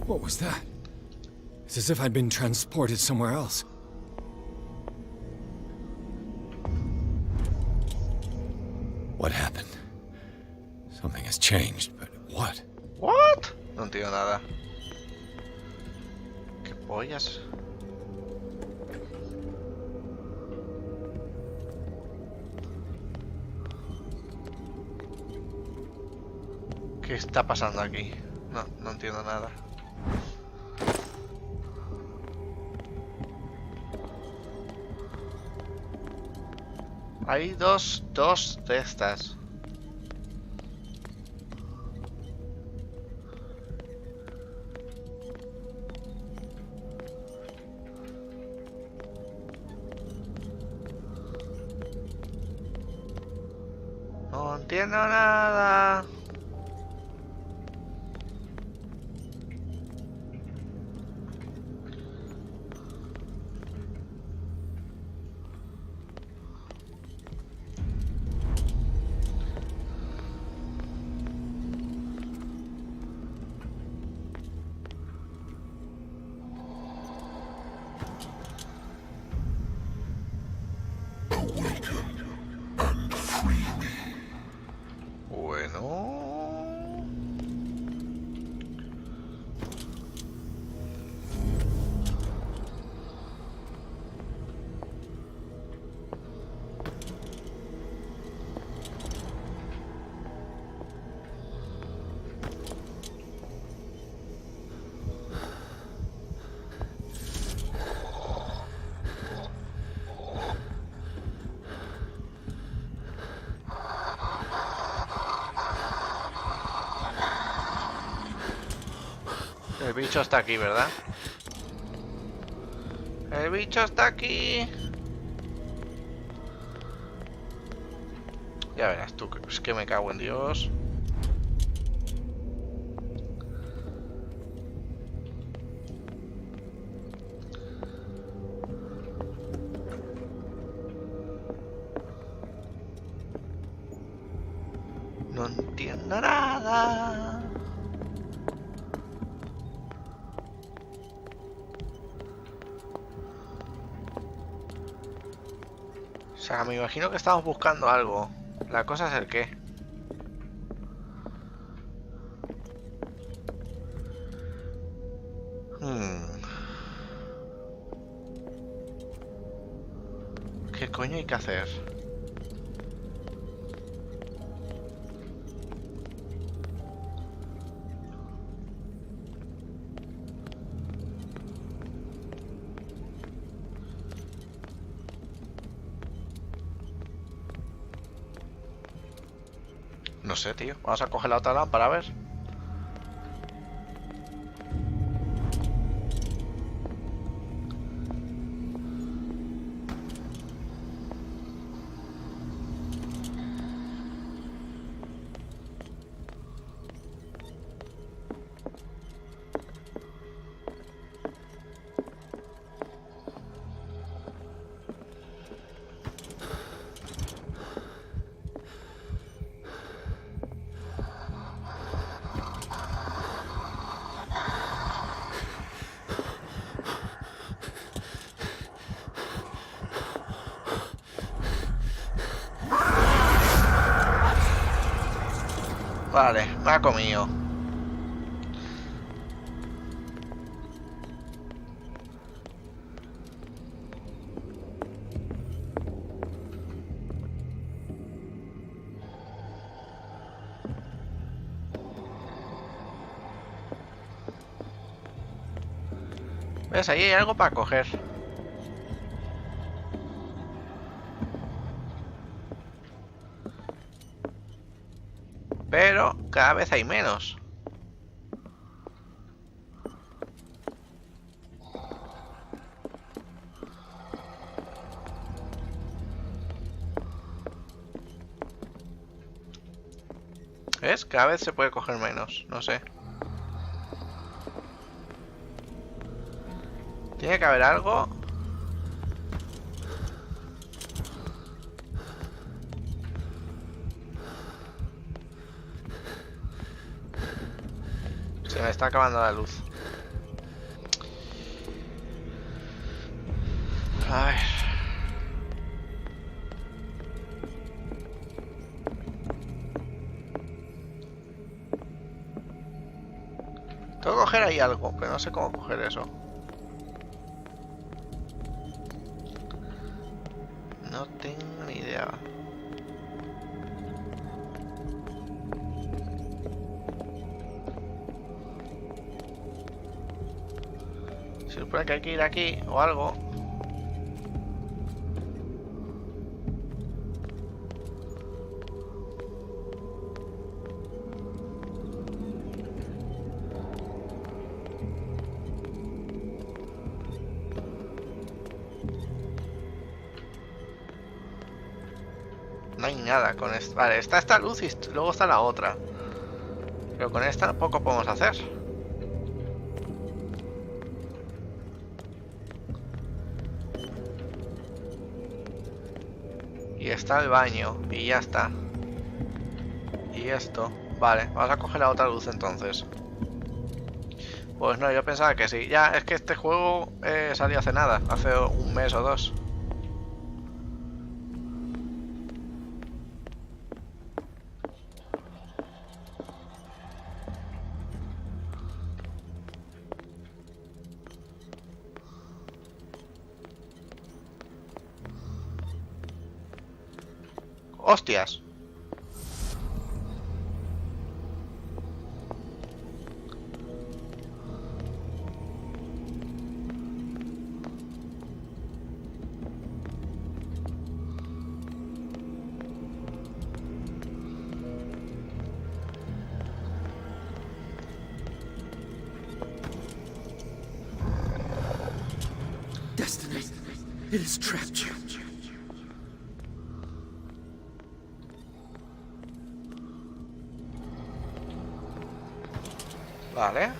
What was that? It's as if I'd been transported somewhere else. What happened? Something has changed, but what? What? No entiendo nada. ¿Qué pollas? ¿Qué está pasando aquí? No entiendo nada. Hay dos de estas. No entiendo nada. Bueno. El bicho está aquí, ¿verdad? El bicho está aquí. Ya verás tú, es que me cago en Dios. No entiendo nada. O sea, me imagino que estamos buscando algo. La cosa es el qué. ¿Qué coño hay que hacer? No sé, tío. Vamos a coger la otra lámpara a ver. Vale, me ha comido. ¿Ves? Ahí hay algo para coger. Pero cada vez hay menos. ¿Ves? Cada vez se puede coger menos. No sé. Tiene que haber algo. Se me está acabando la luz. A ver. Tengo que coger ahí algo, pero no sé cómo coger eso. No tengo ni idea. Se supone que hay que ir aquí o algo. No hay nada con esto. Vale, está esta luz y luego está la otra. Pero con esta poco podemos hacer. Y está el baño. Y ya está. Y esto. Vale, vamos a coger la otra luz entonces. Pues no, yo pensaba que sí. Ya, es que este juego salió hace nada. Hace un mes o dos. ¡Hostias! Destiny, it has trapped you. Vale.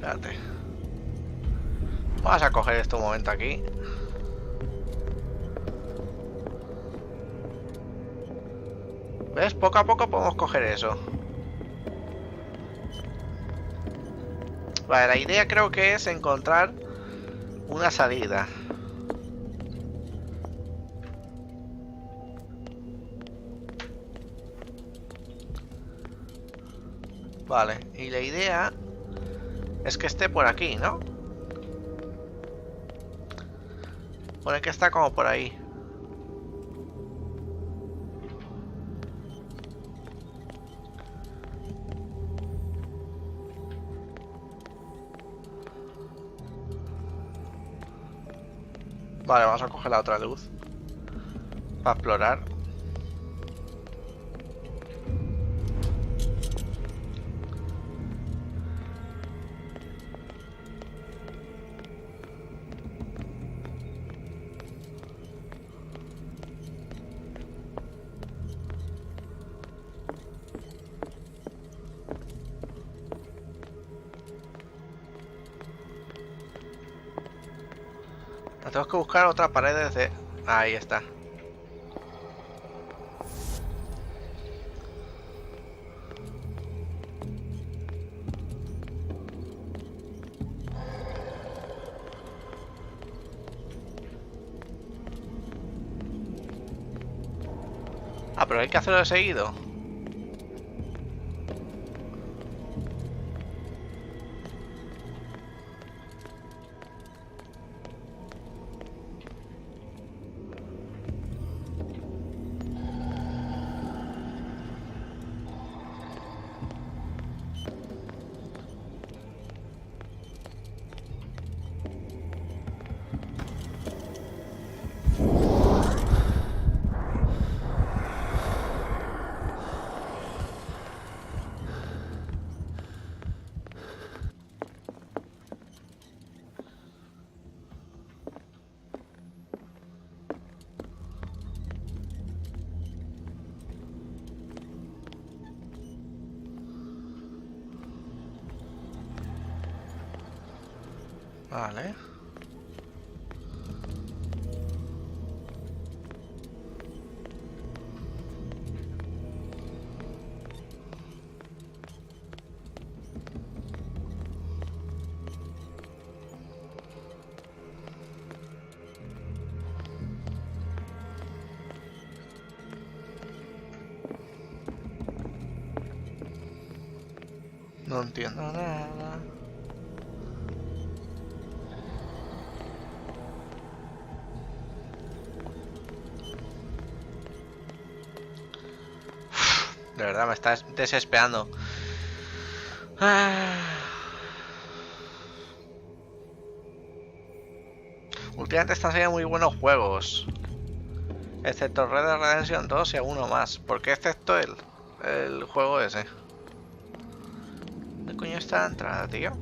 Espérate. Vamos a coger esto un momento aquí. ¿Ves? Poco a poco podemos coger eso. Vale, la idea creo que es encontrar una salida. Vale, y la idea es que esté por aquí, ¿no? Pone que está como por ahí. Vale, vamos a coger la otra luz para explorar. Tengo que buscar otra pared desde... Ahí está. Ah, pero hay que hacerlo de seguido. Vale. No entiendo nada. De verdad me estás desesperando. Últimamente están saliendo muy buenos juegos. Excepto Red Dead Redemption 2 y alguno más. ¿Por qué excepto el juego ese? ¿Dónde coño está la entrada, tío?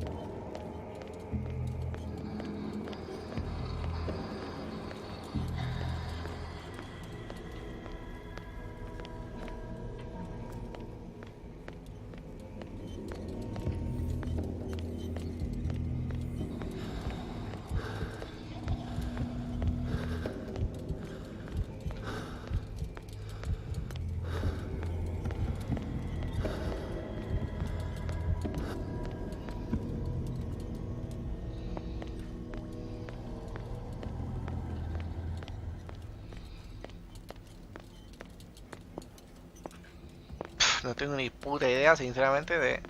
No tengo ni puta idea, sinceramente, de...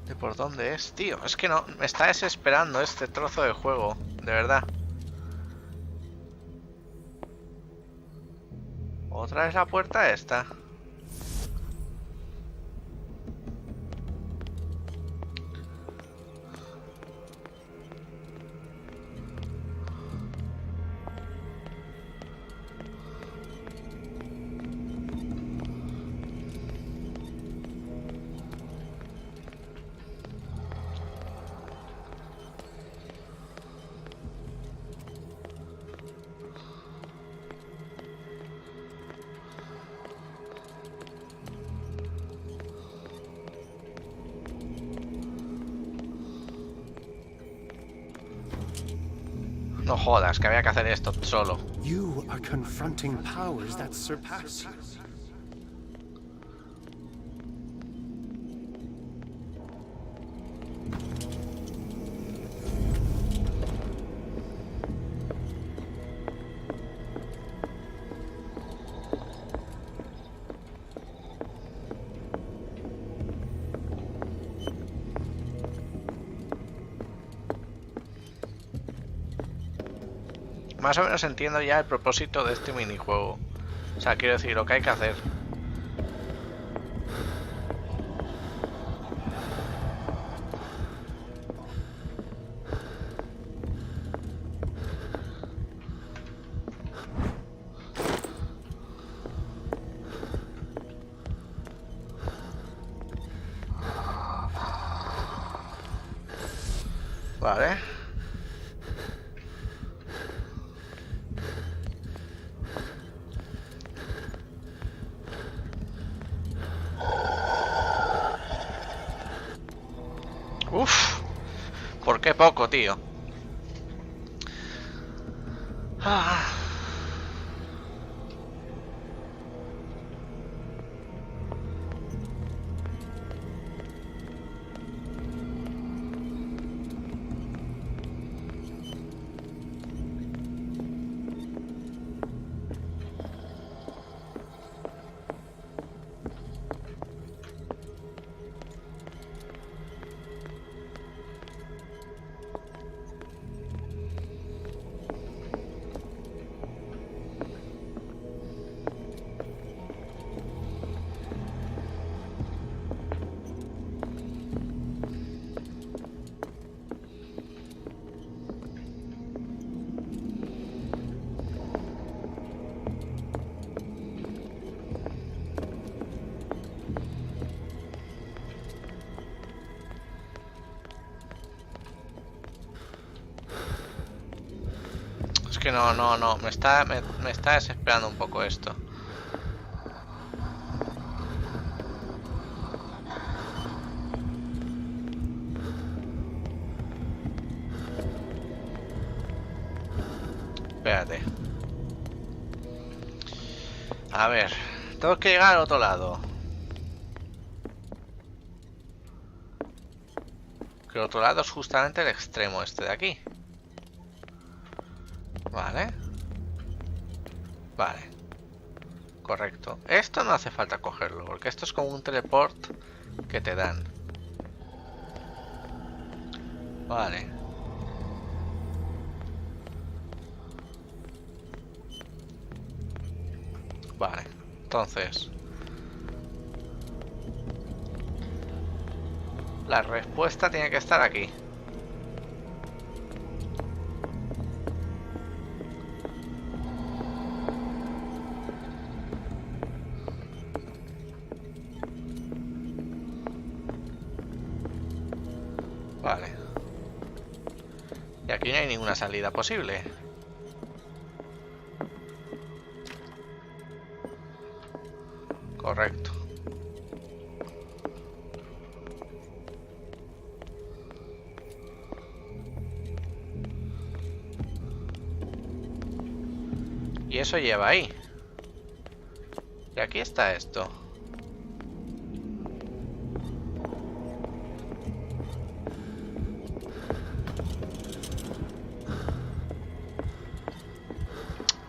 ¿De por dónde es, tío? Es que no, me está desesperando este trozo de juego, de verdad. ¿Otra vez la puerta esta? No jodas, que había que hacer esto solo. You are confronting powers that surpass you. Más o menos entiendo ya el propósito de este minijuego. O sea, quiero decir, lo que hay que hacer. Vale. Uf, ¿por qué poco, tío? Ah. Que no, me está desesperando un poco esto. Espérate. A ver, tengo que llegar al otro lado. Que el otro lado es justamente el extremo este de aquí. Vale. Vale. Correcto. Esto no hace falta cogerlo, porque esto es como un teleport que te dan. Vale. Vale. Entonces, la respuesta tiene que estar aquí. Vale. Y aquí no hay ninguna salida posible. Correcto. Y eso lleva ahí. Y aquí está esto.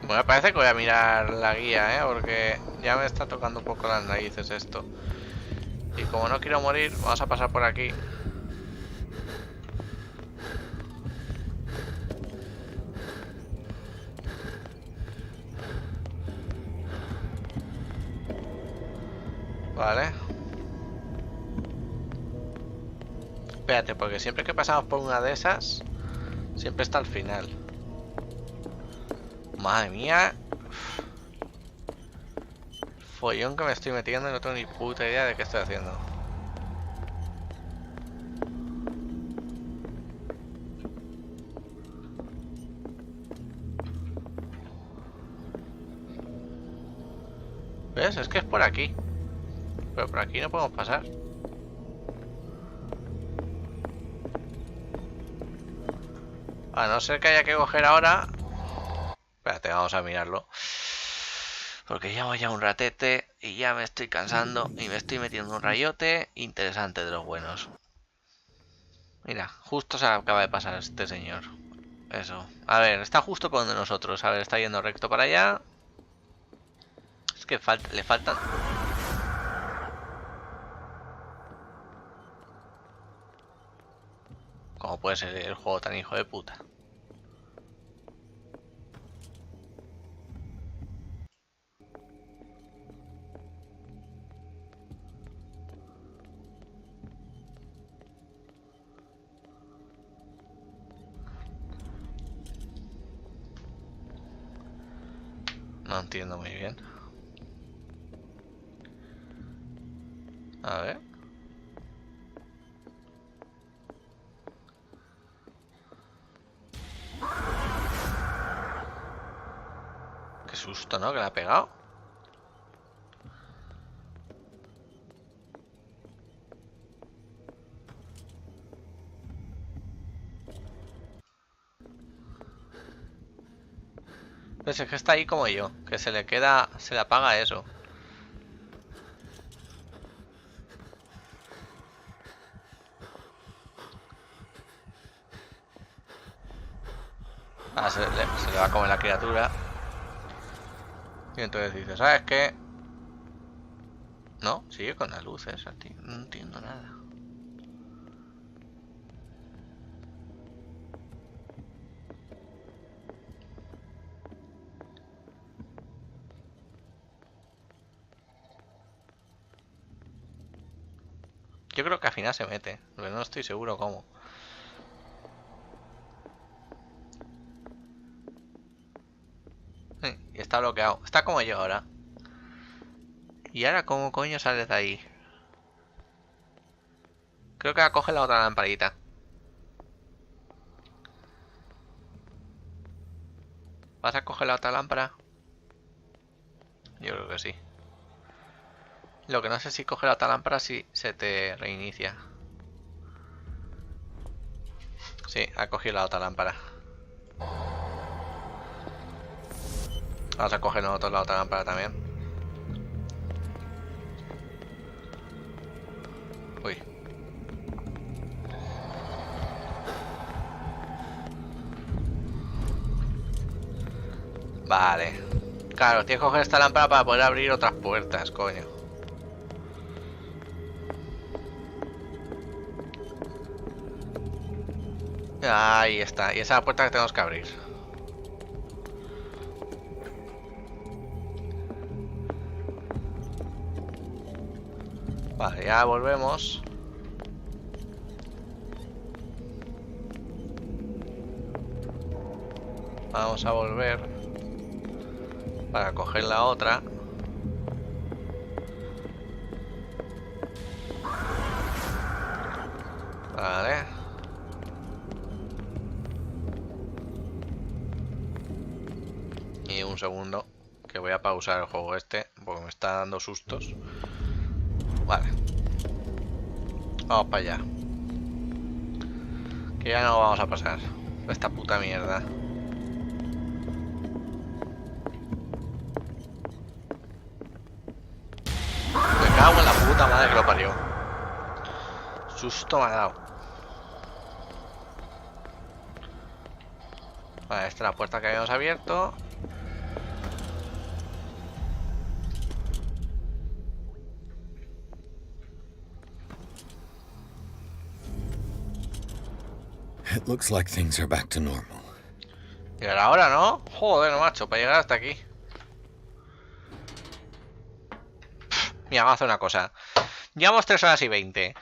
Me parece que voy a mirar la guía, porque ya me está tocando un poco las narices esto. Y como no quiero morir, vamos a pasar por aquí. Vale. Espérate, porque siempre que pasamos por una de esas, siempre está al final. Madre mía. Follón que me estoy metiendo y no tengo ni puta idea de qué estoy haciendo. ¿Ves? Es que es por aquí. Pero por aquí no podemos pasar. A no ser que haya que coger ahora. Espérate, vamos a mirarlo. Porque llevo ya un ratete y ya me estoy cansando y me estoy metiendo un rayote interesante de los buenos. Mira, justo se acaba de pasar este señor. Eso. A ver, está justo por donde nosotros. A ver, está yendo recto para allá. Es que le faltan... ¿Cómo puede ser el juego tan hijo de puta? No entiendo muy bien. A ver. Qué susto, ¿no? Que le ha pegado. Pues es que está ahí como yo, que se le queda, se le apaga eso. Ah, se le va a comer la criatura. Y entonces dice, ¿sabes qué? No, sigue con las luces, tío. No entiendo nada. Yo creo que al final se mete, pero no estoy seguro cómo. Y está bloqueado. Está como yo ahora. ¿Y ahora cómo coño sales de ahí? Creo que va a coger la otra lamparita. ¿Vas a coger la otra lámpara? Yo creo que sí. Lo que no sé si coge la otra lámpara si se te reinicia. Sí, ha cogido la otra lámpara. Vamos a coger nosotros la otra lámpara también. Uy. Vale. Claro, tienes que coger esta lámpara para poder abrir otras puertas, coño. Ahí está. Y esa es la puerta que tenemos que abrir. Vale, ya volvemos. Vamos a volver para coger la otra. Vale. Y un segundo, que voy a pausar el juego este, porque me está dando sustos. Vale. Vamos para allá. Que ya no vamos a pasar esta puta mierda. Me cago en la puta madre que lo parió. Susto me ha dado. Vale, esta es la puerta que habíamos abierto. It looks like things are back to normal. Y ahora, ¿no? Joder, macho, para llegar hasta aquí. Mira, vamos a hacer una cosa. Llevamos 3 horas y 20.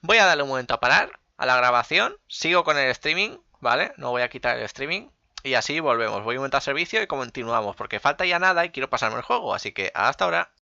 Voy a darle un momento a parar a la grabación. Sigo con el streaming, ¿vale? No voy a quitar el streaming. Y así volvemos. Voy a aumentar servicio y continuamos. Porque falta ya nada y quiero pasarme el juego. Así que hasta ahora.